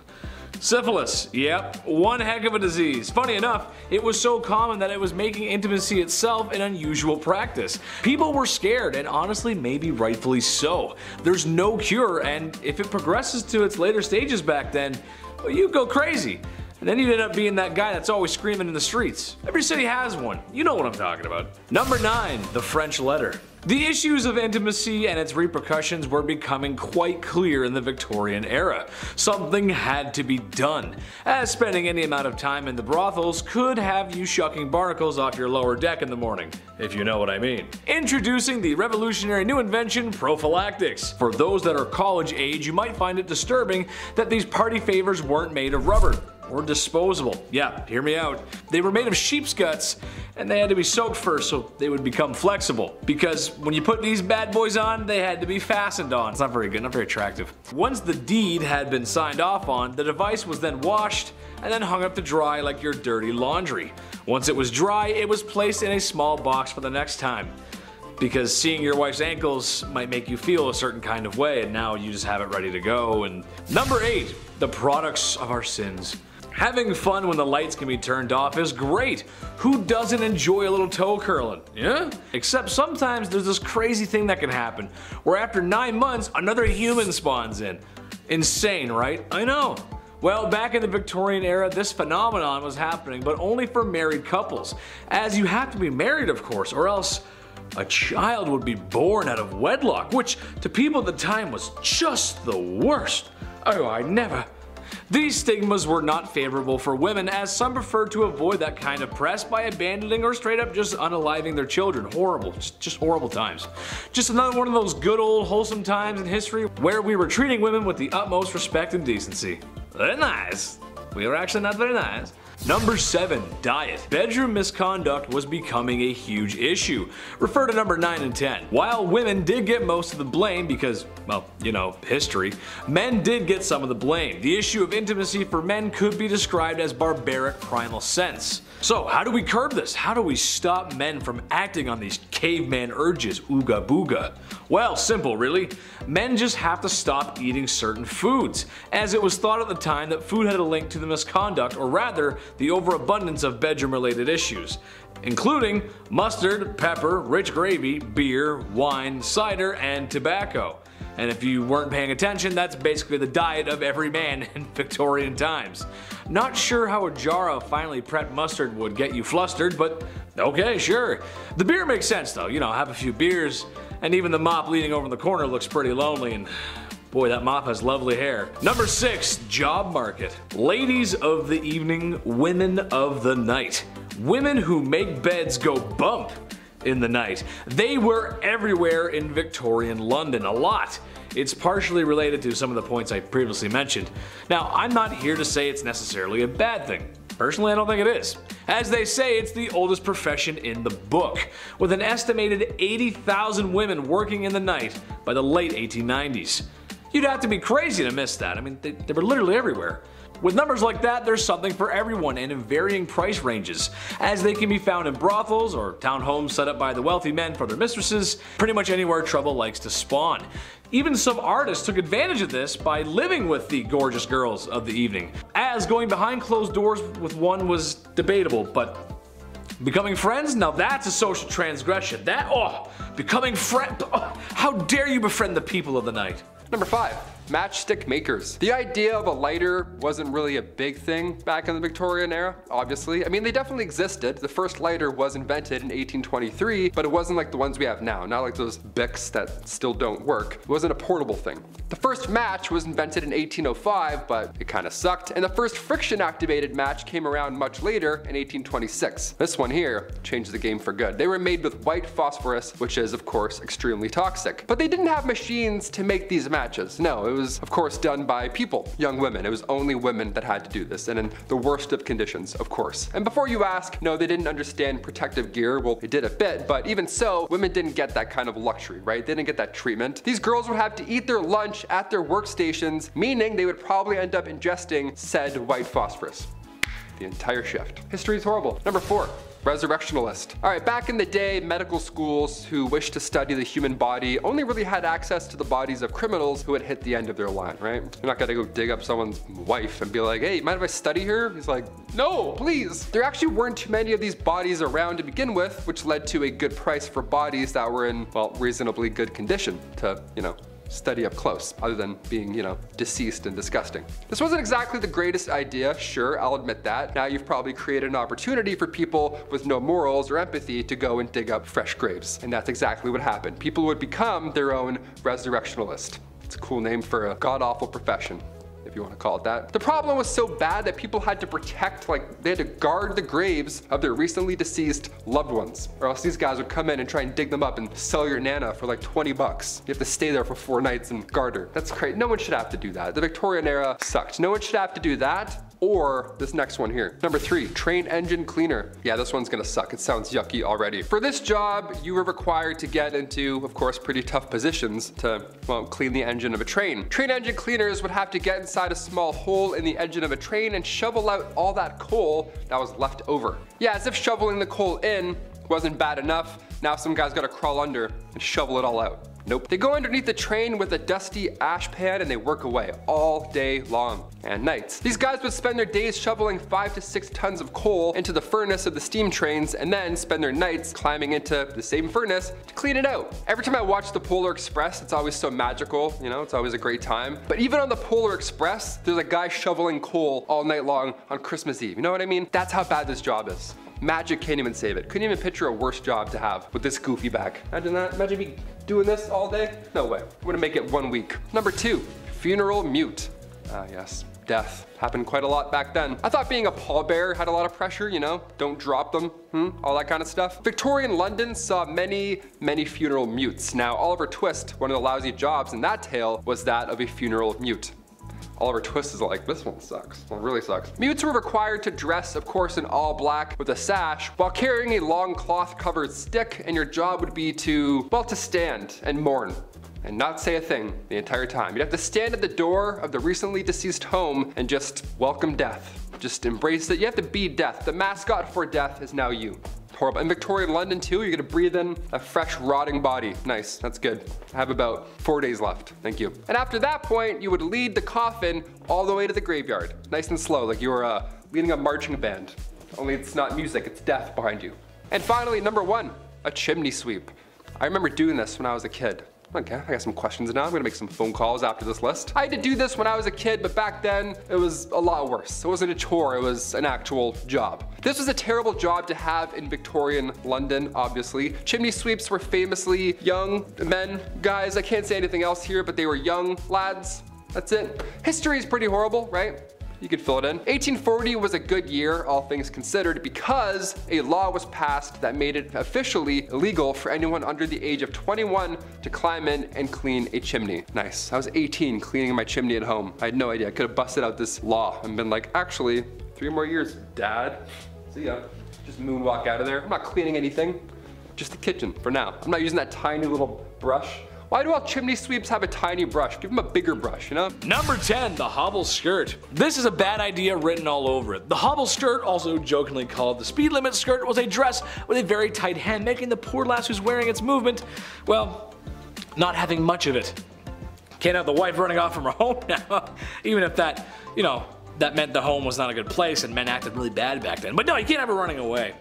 Syphilis, yep, one heck of a disease. Funny enough, it was so common that it was making intimacy itself an unusual practice. People were scared, and honestly, maybe rightfully so. There's no cure, and if it progresses to its later stages back then, well, you go crazy. And then you'd end up being that guy that's always screaming in the streets. Every city has one. You know what I'm talking about. Number 9, the French letter. The issues of intimacy and its repercussions were becoming quite clear in the Victorian era. Something had to be done, as spending any amount of time in the brothels could have you shucking barnacles off your lower deck in the morning, if you know what I mean. Introducing the revolutionary new invention, prophylactics. For those that are college age, you might find it disturbing that these party favors weren't made of rubber or disposable. Yeah, hear me out. They were made of sheep's guts, and they had to be soaked first so they would become flexible. Because when you put these bad boys on, they had to be fastened on. It's not very good, not very attractive. Once the deed had been signed off on, the device was then washed and then hung up to dry like your dirty laundry. Once it was dry, it was placed in a small box for the next time. Because seeing your wife's ankles might make you feel a certain kind of way, and now you just have it ready to go. And number 8, the products of our sins. Having fun when the lights can be turned off is great. Who doesn't enjoy a little toe curling? Yeah? Except sometimes there's this crazy thing that can happen, where after 9 months, another human spawns in. Insane, right? I know. Well, back in the Victorian era, this phenomenon was happening, but only for married couples. As you have to be married, of course, or else a child would be born out of wedlock, which to people at the time was just the worst. Oh, I never. These stigmas were not favorable for women, as some preferred to avoid that kind of press by abandoning or straight up just unaliving their children. Horrible, just horrible times. Just another one of those good old wholesome times in history where we were treating women with the utmost respect and decency. Very nice. We were actually not very nice. Number 7, diet. Bedroom misconduct was becoming a huge issue. Refer to number 9 and 10. While women did get most of the blame because, well, you know, history, men did get some of the blame. The issue of intimacy for men could be described as barbaric primal sense. So how do we curb this? How do we stop men from acting on these caveman urges, ooga booga? Well, simple really. Men just have to stop eating certain foods, as it was thought at the time that food had a link to the misconduct, or rather, the overabundance of bedroom-related issues, including mustard, pepper, rich gravy, beer, wine, cider, and tobacco. And if you weren't paying attention, that's basically the diet of every man in Victorian times. Not sure how a jar of finely prepped mustard would get you flustered, but okay, sure. The beer makes sense though, you know, have a few beers, and even the mop leaning over in the corner looks pretty lonely, and boy, that mop has lovely hair. Number 6, job market. Ladies of the evening, women of the night. Women who make beds go bump in the night. They were everywhere in Victorian London, a lot. It's partially related to some of the points I previously mentioned. Now, I'm not here to say it's necessarily a bad thing. Personally, I don't think it is. As they say, it's the oldest profession in the book, with an estimated 80,000 women working in the night by the late 1890s. You'd have to be crazy to miss that. I mean, they were literally everywhere. With numbers like that, there's something for everyone and in varying price ranges, as they can be found in brothels or townhomes set up by the wealthy men for their mistresses, pretty much anywhere trouble likes to spawn. Even some artists took advantage of this by living with the gorgeous girls of the evening, as going behind closed doors with one was debatable, but becoming friends? Now that's a social transgression. Becoming friend, how dare you befriend the people of the night? Number 5, Matchstick makers. The idea of a lighter wasn't really a big thing back in the Victorian era, obviously. I mean, they definitely existed. The first lighter was invented in 1823, but it wasn't like the ones we have now, not like those Bics that still don't work. It wasn't a portable thing. The first match was invented in 1805, but it kind of sucked, and the first friction-activated match came around much later in 1826. This one here changed the game for good. They were made with white phosphorus, which is, of course, extremely toxic. But they didn't have machines to make these matches. No, it was, of course, done by people, young women. It was only women that had to do this, and in the worst of conditions, of course. And before you ask, no, they didn't understand protective gear. Well, they did a bit, but even so, women didn't get that kind of luxury, right? They didn't get that treatment. These girls would have to eat their lunch at their workstations, meaning they would probably end up ingesting said white phosphorus the entire shift. History is horrible. Number 4. Resurrectionalist. Alright, back in the day, medical schools who wished to study the human body only really had access to the bodies of criminals who had hit the end of their line, right? You're not gonna go dig up someone's wife and be like, hey, mind if I study her? He's like, no, please. There actually weren't too many of these bodies around to begin with, which led to a good price for bodies that were in, well, reasonably good condition to, study up close, other than being, deceased and disgusting. This wasn't exactly the greatest idea, sure, I'll admit that. Now you've probably created an opportunity for people with no morals or empathy to go and dig up fresh graves. And that's exactly what happened. People would become their own resurrectionalist. It's a cool name for a god-awful profession, if you want to call it that. The problem was so bad that people had to protect, they had to guard the graves of their recently deceased loved ones, or else these guys would come in and try and dig them up and sell your nana for like 20 bucks. You have to stay there for 4 nights and guard her. That's crazy. No one should have to do that. The Victorian era sucked. No one should have to do that, or this next one here. Number 3, train engine cleaner. Yeah, this one's gonna suck. It sounds yucky already. For this job, you were required to get into, of course, pretty tough positions to, well, clean the engine of a train. Train engine cleaners would have to get inside a small hole in the engine of a train and shovel out all that coal that was left over. Yeah, as if shoveling the coal in wasn't bad enough, now some guy's gotta crawl under and shovel it all out. Nope. They go underneath the train with a dusty ash pan and they work away all day long and nights. These guys would spend their days shoveling 5 to 6 tons of coal into the furnace of the steam trains and then spend their nights climbing into the same furnace to clean it out. Every time I watch the Polar Express, it's always so magical, it's always a great time. But even on the Polar Express, there's a guy shoveling coal all night long on Christmas Eve. You know what I mean? That's how bad this job is. Magic can't even save it. Couldn't even picture a worse job to have with this goofy back. Imagine that. Imagine me doing this all day. No way. I'm gonna make it 1 week. Number 2, funeral mute. Ah, yes. Death. Happened quite a lot back then. I thought being a pallbearer had a lot of pressure, don't drop them, all that kind of stuff. Victorian London saw many, many funeral mutes. Now, Oliver Twist, one of the lousy jobs in that tale, was that of a funeral mute. Oliver Twist is like, this one sucks. Well, it really sucks. Mutes were required to dress, of course, in all black with a sash while carrying a long cloth covered stick, and your job would be to, well, to stand and mourn and not say a thing the entire time. You'd have to stand at the door of the recently deceased home and just welcome death. Just embrace it. You have to be death. The mascot for death is now you. Horrible. In Victorian London too, you're gonna breathe in a fresh rotting body. Nice, that's good. I have about 4 days left, thank you. And after that point, you would lead the coffin all the way to the graveyard. Nice and slow, like you were leading a marching band. Only it's not music, it's death behind you. And finally, number 1, a chimney sweep. I remember doing this when I was a kid. Okay, I got some questions now. I'm gonna make some phone calls after this list. I had to do this when I was a kid, but back then it was a lot worse. It wasn't a chore, it was an actual job. This was a terrible job to have in Victorian London, obviously. Chimney sweeps were famously young men, guys. I can't say anything else here, but they were young lads. That's it. History is pretty horrible, right? You could fill it in. 1840 was a good year, all things considered, because a law was passed that made it officially illegal for anyone under the age of 21 to climb in and clean a chimney. Nice. I was 18 cleaning my chimney at home. I had no idea. I could have busted out this law and been like, actually, 3 more years, Dad. See ya. Just moonwalk out of there. I'm not cleaning anything. Just the kitchen for now. I'm not using that tiny little brush. Why do all chimney sweeps have a tiny brush? Give them a bigger brush, Number 10, the hobble skirt. This is a bad idea written all over it. The hobble skirt, also jokingly called the speed limit skirt, was a dress with a very tight hem, making the poor lass who's wearing its movement, well, not having much of it. Can't have the wife running off from her home now, even if that, that meant the home was not a good place and men acted really bad back then. But no, you can't have her running away.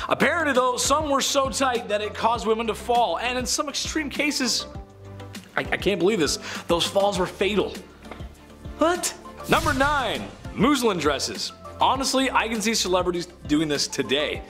Apparently though, some were so tight that it caused women to fall, and in some extreme cases, I can't believe this, those falls were fatal. What? Number 9. Muslin dresses. Honestly, I can see celebrities doing this today.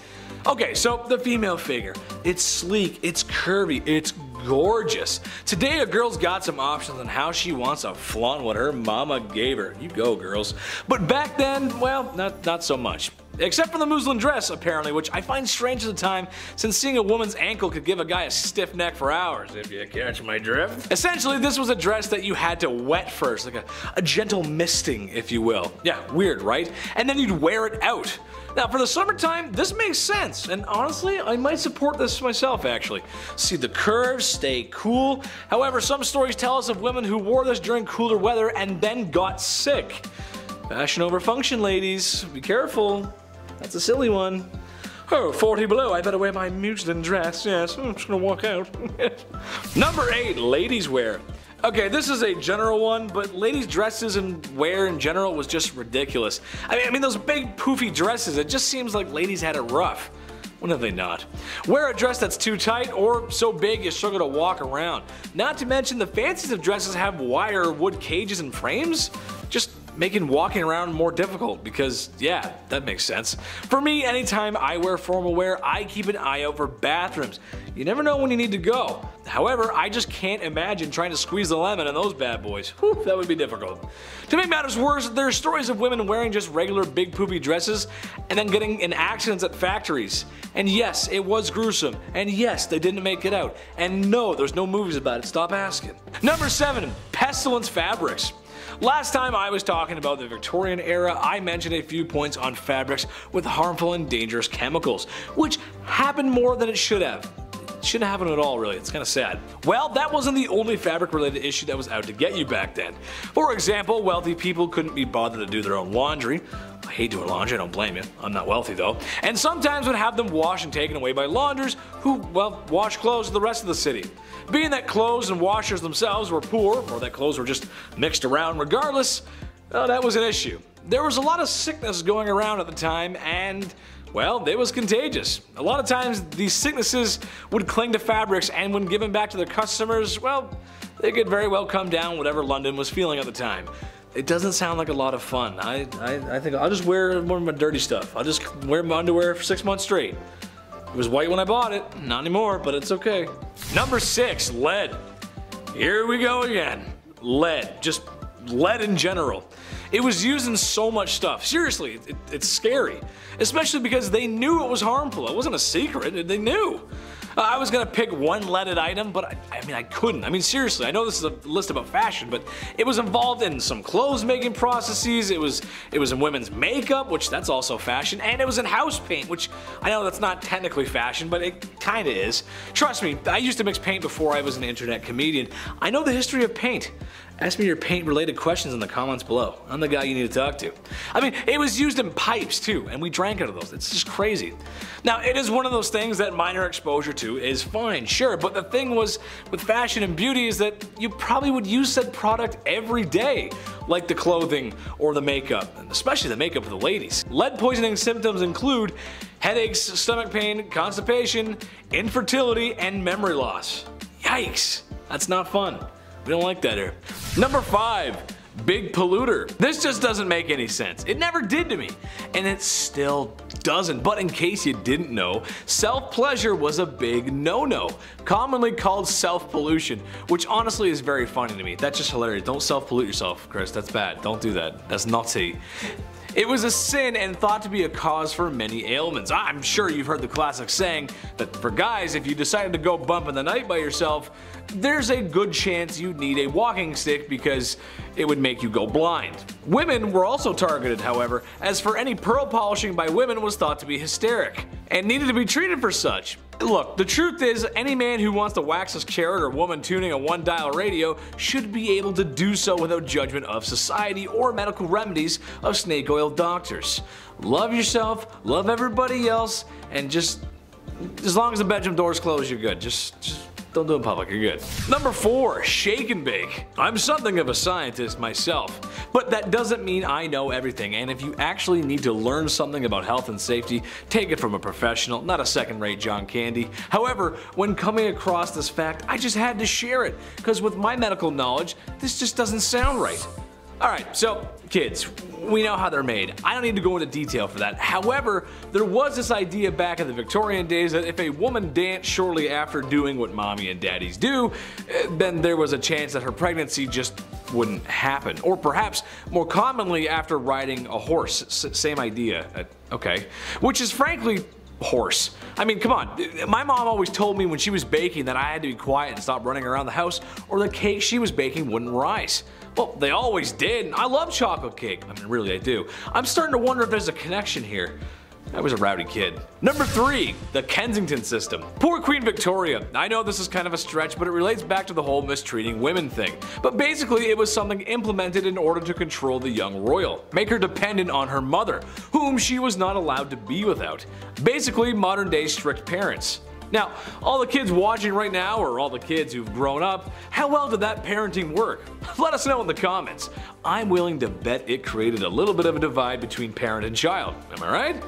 Okay, so the female figure. It's sleek, it's curvy, it's gorgeous. Today a girl's got some options on how she wants to flaunt what her mama gave her. You go, girls. But back then, well, not so much. Except for the muslin dress, apparently, which I find strange at the time, since seeing a woman's ankle could give a guy a stiff neck for hours, if you catch my drift. Essentially, this was a dress that you had to wet first, like a gentle misting, if you will. Yeah, weird, right? And then you'd wear it out. Now, for the summertime, this makes sense, and honestly, I might support this myself, actually. See the curves, stay cool. However, some stories tell us of women who wore this during cooler weather and then got sick. Fashion over function, ladies. Be careful. That's a silly one. Oh, 40 below, I better wear my muslin dress. Yes, I'm just gonna walk out. Number 8, ladies wear. Okay, this is a general one, but ladies' dresses and wear in general was just ridiculous. I mean those big poofy dresses, it just seems like ladies had it rough. When have they not? Wear a dress that's too tight or so big you struggle to walk around. Not to mention the fanciest of dresses have wire or wood cages and frames. Just making walking around more difficult because, yeah, that makes sense. For me, anytime I wear formal wear, I keep an eye out for bathrooms. You never know when you need to go. However, I just can't imagine trying to squeeze the lemon in those bad boys. Whew, that would be difficult. To make matters worse, there are stories of women wearing just regular big poofy dresses and then getting in accidents at factories. And yes, it was gruesome. And yes, they didn't make it out. And no, there's no movies about it. Stop asking. Number 7, pestilence fabrics. Last time I was talking about the Victorian era, I mentioned a few points on fabrics with harmful and dangerous chemicals, which happened more than it should have. It shouldn't happen at all, really. It's kind of sad. Well, that wasn't the only fabric-related issue that was out to get you back then. For example, wealthy people couldn't be bothered to do their own laundry. I hate doing laundry, I don't blame you. I'm not wealthy though. And sometimes would have them washed and taken away by launders who, well, wash clothes to the rest of the city. Being that clothes and washers themselves were poor, or that clothes were just mixed around regardless, well, that was an issue. There was a lot of sickness going around at the time and, well, it was contagious. A lot of times these sicknesses would cling to fabrics and when given back to their customers, well, they could very well come down whatever London was feeling at the time. It doesn't sound like a lot of fun. I think I'll just wear more of my dirty stuff. I'll just wear my underwear for 6 months straight. It was white when I bought it, not anymore, but it's okay. Number 6, lead. Here we go again. Lead, just lead in general. It was used in so much stuff. Seriously, it's scary. Especially because they knew it was harmful. It wasn't a secret, they knew. I was gonna pick one leaded item, but I couldn't. I mean, seriously, I know this is a list about fashion, but it was involved in some clothes making processes, it was in women's makeup, which that's also fashion, and it was in house paint, which I know that's not technically fashion, but it kinda is. Trust me, I used to mix paint before I was an internet comedian. I know the history of paint. Ask me your paint related questions in the comments below. I'm the guy you need to talk to. I mean, it was used in pipes too, and we drank out of those. It's just crazy. Now, it is one of those things that minor exposure to is fine, sure, but the thing was with fashion and beauty is that you probably would use said product every day, like the clothing or the makeup, and especially the makeup of the ladies. Lead poisoning symptoms include headaches, stomach pain, constipation, infertility, and memory loss. Yikes, that's not fun. We don't like that here. Number 5, big polluter. This just doesn't make any sense. It never did to me, and it still doesn't. But in case you didn't know, self-pleasure was a big no-no, commonly called self-pollution, which honestly is very funny to me. That's just hilarious. Don't self-pollute yourself, Chris. That's bad. Don't do that. That's naughty. It was a sin and thought to be a cause for many ailments. I'm sure you've heard the classic saying that for guys, if you decided to go bump in the night by yourself, there's a good chance you'd need a walking stick because it would make you go blind. Women were also targeted, however, as for any pearl polishing by women was thought to be hysteric and needed to be treated for such. Look, the truth is, any man who wants to wax his carrot or woman tuning a one-dial radio should be able to do so without judgment of society or medical remedies of snake oil doctors. Love yourself, love everybody else, and just as long as the bedroom door's closed, you're good. Just don't do it in public, you're good. Number 4, shake and bake. I'm something of a scientist myself, but that doesn't mean I know everything, and if you actually need to learn something about health and safety, take it from a professional, not a second-rate John Candy. However, when coming across this fact, I just had to share it, because with my medical knowledge, this just doesn't sound right. Alright, so kids, we know how they're made. I don't need to go into detail for that. However, there was this idea back in the Victorian days that if a woman danced shortly after doing what mommy and daddies do, then there was a chance that her pregnancy just wouldn't happen. Or perhaps more commonly after riding a horse. Same idea. Okay. Which is frankly horse. I mean, come on. My mom always told me when she was baking that I had to be quiet and stop running around the house or the cake she was baking wouldn't rise. Well, they always did. I love chocolate cake. I mean, really, I do. I'm starting to wonder if there's a connection here. I was a rowdy kid. Number 3, the Kensington system. Poor Queen Victoria. I know this is kind of a stretch, but it relates back to the whole mistreating women thing. But basically, it was something implemented in order to control the young royal, make her dependent on her mother, whom she was not allowed to be without. Basically, modern day strict parents. Now, all the kids watching right now, or all the kids who've grown up, how well did that parenting work? Let us know in the comments. I'm willing to bet it created a little bit of a divide between parent and child. Am I right?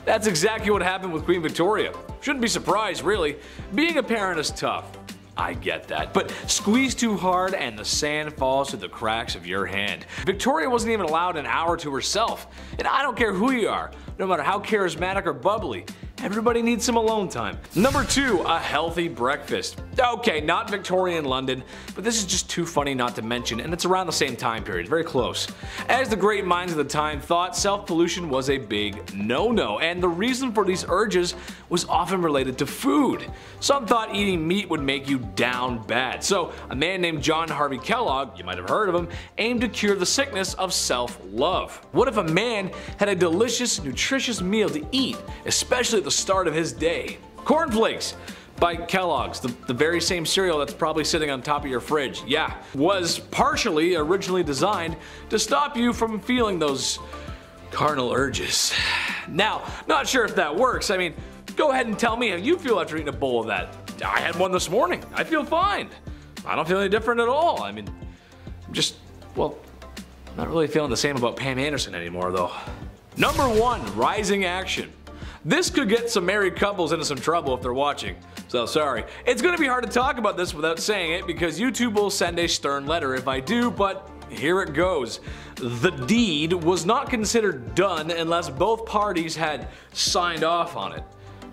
That's exactly what happened with Queen Victoria. Shouldn't be surprised, really. Being a parent is tough. I get that, but squeeze too hard and the sand falls through the cracks of your hand. Victoria wasn't even allowed an hour to herself, and I don't care who you are, no matter how charismatic or bubbly, everybody needs some alone time. Number 2, a healthy breakfast. Okay, not Victorian London, but this is just too funny not to mention, and it's around the same time period, very close. As the great minds of the time thought, self-pollution was a big no-no, and the reason for these urges was often related to food. Some thought eating meat would make you down bad, so a man named John Harvey Kellogg, you might have heard of him, aimed to cure the sickness of self-love. What if a man had a delicious, nutritious meal to eat, especially at the start of his day? Cornflakes by Kellogg's, the very same cereal that's probably sitting on top of your fridge, yeah, was partially originally designed to stop you from feeling those carnal urges. Now, not sure if that works. I mean, go ahead and tell me how you feel after eating a bowl of that. I had one this morning. I feel fine. I don't feel any different at all. I mean, I'm just, well, not really feeling the same about Pam Anderson anymore though. Number 1, rising action. This could get some married couples into some trouble if they're watching, so sorry. It's gonna be hard to talk about this without saying it because YouTube will send a stern letter if I do, but here it goes. The deed was not considered done unless both parties had signed off on it,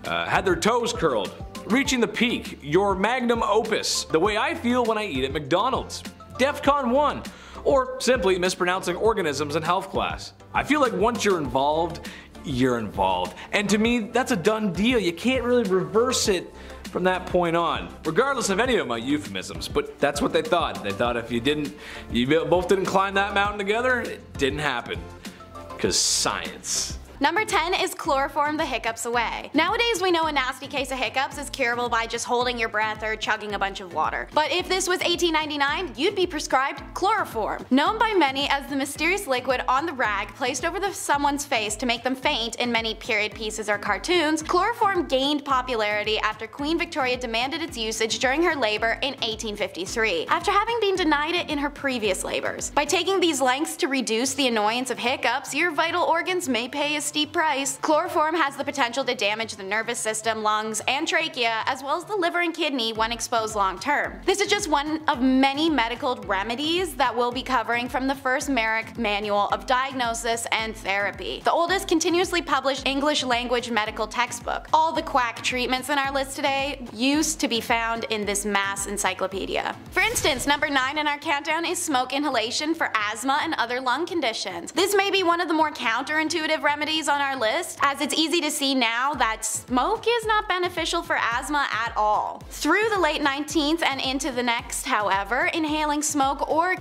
had their toes curled, reaching the peak, your magnum opus, the way I feel when I eat at McDonald's, DEFCON 1, or simply mispronouncing organisms in health class. I feel like once you're involved, you're involved. And to me, that's a done deal. You can't really reverse it from that point on, regardless of any of my euphemisms. But that's what they thought. They thought if you both didn't climb that mountain together, it didn't happen. 'Cause science. Number 10 is chloroform the hiccups away. Nowadays we know a nasty case of hiccups is curable by just holding your breath or chugging a bunch of water. But if this was 1899, you'd be prescribed chloroform. Known by many as the mysterious liquid on the rag placed over someone's face to make them faint in many period pieces or cartoons, chloroform gained popularity after Queen Victoria demanded its usage during her labor in 1853, after having been denied it in her previous labors. By taking these lengths to reduce the annoyance of hiccups, your vital organs may pay a steep price. Chloroform has the potential to damage the nervous system, lungs, and trachea, as well as the liver and kidney when exposed long term. This is just one of many medical remedies that we'll be covering from the first Merrick Manual of Diagnosis and Therapy, the oldest continuously published English language medical textbook. All the quack treatments in our list today used to be found in this mass encyclopedia. For instance, number 9 in our countdown is smoke inhalation for asthma and other lung conditions. This may be one of the more counterintuitive remedies on our list, as it's easy to see now that smoke is not beneficial for asthma at all. Through the late 19th and into the next, however, inhaling smoke or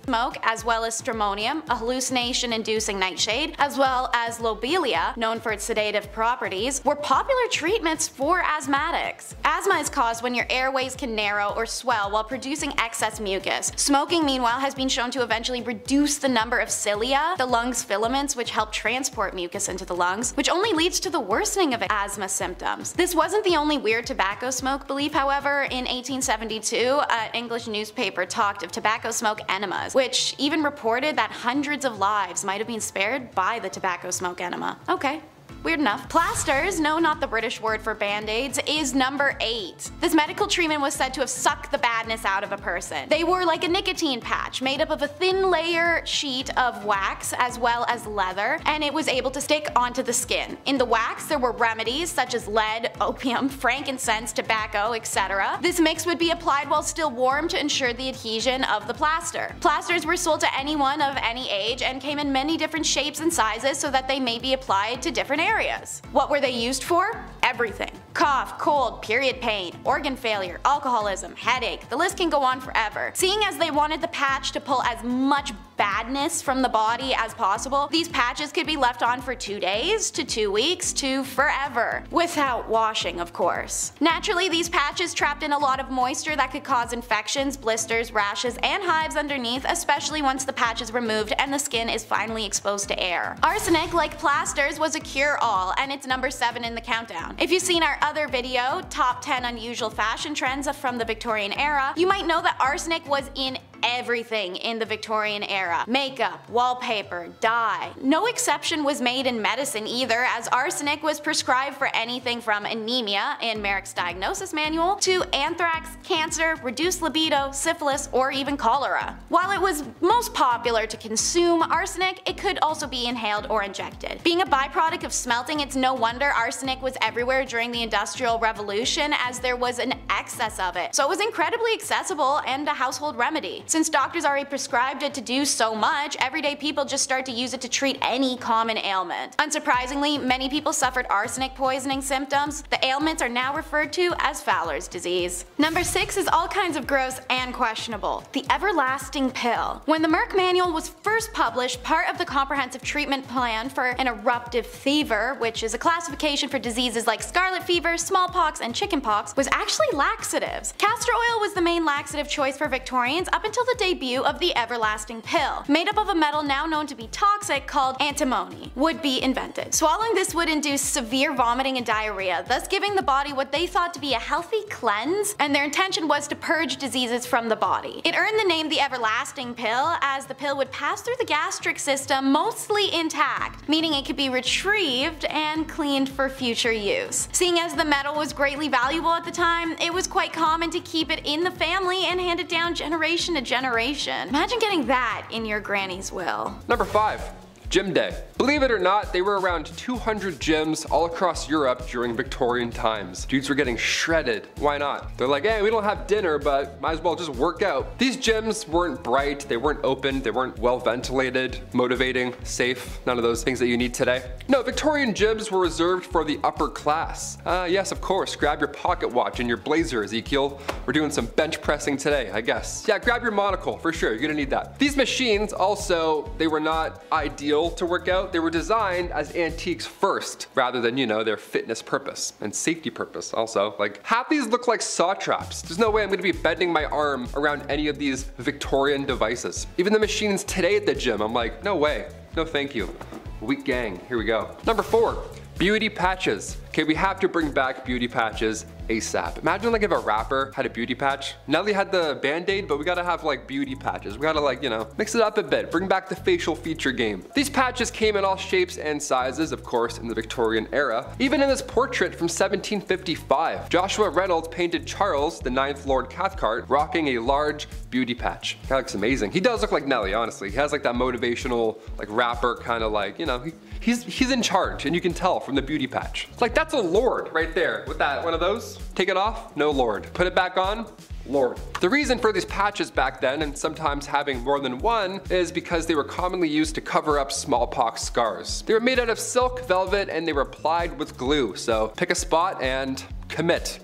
smoke, as well as stramonium, a hallucination-inducing nightshade, as well as lobelia, known for its sedative properties, were popular treatments for asthmatics. Asthma is caused when your airways can narrow or swell while producing excess mucus. Smoking, meanwhile, has been shown to eventually reduce the number of cilia, the lungs' filaments which help transport mucus into the lungs, which only leads to the worsening of asthma symptoms. This wasn't the only weird tobacco smoke belief, however. In 1872, an English newspaper talked of tobacco smoke enemas, which even reported that hundreds of lives might have been spared by the tobacco smoke enema. Okay, Weird enough. Plasters, no, not the British word for band-aids, is number 8. This medical treatment was said to have sucked the badness out of a person. They were like a nicotine patch made up of a thin layer sheet of wax as well as leather, and it was able to stick onto the skin. In the wax there were remedies such as lead, opium, frankincense, tobacco, etc. This mix would be applied while still warm to ensure the adhesion of the plaster. Plasters were sold to anyone of any age and came in many different shapes and sizes so that they may be applied to different areas. What were they used for? Everything. Cough, cold, period pain, organ failure, alcoholism, headache, the list can go on forever. Seeing as they wanted the patch to pull as much badness from the body as possible, these patches could be left on for 2 days to 2 weeks to forever. Without washing, of course. Naturally, these patches trapped in a lot of moisture that could cause infections, blisters, rashes, and hives underneath, especially once the patch is removed and the skin is finally exposed to air. Arsenic, like plasters, was a cure-all, and it's number 7 in the countdown. If you've seen our other video, Top 10 Unusual Fashion Trends from the Victorian Era, you might know that arsenic was in everything in the Victorian era. Makeup, wallpaper, dye. No exception was made in medicine either, as arsenic was prescribed for anything from anemia in Merrick's diagnosis manual to anthrax, cancer, reduced libido, syphilis, or even cholera. While it was most popular to consume arsenic, it could also be inhaled or injected. Being a byproduct of smelting, it's no wonder arsenic was everywhere during the Industrial Revolution, as there was an excess of it. So it was incredibly accessible and a household remedy. Since doctors already prescribed it to do so much, everyday people just start to use it to treat any common ailment. Unsurprisingly, many people suffered arsenic poisoning symptoms. The ailments are now referred to as Fowler's disease. Number 6 is all kinds of gross and questionable. The everlasting pill. When the Merck manual was first published, part of the comprehensive treatment plan for an eruptive fever, which is a classification for diseases like scarlet fever, smallpox, and chickenpox, was actually laxatives. Castor oil was the main laxative choice for Victorians up until the debut of the everlasting pill, made up of a metal now known to be toxic called antimony, would be invented. Swallowing this would induce severe vomiting and diarrhea, thus giving the body what they thought to be a healthy cleanse, and their intention was to purge diseases from the body. It earned the name the everlasting pill, as the pill would pass through the gastric system mostly intact, meaning it could be retrieved and cleaned for future use. Seeing as the metal was greatly valuable at the time, it was quite common to keep it in the family and hand it down generation to generation. Imagine getting that in your granny's will. Number 5. Gym Day. Believe it or not, there were around 200 gyms all across Europe during Victorian times. Dudes were getting shredded. Why not? They're like, hey, we don't have dinner, but might as well just work out. These gyms weren't bright, they weren't open, they weren't well ventilated, motivating, safe, none of those things that you need today. No, Victorian gyms were reserved for the upper class. Yes, of course, grab your pocket watch and your blazer, Ezekiel. We're doing some bench pressing today, I guess. Yeah, grab your monocle, for sure, you're gonna need that. These machines also, they were not ideal to work out. They were designed as antiques first, rather than, you know, their fitness purpose and safety purpose also. Like, half these look like saw traps. There's no way I'm gonna be bending my arm around any of these Victorian devices. Even the machines today at the gym, I'm like, no way, no thank you. Weak gang, here we go. Number 4, beauty patches. Okay, we have to bring back beauty patches ASAP. Imagine like if a rapper had a beauty patch. Nelly had the band-aid, but we gotta have like beauty patches. We gotta like, you know, mix it up a bit. Bring back the facial feature game. These patches came in all shapes and sizes, of course, in the Victorian era. Even in this portrait from 1755, Joshua Reynolds painted Charles, the 9th Lord Cathcart, rocking a large beauty patch. That looks amazing. He does look like Nelly, honestly. He has like that motivational, like rapper kind of like, you know, he's in charge, and you can tell from the beauty patch. Like, that's a lord right there with that one of those. Take it off, no lord. Put it back on, lord. The reason for these patches back then, and sometimes having more than one, is because they were commonly used to cover up smallpox scars. They were made out of silk, velvet, and they were applied with glue. So pick a spot and commit.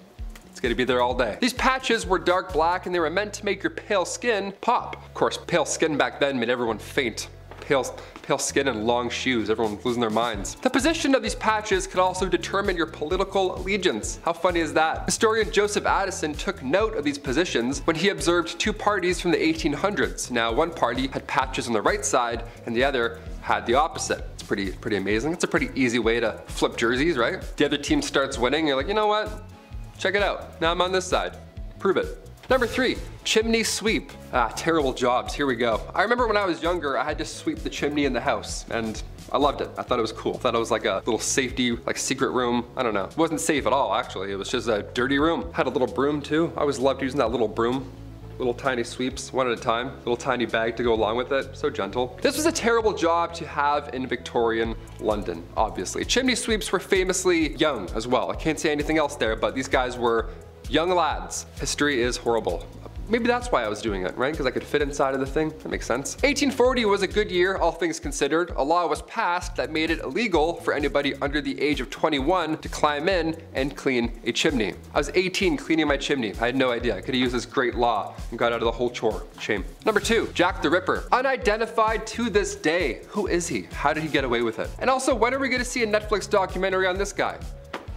It's gonna be there all day. These patches were dark black, and they were meant to make your pale skin pop. Of course, pale skin back then made everyone faint. Pale skin and long shoes, everyone's losing their minds. The position of these patches could also determine your political allegiance. How funny is that? Historian Joseph Addison took note of these positions when he observed 2 parties from the 1800s. Now, one party had patches on the right side and the other had the opposite. It's pretty amazing. It's a pretty easy way to flip jerseys, right? The other team starts winning, you're like, you know what? Check it out. Now I'm on this side. Prove it. Number 3, chimney sweep. Terrible jobs, here we go. I remember when I was younger, I had to sweep the chimney in the house, and I loved it. I thought it was cool. I thought it was like a little safety, like secret room. I don't know. It wasn't safe at all, actually. It was just a dirty room. Had a little broom too. I always loved using that little broom. Little tiny sweeps, one at a time. Little tiny bag to go along with it. So gentle. This was a terrible job to have in Victorian London, obviously. Chimney sweeps were famously young as well. I can't say anything else there, but these guys were young lads. History is horrible. Maybe that's why I was doing it, right? Because I could fit inside of the thing. That makes sense. 1840 was a good year, all things considered. A law was passed that made it illegal for anybody under the age of 21 to climb in and clean a chimney. I was 18 cleaning my chimney. I had no idea. I could have used this great law and got out of the whole chore. Shame. Number 2, Jack the Ripper. Unidentified to this day. Who is he? How did he get away with it? And also, when are we gonna see a Netflix documentary on this guy?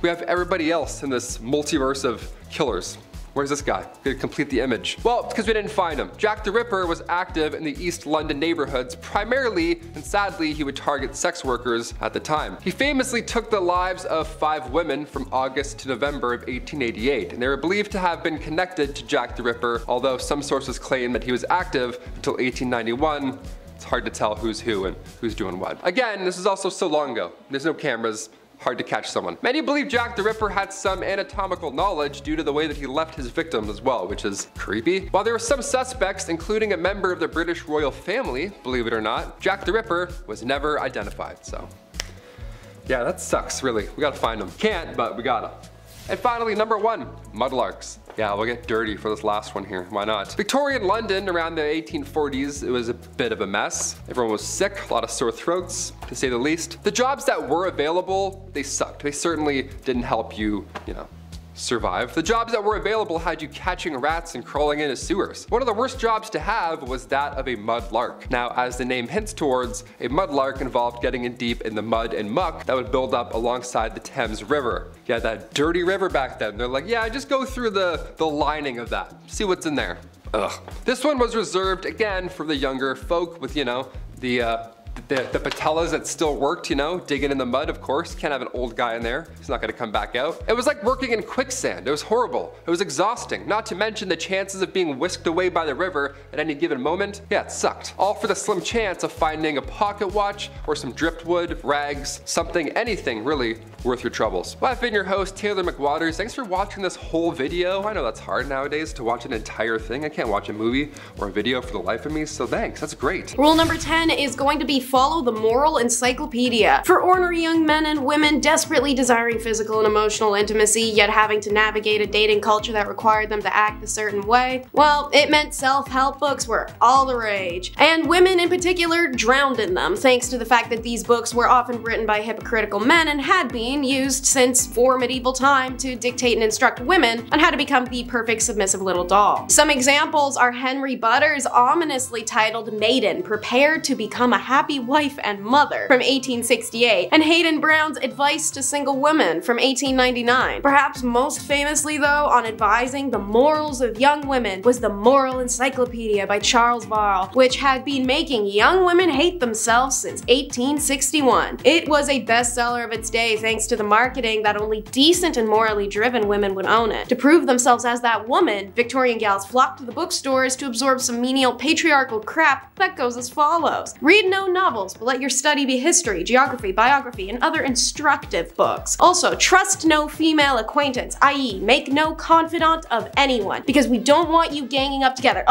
We have everybody else in this multiverse of killers. Where's this guy? Gonna complete the image. Well, it's because we didn't find him. Jack the Ripper was active in the East London neighborhoods primarily, and sadly, he would target sex workers at the time. He famously took the lives of 5 women from August to November of 1888, and they were believed to have been connected to Jack the Ripper, although some sources claim that he was active until 1891. It's hard to tell who's who and who's doing what. Again, this is also so long ago. There's no cameras. Hard to catch someone. Many believe Jack the Ripper had some anatomical knowledge due to the way that he left his victims as well, which is creepy. While there were some suspects, including a member of the British royal family, believe it or not, Jack the Ripper was never identified, so. Yeah, that sucks, really. We gotta find him. Can't, but we gotta. And finally, number 1, mudlarks. Yeah, we'll get dirty for this last one here. Why not? Victorian London around the 1840s, it was a bit of a mess. Everyone was sick, a lot of sore throats, to say the least. The jobs that were available, they sucked. They certainly didn't help you, survive. The jobs that were available had you catching rats and crawling into sewers. One of the worst jobs to have was that of a mudlark. Now, as the name hints towards, a mudlark involved getting in deep in the mud and muck that would build up alongside the Thames River. Yeah, that dirty river back then. They're like, yeah, just go through the lining of that. See what's in there. Ugh. This one was reserved, again, for the younger folk with, the patellas that still worked, digging in the mud, of course. Can't have an old guy in there. He's not gonna come back out. It was like working in quicksand. It was horrible. It was exhausting. Not to mention the chances of being whisked away by the river at any given moment. Yeah, it sucked. All for the slim chance of finding a pocket watch or some driftwood, rags, something, anything really worth your troubles. Well, I've been your host, Taylor McWaters. Thanks for watching this whole video. I know that's hard nowadays to watch an entire thing. I can't watch a movie or a video for the life of me, so thanks. That's great. Rule number 10 is going to be follow the moral encyclopedia. For ornery young men and women desperately desiring physical and emotional intimacy, yet having to navigate a dating culture that required them to act a certain way, well, it meant self-help books were all the rage. And women in particular drowned in them, thanks to the fact that these books were often written by hypocritical men and had been used since before medieval time to dictate and instruct women on how to become the perfect submissive little doll. Some examples are Henry Butter's ominously titled Maiden, Prepare to Become a Happy Wife and Mother from 1868, and Hayden Brown's Advice to Single Women from 1899. Perhaps most famously though, on advising the morals of young women was the Moral Encyclopedia by Charles Varl, which had been making young women hate themselves since 1861. It was a bestseller of its day thanks to the marketing that only decent and morally driven women would own it. To prove themselves as that woman, Victorian gals flocked to the bookstores to absorb some menial patriarchal crap that goes as follows. Read no novels, but let your study be history, geography, biography, and other instructive books. Also, trust no female acquaintance, i.e. make no confidant of anyone, because we don't want you ganging up together.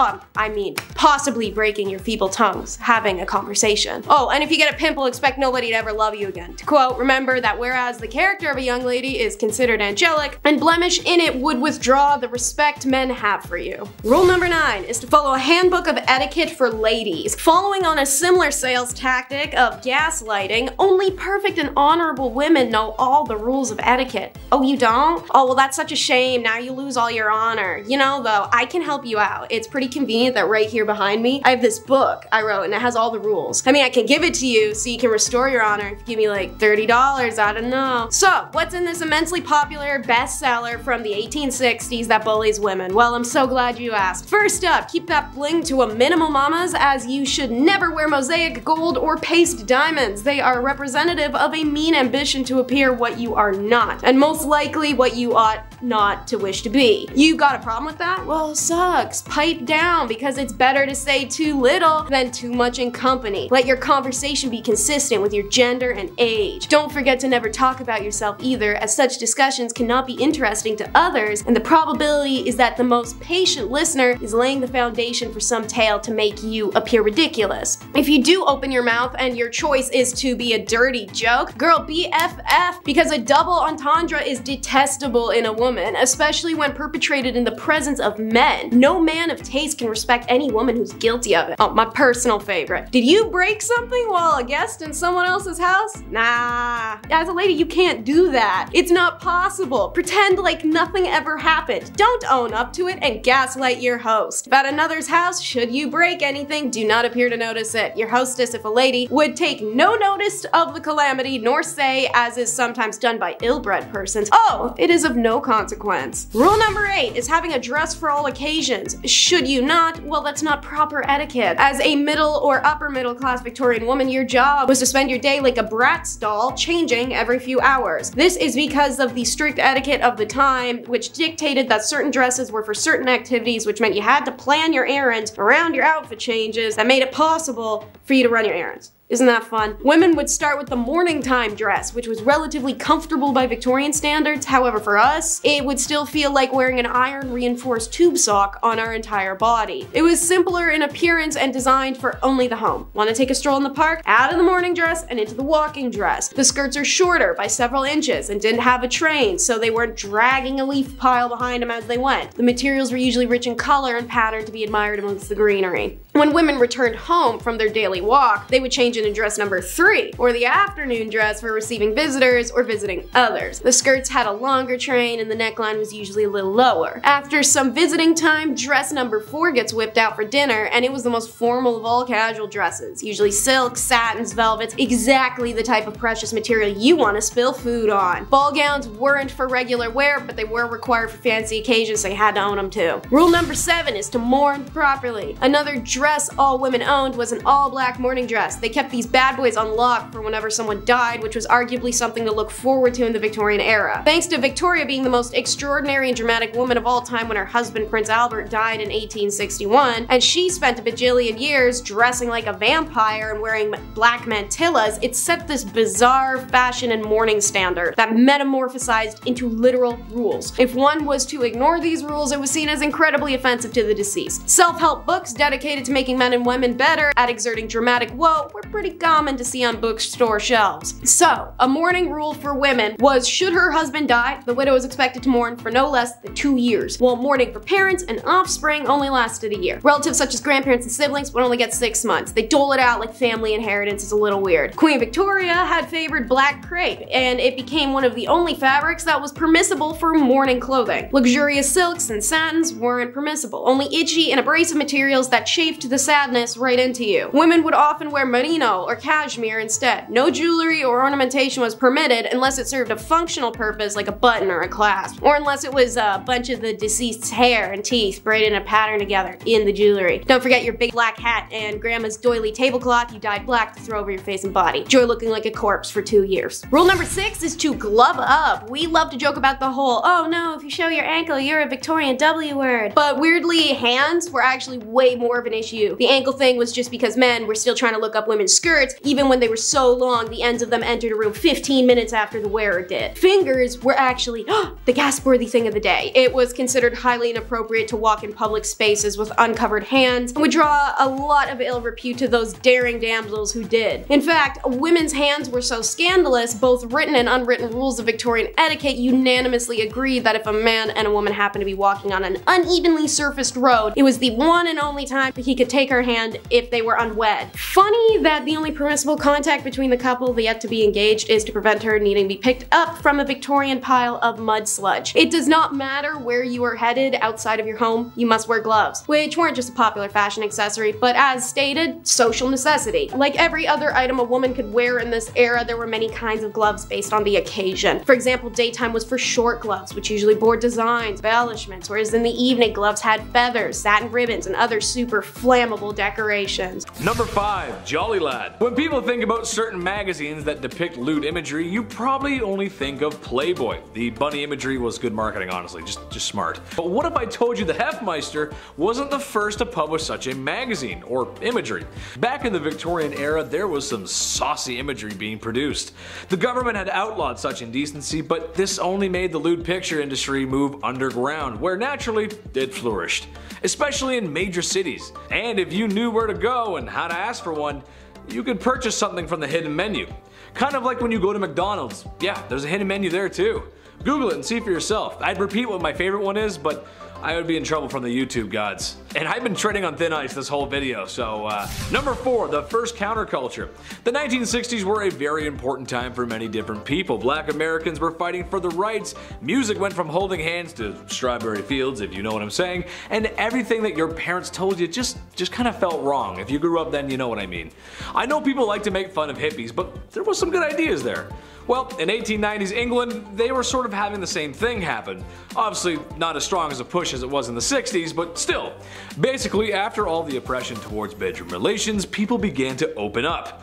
Possibly breaking your feeble tongues, having a conversation. Oh, and if you get a pimple, expect nobody to ever love you again. To quote, remember that whereas the character of a young lady is considered angelic, and blemish in it would withdraw the respect men have for you. Rule number 9 is to follow a handbook of etiquette for ladies. Following on a similar sales tactic of gaslighting, only perfect and honorable women know all the rules of etiquette. Oh, you don't? Oh, well, that's such a shame. Now you lose all your honor. You know, though, I can help you out. It's pretty convenient that right here behind me, I have this book I wrote and it has all the rules. I mean, I can give it to you so you can restore your honor if you give me like $30, I don't know. So, what's in this immensely popular bestseller from the 1860s that bullies women? Well, I'm so glad you asked. First up, keep that bling to a minimum, mamas, as you should never wear mosaic gold gold or paste diamonds. They are representative of a mean ambition to appear what you are not, and most likely what you ought not to wish to be. You got a problem with that? Well, sucks. Pipe down, because it's better to say too little than too much in company. Let your conversation be consistent with your gender and age. Don't forget to never talk about yourself either, as such discussions cannot be interesting to others, and the probability is that the most patient listener is laying the foundation for some tale to make you appear ridiculous. If you do open your mouth and your choice is to be a dirty joke, girl, BFF, because a double entendre is detestable in a woman, especially when perpetrated in the presence of men. No man of taste can respect any woman who's guilty of it. Oh, my personal favorite. Did you break something while a guest in someone else's house? Nah. As a lady, you can't do that. It's not possible. Pretend like nothing ever happened. Don't own up to it and gaslight your host. If at another's house, should you break anything, do not appear to notice it. Your hostess, if a lady, would take no notice of the calamity, nor say, as is sometimes done by ill-bred persons, oh, it is of no consequence. Rule number 8 is having a dress for all occasions. Should you not? Well, that's not proper etiquette. As a middle or upper middle class Victorian woman, your job was to spend your day like a Bratz doll, changing every few hours. This is because of the strict etiquette of the time, which dictated that certain dresses were for certain activities, which meant you had to plan your errands around your outfit changes that made it possible for you to run your errands. Isn't that fun? Women would start with the morning time dress, which was relatively comfortable by Victorian standards. However, for us, it would still feel like wearing an iron reinforced tube sock on our entire body. It was simpler in appearance and designed for only the home. Want to take a stroll in the park? Out of the morning dress and into the walking dress. The skirts are shorter by several inches and didn't have a train, so they weren't dragging a leaf pile behind them as they went. The materials were usually rich in color and pattern to be admired amongst the greenery. When women returned home from their daily walk, they would change into dress number 3, or the afternoon dress for receiving visitors or visiting others. The skirts had a longer train and the neckline was usually a little lower. After some visiting time, dress number 4 gets whipped out for dinner, and it was the most formal of all casual dresses. Usually silks, satins, velvets, exactly the type of precious material you want to spill food on. Ball gowns weren't for regular wear, but they were required for fancy occasions, so you had to own them too. Rule number 7 is to mourn properly. Another dress all women owned was an all-black morning dress. They kept these bad boys on lock for whenever someone died, which was arguably something to look forward to in the Victorian era. Thanks to Victoria being the most extraordinary and dramatic woman of all time when her husband Prince Albert died in 1861, and she spent a bajillion years dressing like a vampire and wearing black mantillas, it set this bizarre fashion and mourning standard that metamorphosized into literal rules. If one was to ignore these rules, it was seen as incredibly offensive to the deceased. Self-help books dedicated to making men and women better at exerting dramatic woe were pretty common to see on bookstore shelves. So, a mourning rule for women was, should her husband die, the widow was expected to mourn for no less than 2 years, while mourning for parents and offspring only lasted a year. Relatives such as grandparents and siblings would only get 6 months. They dole it out like family inheritance. Is a little weird. Queen Victoria had favored black crepe, and it became one of the only fabrics that was permissible for mourning clothing. Luxurious silks and satins weren't permissible, only itchy and abrasive materials that chafed the sadness right into you. Women would often wear merino or cashmere instead. No jewelry or ornamentation was permitted unless it served a functional purpose like a button or a clasp, or unless it was a bunch of the deceased's hair and teeth braided in a pattern together in the jewelry. Don't forget your big black hat and grandma's doily tablecloth you dyed black to throw over your face and body. Enjoy looking like a corpse for 2 years. Rule number 6 is to glove up. We love to joke about the whole, oh no, if you show your ankle, you're a Victorian W word. But weirdly, hands were actually way more of an issue. The ankle thing was just because men were still trying to look up women's skirts, even when they were so long the ends of them entered a room 15 minutes after the wearer did. Fingers were actually the gasp-worthy thing of the day. It was considered highly inappropriate to walk in public spaces with uncovered hands, and would draw a lot of ill repute to those daring damsels who did. In fact, women's hands were so scandalous, both written and unwritten rules of Victorian etiquette unanimously agreed that if a man and a woman happened to be walking on an unevenly surfaced road, it was the one and only time that he could take her hand if they were unwed. Funny that the only permissible contact between the couple yet to be engaged is to prevent her needing to be picked up from a Victorian pile of mud sludge. It does not matter where you are headed outside of your home, you must wear gloves, which weren't just a popular fashion accessory, but as stated, social necessity. Like every other item a woman could wear in this era, there were many kinds of gloves based on the occasion. For example, daytime was for short gloves, which usually bore designs, embellishments, whereas in the evening, gloves had feathers, satin ribbons, and other super flammable decorations. Number 5, Jolly lad. When people think about certain magazines that depict lewd imagery, you probably only think of Playboy. The bunny imagery was good marketing, honestly, just smart. But what if I told you the Hefmeister wasn't the first to publish such a magazine, or imagery? Back in the Victorian era, there was some saucy imagery being produced. The government had outlawed such indecency, but this only made the lewd picture industry move underground, where naturally it flourished, especially in major cities. And if you knew where to go and how to ask for one, you could purchase something from the hidden menu. Kind of like when you go to McDonald's. Yeah, there's a hidden menu there too. Google it and see for yourself. I'd repeat what my favorite one is, but I would be in trouble from the YouTube gods. And I've been treading on thin ice this whole video, so Number 4, the first counterculture. The 1960s were a very important time for many different people. Black Americans were fighting for the rights, music went from holding hands to strawberry fields, if you know what I'm saying, and everything that your parents told you just kind of felt wrong. If you grew up then, you know what I mean. I know people like to make fun of hippies, but there was some good ideas there. Well, in 1890s England, they were sort of having the same thing happen. Obviously not as strong as a push as it was in the 60s, but still. Basically, after all the oppression towards bedroom relations, people began to open up.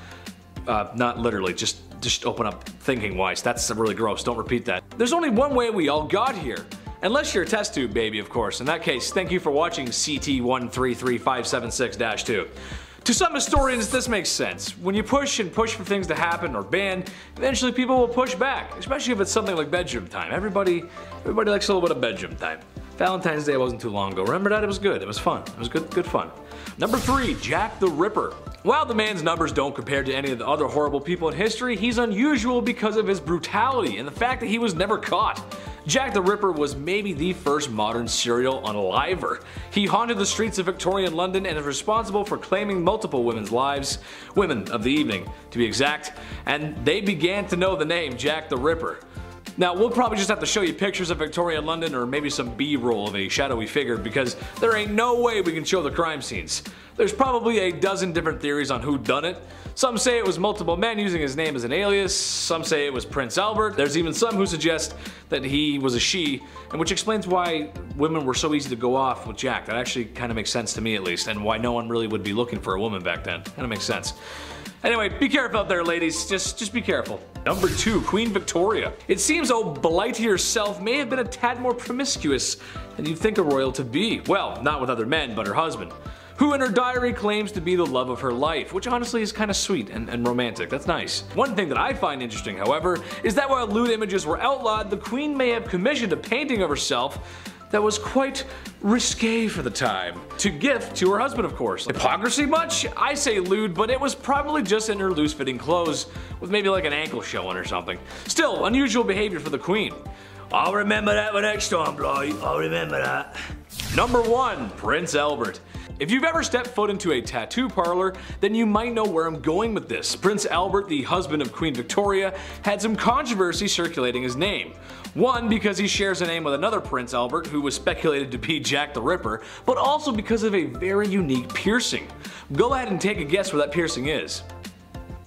Not literally, just open up thinking wise. That's really gross, don't repeat that. There's only one way we all got here. Unless you're a test tube baby, of course. In that case, thank you for watching CT133576-2. To some historians, this makes sense. When you push and push for things to happen or ban, eventually people will push back, especially if it's something like bedroom time. Everybody likes a little bit of bedroom time. Valentine's Day wasn't too long ago. Remember that? It was good. It was fun. It was good fun. Number 3, Jack the Ripper. While the man's numbers don't compare to any of the other horrible people in history, he's unusual because of his brutality and the fact that he was never caught. Jack the Ripper was maybe the first modern serial unaliver. He haunted the streets of Victorian London and is responsible for claiming multiple women's lives, women of the evening to be exact, and they began to know the name Jack the Ripper. Now, we'll probably just have to show you pictures of Victorian London or maybe some B-roll of a shadowy figure because there ain't no way we can show the crime scenes. There's probably a dozen different theories on who done it. Some say it was multiple men using his name as an alias, some say it was Prince Albert, there's even some who suggest that he was a she, and which explains why women were so easy to go off with Jack. That actually kind of makes sense to me at least, and why no one really would be looking for a woman back then. Kind of makes sense. Anyway, be careful out there ladies, just be careful. Number 2, Queen Victoria. It seems old Blighty herself may have been a tad more promiscuous than you'd think a royal to be. Well, not with other men, but her husband, who in her diary claims to be the love of her life, which honestly is kind of sweet and romantic. That's nice. One thing that I find interesting, however, is that while lewd images were outlawed, the Queen may have commissioned a painting of herself that was quite risque for the time, to gift to her husband, of course. Hypocrisy much? I say lewd, but it was probably just in her loose-fitting clothes, with maybe like an ankle showing or something. Still, unusual behavior for the Queen. I'll remember that for next time, Blight. I'll remember that. Number 1, Prince Albert. If you've ever stepped foot into a tattoo parlor, then you might know where I'm going with this. Prince Albert, the husband of Queen Victoria, had some controversy circulating his name. One, because he shares a name with another Prince Albert who was speculated to be Jack the Ripper, but also because of a very unique piercing. Go ahead and take a guess where that piercing is.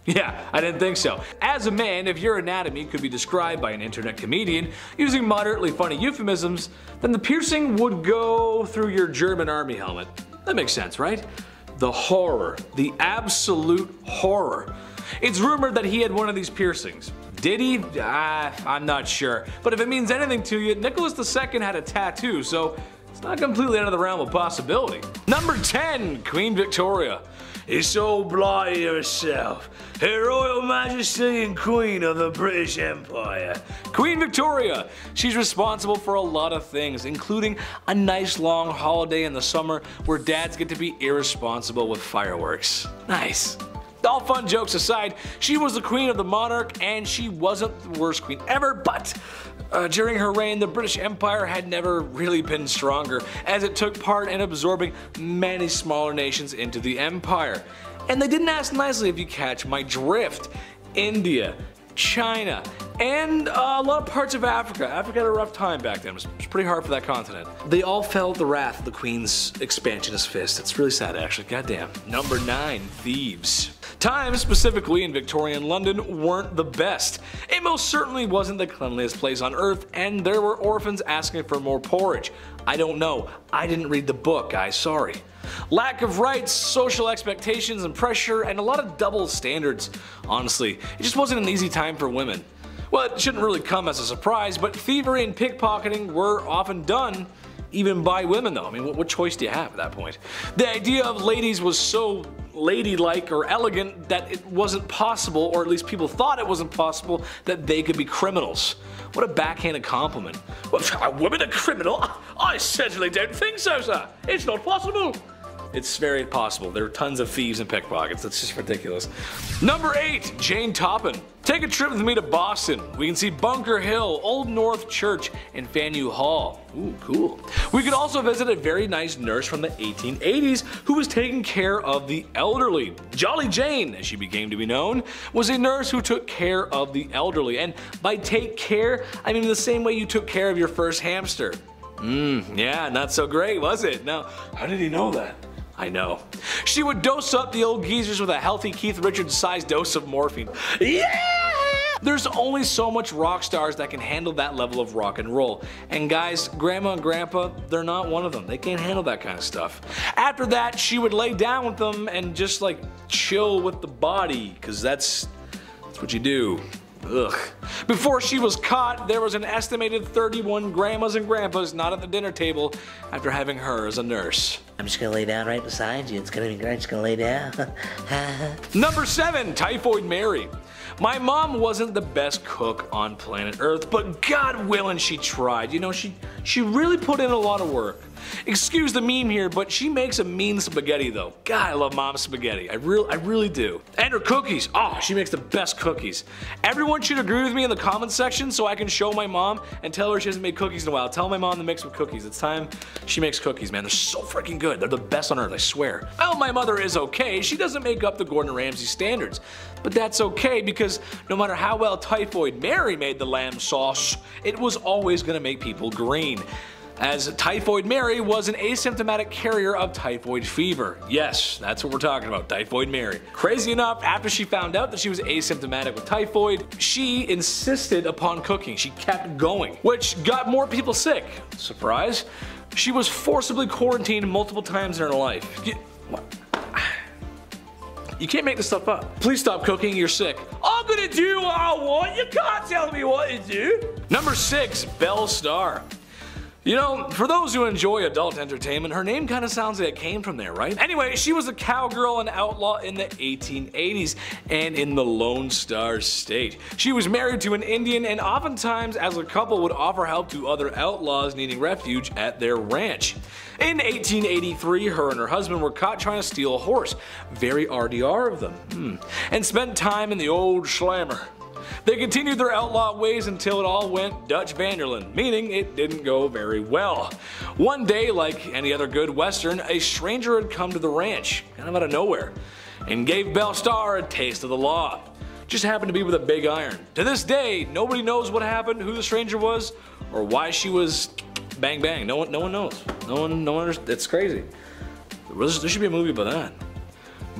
Yeah, I didn't think so. As a man, if your anatomy could be described by an internet comedian using moderately funny euphemisms, then the piercing would go through your German army helmet. That makes sense, right? The horror. The absolute horror. It's rumored that he had one of these piercings. Did he? I'm not sure. But if it means anything to you, Nicholas II had a tattoo, so it's not completely out of the realm of possibility. Number 10, Queen Victoria. It's old Blighty herself, Her Royal Majesty and Queen of the British Empire. Queen Victoria. She's responsible for a lot of things, including a nice long holiday in the summer where dads get to be irresponsible with fireworks. Nice. All fun jokes aside, she was the queen of the monarch and she wasn't the worst queen ever, but during her reign the British Empire had never really been stronger, as it took part in absorbing many smaller nations into the empire. And they didn't ask nicely, if you catch my drift. India, China, and a lot of parts of Africa. Africa had a rough time back then. It was pretty hard for that continent. They all felt the wrath of the Queen's expansionist fist. It's really sad actually, goddamn. Number 9, thieves. Times, specifically in Victorian London, weren't the best. It most certainly wasn't the cleanliest place on earth, and there were orphans asking for more porridge. I don't know. I didn't read the book, guys, sorry. Lack of rights, social expectations and pressure, and a lot of double standards. Honestly, it just wasn't an easy time for women. Well, it shouldn't really come as a surprise, but thievery and pickpocketing were often done even by women though. I mean, what choice do you have at that point? The idea of ladies was so ladylike or elegant that it wasn't possible, or at least people thought it wasn't possible, that they could be criminals. What a backhanded compliment. Well, are women a criminal? I certainly don't think so, sir. It's not possible. It's very possible. There are tons of thieves and pickpockets. That's just ridiculous. Number 8, Jane Toppin. Take a trip with me to Boston. We can see Bunker Hill, Old North Church, and Faneuil Hall. Ooh, cool. We could also visit a very nice nurse from the 1880s who was taking care of the elderly. Jolly Jane, as she became to be known, was a nurse who took care of the elderly. And by take care, I mean the same way you took care of your first hamster. Yeah, not so great, was it? Now, how did he know that? I know. She would dose up the old geezers with a healthy Keith Richards-sized dose of morphine. Yeah! There's only so much rock stars that can handle that level of rock and roll. And guys, Grandma and Grandpa, they're not one of them. They can't handle that kind of stuff. After that, she would lay down with them and just like chill with the body, because that's what you do. Ugh. Before she was caught, there was an estimated 31 grandmas and grandpas not at the dinner table after having her as a nurse. I'm just gonna lay down right beside you. It's gonna be great. Just gonna lay down. Number 7, Typhoid Mary. My mom wasn't the best cook on planet Earth, but God willing she tried. You know, she really put in a lot of work. Excuse the meme here, but she makes a mean spaghetti though. God, I love mom's spaghetti. I really do. And her cookies. Oh, she makes the best cookies. Everyone should agree with me in the comments section so I can show my mom and tell her she hasn't made cookies in a while. Tell my mom to make some cookies. It's time she makes cookies, man. They're so freaking good. They're the best on earth, I swear. Well, my mother is okay. She doesn't make up the Gordon Ramsay standards. But that's okay because no matter how well Typhoid Mary made the lamb sauce, it was always gonna make people green. As Typhoid Mary was an asymptomatic carrier of typhoid fever. Yes, that's what we're talking about, Typhoid Mary. Crazy enough, after she found out that she was asymptomatic with typhoid, she insisted upon cooking. She kept going, which got more people sick. Surprise. She was forcibly quarantined multiple times in her life. You can't make this stuff up. Please stop cooking, you're sick. I'm gonna do what I want, you can't tell me what to do. Number 6, Belle Starr. You know, for those who enjoy adult entertainment, her name kind of sounds like it came from there, right? Anyway, she was a cowgirl and outlaw in the 1880s and in the Lone Star State. She was married to an Indian and oftentimes as a couple would offer help to other outlaws needing refuge at their ranch. In 1883, her and her husband were caught trying to steal a horse. Very RDR of them. And spent time in the old slammer. They continued their outlaw ways until it all went Dutch Vanderland, meaning it didn't go very well. One day, like any other good western, a stranger had come to the ranch, kind of out of nowhere, and gave Belle Starr a taste of the law. Just happened to be with a big iron. To this day, nobody knows what happened, who the stranger was, or why she was bang bang. No one knows. No one understands. It's crazy. There should be a movie about that.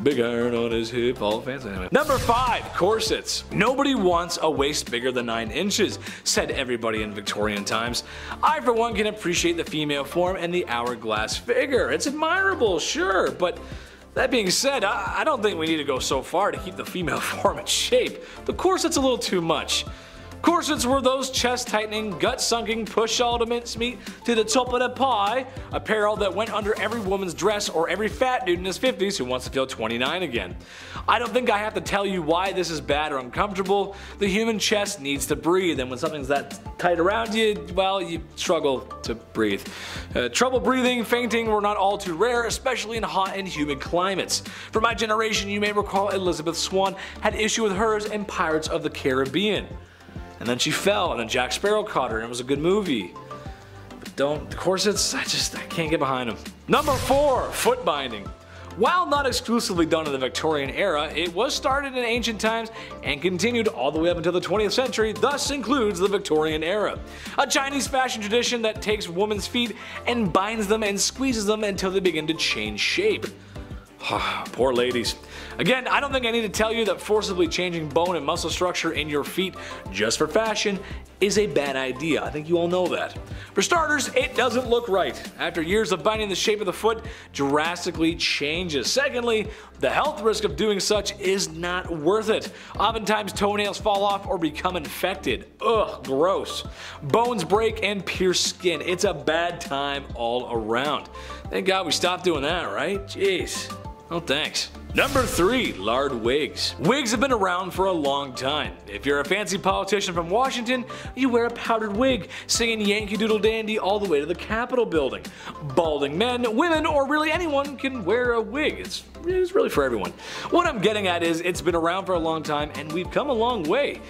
Big iron on his hip, all fancy. Anyway. Number 5, corsets. Nobody wants a waist bigger than 9 inches, said everybody in Victorian times. I for one can appreciate the female form and the hourglass figure. It's admirable, sure, but that being said, I don't think we need to go so far to keep the female form in shape. The corset's a little too much. Corsets were those chest-tightening, gut-sunking, push-all to mincemeat to the top of the pie apparel that went under every woman's dress or every fat dude in his 50s who wants to feel 29 again. I don't think I have to tell you why this is bad or uncomfortable. The human chest needs to breathe, and when something's that tight around you, well, you struggle to breathe. Trouble breathing, fainting were not all too rare, especially in hot and humid climates. For my generation, you may recall Elizabeth Swann had issue with hers in Pirates of the Caribbean. And then she fell, and then Jack Sparrow caught her, and it was a good movie. But the corsets, I can't get behind them. Number 4, foot binding. While not exclusively done in the Victorian era, it was started in ancient times and continued all the way up until the 20th century, thus includes the Victorian era. A Chinese fashion tradition that takes women's feet and binds them and squeezes them until they begin to change shape. Poor ladies. Again, I don't think I need to tell you that forcibly changing bone and muscle structure in your feet just for fashion is a bad idea. I think you all know that. For starters, it doesn't look right. After years of binding, the shape of the foot drastically changes. Secondly, the health risk of doing such is not worth it. Oftentimes toenails fall off or become infected. Ugh, gross. Bones break and pierce skin. It's a bad time all around. Thank God we stopped doing that, right? Jeez. Oh, thanks. Number 3. Lard wigs. Wigs have been around for a long time. If you're a fancy politician from Washington, you wear a powdered wig, singing Yankee Doodle Dandy all the way to the Capitol building. Balding men, women, or really anyone can wear a wig. It's really for everyone. What I'm getting at is it's been around for a long time and we've come a long way.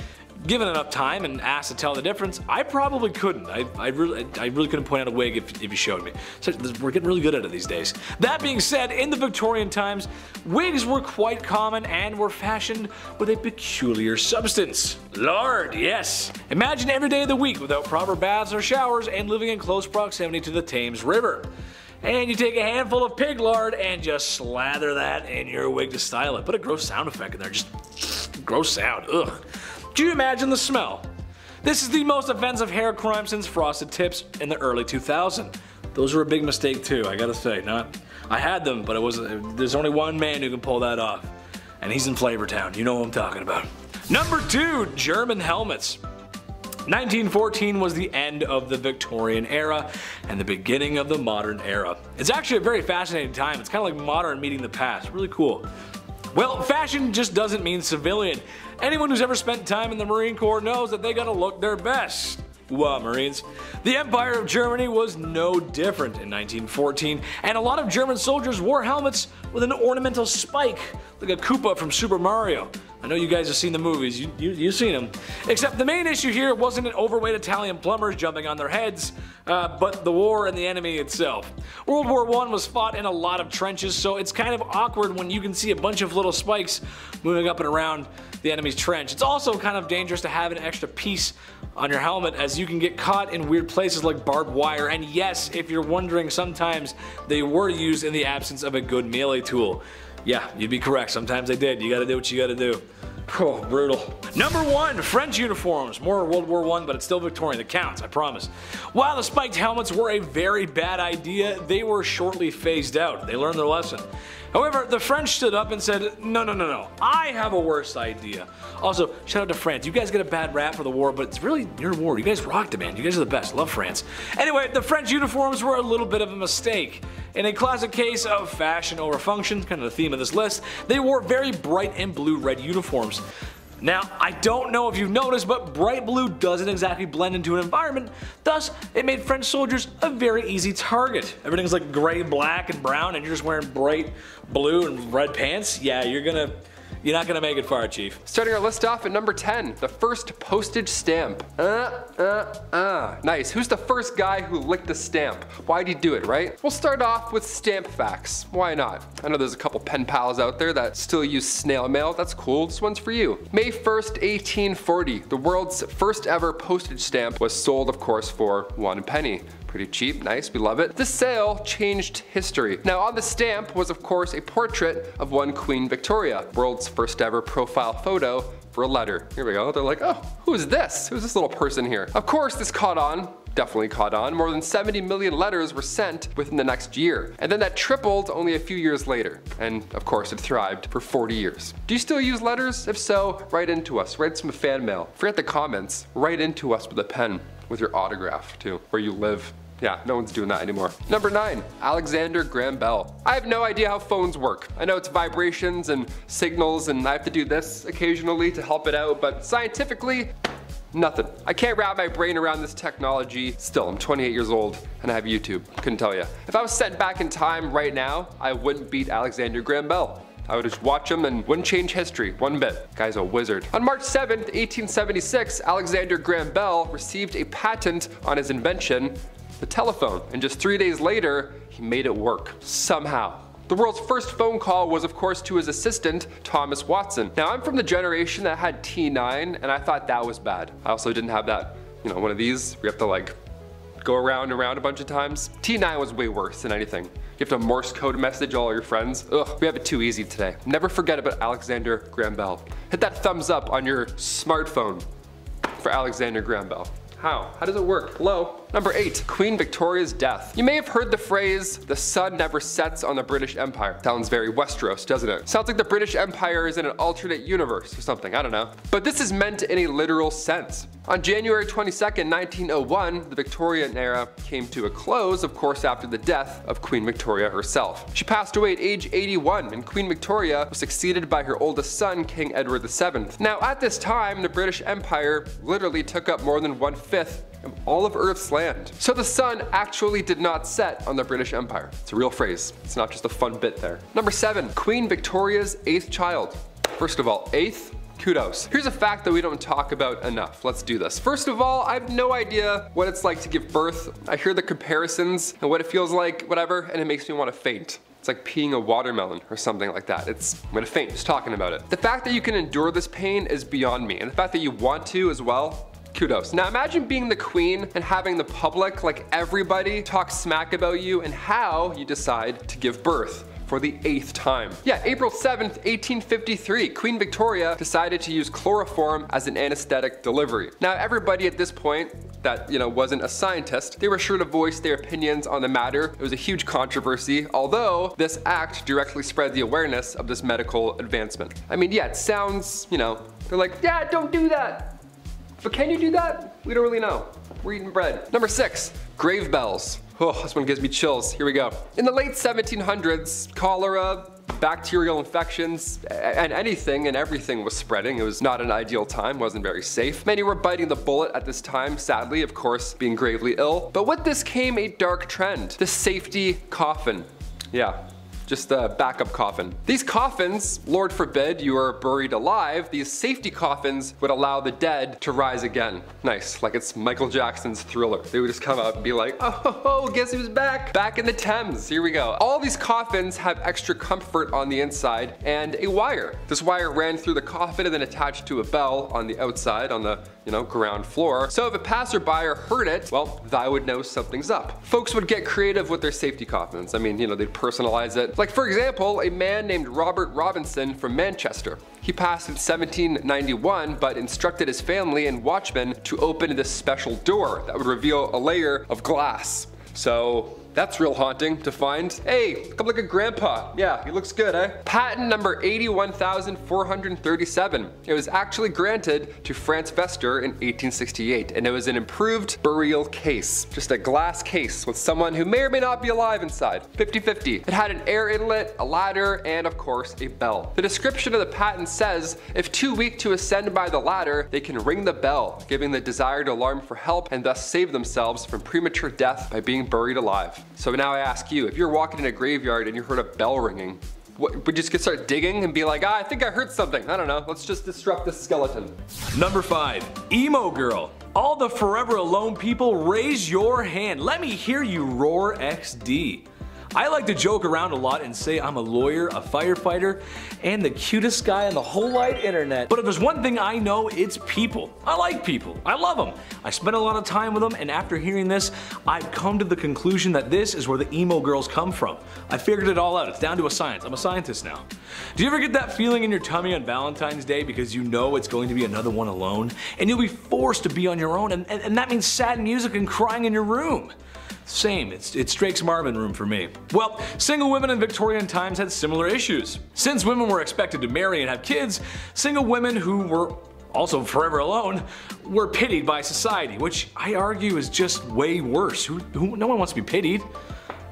Given enough time and asked to tell the difference, I probably couldn't. I really couldn't point out a wig if you showed me. So we're getting really good at it these days. That being said, in the Victorian times, wigs were quite common and were fashioned with a peculiar substance. Lard, yes. Imagine every day of the week without proper baths or showers and living in close proximity to the Thames River. And you take a handful of pig lard and just slather that in your wig to style it. Put a gross sound effect in there, just gross sound, ugh. Can you imagine the smell? This is the most offensive hair crime since frosted tips in the early 2000s. Those were a big mistake too, I gotta say. I had them, but there's only one man who can pull that off. And he's in Flavortown, you know what I'm talking about. Number 2, German helmets. 1914 was the end of the Victorian era and the beginning of the modern era. It's actually a very fascinating time. It's kind of like modern meeting the past. Really cool. Well, fashion just doesn't mean civilian. Anyone who's ever spent time in the Marine Corps knows that they gotta look their best. Wow, Marines. The Empire of Germany was no different in 1914, and a lot of German soldiers wore helmets with an ornamental spike, like a Koopa from Super Mario. I know you guys have seen the movies, you've seen them. Except the main issue here wasn't an overweight Italian plumbers jumping on their heads, but the war and the enemy itself. World War I was fought in a lot of trenches, so it's kind of awkward when you can see a bunch of little spikes moving up and around the enemy's trench. It's also kind of dangerous to have an extra piece on your helmet, as you can get caught in weird places like barbed wire, and yes, if you're wondering, sometimes they were used in the absence of a good melee tool. Yeah, you'd be correct, sometimes they did. You gotta do what you gotta do. Oh, brutal. Number 1, French uniforms. More World War I, but it's still Victorian. It counts, I promise. While the spiked helmets were a very bad idea, they were shortly phased out. They learned their lesson. However, the French stood up and said, no, I have a worse idea. Also, shout out to France. You guys get a bad rap for the war, but it's really your war. You guys rocked it, man. You guys are the best. Love France. Anyway, the French uniforms were a little bit of a mistake. In a classic case of fashion over function, kind of the theme of this list, they wore very bright and blue-red uniforms. Now, I don't know if you've noticed, but bright blue doesn't exactly blend into an environment, thus it made French soldiers a very easy target. Everything's like gray, black, and brown, and you're just wearing bright blue and red pants? Yeah, you're not gonna make it far, Chief. Starting our list off at number 10, the first postage stamp. Nice. Who's the first guy who licked a stamp? Why'd he do it, right? We'll start off with stamp facts. Why not? I know there's a couple pen pals out there that still use snail mail. That's cool. This one's for you. May 1st, 1840, the world's first ever postage stamp was sold, of course, for 1 penny. Pretty cheap, nice, we love it. This sale changed history. Now on the stamp was of course a portrait of one Queen Victoria, world's first ever profile photo for a letter. Here we go, they're like, oh, who is this? Who's this little person here? Of course this caught on. Definitely caught on. More than 70 million letters were sent within the next year. And then that tripled only a few years later. And of course it thrived for 40 years. Do you still use letters? If so, write into us. Write some fan mail. Forget the comments. Write into us with a pen. With your autograph too, where you live. Yeah, no one's doing that anymore. Number 9, Alexander Graham Bell. I have no idea how phones work. I know it's vibrations and signals and I have to do this occasionally to help it out, but scientifically, nothing. I can't wrap my brain around this technology. Still, I'm 28 years old and I have YouTube. Couldn't tell you. If I was sent back in time right now, I wouldn't beat Alexander Graham Bell. I would just watch him and wouldn't change history one bit. Guy's a wizard. On March 7th, 1876, Alexander Graham Bell received a patent on his invention, the telephone, and just 3 days later, he made it work. Somehow. The world's first phone call was of course to his assistant, Thomas Watson. Now I'm from the generation that had T9 and I thought that was bad. I also didn't have that, one of these, where you have to like go around and around a bunch of times. T9 was way worse than anything. You have to Morse code message all your friends. Ugh, we have it too easy today. Never forget about Alexander Graham Bell. Hit that thumbs up on your smartphone for Alexander Graham Bell. How? How does it work? Hello? Number 8, Queen Victoria's death. You may have heard the phrase, the sun never sets on the British Empire. Sounds very Westeros, doesn't it? Sounds like the British Empire is in an alternate universe or something, I don't know. But this is meant in a literal sense. On January 22nd, 1901, the Victorian era came to a close, of course, after the death of Queen Victoria herself. She passed away at age 81, and Queen Victoria was succeeded by her oldest son, King Edward VII. Now, at this time, the British Empire literally took up more than 1/5 of all of Earth's land. So the sun actually did not set on the British Empire. It's a real phrase. It's not just a fun bit there. Number 7, Queen Victoria's 8th child. First of all, 8th? Kudos. Here's a fact that we don't talk about enough. Let's do this. First of all, I have no idea what it's like to give birth. I hear the comparisons and what it feels like, whatever, and it makes me want to faint. It's like peeing a watermelon or something like that. I'm gonna faint just talking about it. The fact that you can endure this pain is beyond me, and the fact that you want to as well, kudos. Now imagine being the queen and having the public, like everybody, talk smack about you and how you decide to give birth for the 8th time. Yeah, April 7th, 1853, Queen Victoria decided to use chloroform as an anesthetic delivery. Now everybody at this point that, wasn't a scientist, they were sure to voice their opinions on the matter. It was a huge controversy, although this act directly spread the awareness of this medical advancement. I mean, yeah, it sounds, they're like, yeah, don't do that. But can you do that? We don't really know. We're eating bread. Number 6, grave bells. Oh, this one gives me chills. Here we go. In the late 1700s, cholera, bacterial infections, and anything and everything was spreading. It was not an ideal time, wasn't very safe. Many were biting the bullet at this time, sadly, of course, being gravely ill. But with this came a dark trend, the safety coffin. Yeah. Just a backup coffin. These coffins, Lord forbid you are buried alive, these safety coffins would allow the dead to rise again. Nice, like it's Michael Jackson's Thriller. They would just come up and be like, oh, guess who's back? Back in the Thames, here we go. All these coffins have extra comfort on the inside and a wire. This wire ran through the coffin and then attached to a bell on the outside on the ground floor. So if a passerby heard it, well, they would know something's up. Folks would get creative with their safety coffins. I mean, they'd personalize it. Like for example, a man named Robert Robinson from Manchester. He passed in 1791, but instructed his family and watchmen to open this special door that would reveal a layer of glass. So that's real haunting to find. Hey, come look at Grandpa. Yeah, he looks good, eh? Patent number 81,437. It was actually granted to Franz Vester in 1868, and it was an improved burial case. Just a glass case with someone who may or may not be alive inside. 50-50. It had an air inlet, a ladder, and of course, a bell. The description of the patent says, if too weak to ascend by the ladder, they can ring the bell, giving the desired alarm for help and thus save themselves from premature death by being buried alive. So now I ask you, if you're walking in a graveyard and you heard a bell ringing, would you just start digging and be like, I think I heard something. I don't know, let's just disrupt this skeleton. Number 5, emo girl. All the forever alone people, raise your hand. Let me hear you roar XD. I like to joke around a lot and say I'm a lawyer, a firefighter, and the cutest guy on the whole wide internet. But if there's one thing I know, it's people. I like people. I love them. I spend a lot of time with them, and after hearing this, I've come to the conclusion that this is where the emo girls come from. I figured it all out. It's down to a science. I'm a scientist now. Do you ever get that feeling in your tummy on Valentine's Day because you know it's going to be another one alone? And you'll be forced to be on your own, and that means sad music and crying in your room. Same, it's Drake's Marvin room for me. Well, single women in Victorian times had similar issues. Since women were expected to marry and have kids, single women who were also forever alone were pitied by society, which I argue is just way worse. No one wants to be pitied.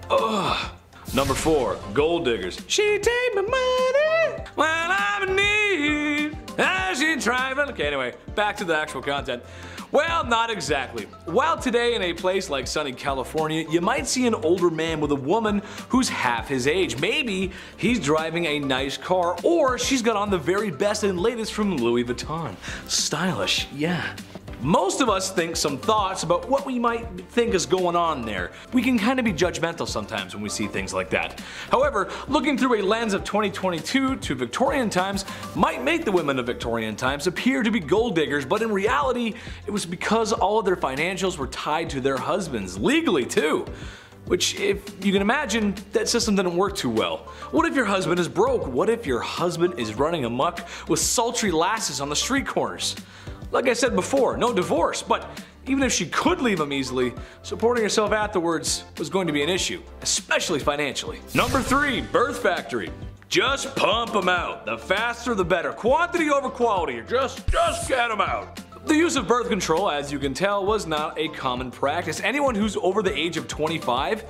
Ugh. Number 4, gold diggers. She take my money when I'm in need. She driving. Okay, anyway, back to the actual content. Well, not exactly. While today in a place like sunny California, you might see an older man with a woman who's half his age. Maybe he's driving a nice car, or she's got on the very best and latest from Louis Vuitton. Stylish, yeah. Most of us think some thoughts about what we might think is going on there. We can kind of be judgmental sometimes when we see things like that. However, looking through a lens of 2022 to Victorian times might make the women of Victorian times appear to be gold diggers, but in reality, it was because all of their financials were tied to their husbands, legally too. Which, if you can imagine, that system didn't work too well. What if your husband is broke? What if your husband is running amok with sultry lasses on the street corners? Like I said before, no divorce, but even if she could leave him easily, supporting herself afterwards was going to be an issue, especially financially. Number 3, birth factory. Just pump them out. The faster the better. Quantity over quality. Just get them out. The use of birth control, as you can tell, was not a common practice. Anyone who's over the age of 25,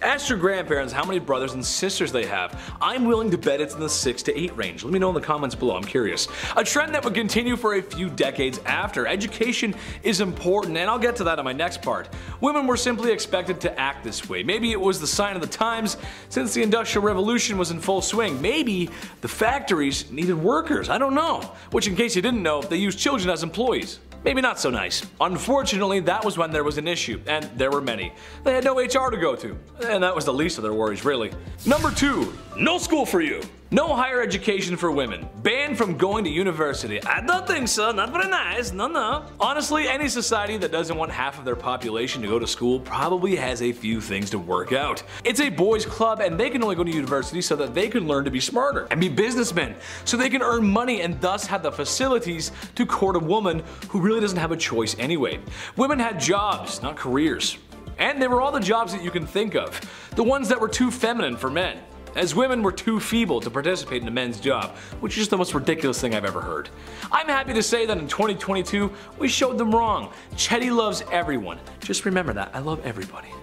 ask your grandparents how many brothers and sisters they have. I'm willing to bet it's in the 6 to 8 range. Let me know in the comments below, I'm curious. A trend that would continue for a few decades after. Education is important, and I'll get to that in my next part. Women were simply expected to act this way. Maybe it was the sign of the times since the Industrial Revolution was in full swing. Maybe the factories needed workers, I don't know. Which, in case you didn't know, they used children as employees. Maybe not so nice. Unfortunately, that was when there was an issue, and there were many. They had no HR to go to, and that was the least of their worries, really. Number 2, no school for you. No higher education for women. Banned from going to university. I don't think so, not very nice, no. Honestly, any society that doesn't want half of their population to go to school probably has a few things to work out. It's a boys' club, and they can only go to university so that they can learn to be smarter and be businessmen, so they can earn money and thus have the facilities to court a woman who really doesn't have a choice anyway. Women had jobs, not careers. And they were all the jobs that you can think of. The ones that were too feminine for men, as women were too feeble to participate in a men's job, which is just the most ridiculous thing I've ever heard. I'm happy to say that in 2022, we showed them wrong. Chetty loves everyone. Just remember that, I love everybody.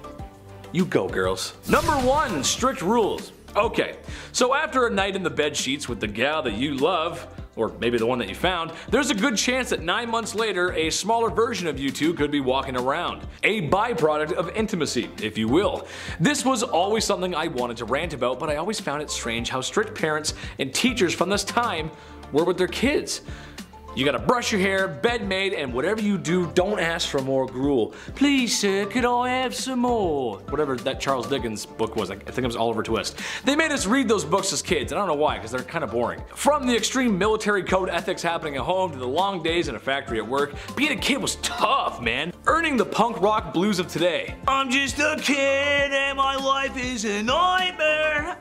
You go, girls. Number 1, strict rules. Okay, so after a night in the bed sheets with the gal that you love, or maybe the one that you found, there's a good chance that 9 months later, a smaller version of you two could be walking around. A byproduct of intimacy, if you will. This was always something I wanted to rant about, but I always found it strange how strict parents and teachers from this time were with their kids. You gotta brush your hair, bed made, and whatever you do, don't ask for more gruel. Please, sir, could I have some more? Whatever that Charles Dickens book was, I think it was Oliver Twist. They made us read those books as kids, and I don't know why, because they're kind of boring. From the extreme military code ethics happening at home to the long days in a factory at work, being a kid was tough, man. Earning the punk rock blues of today. I'm just a kid and my life is a nightmare.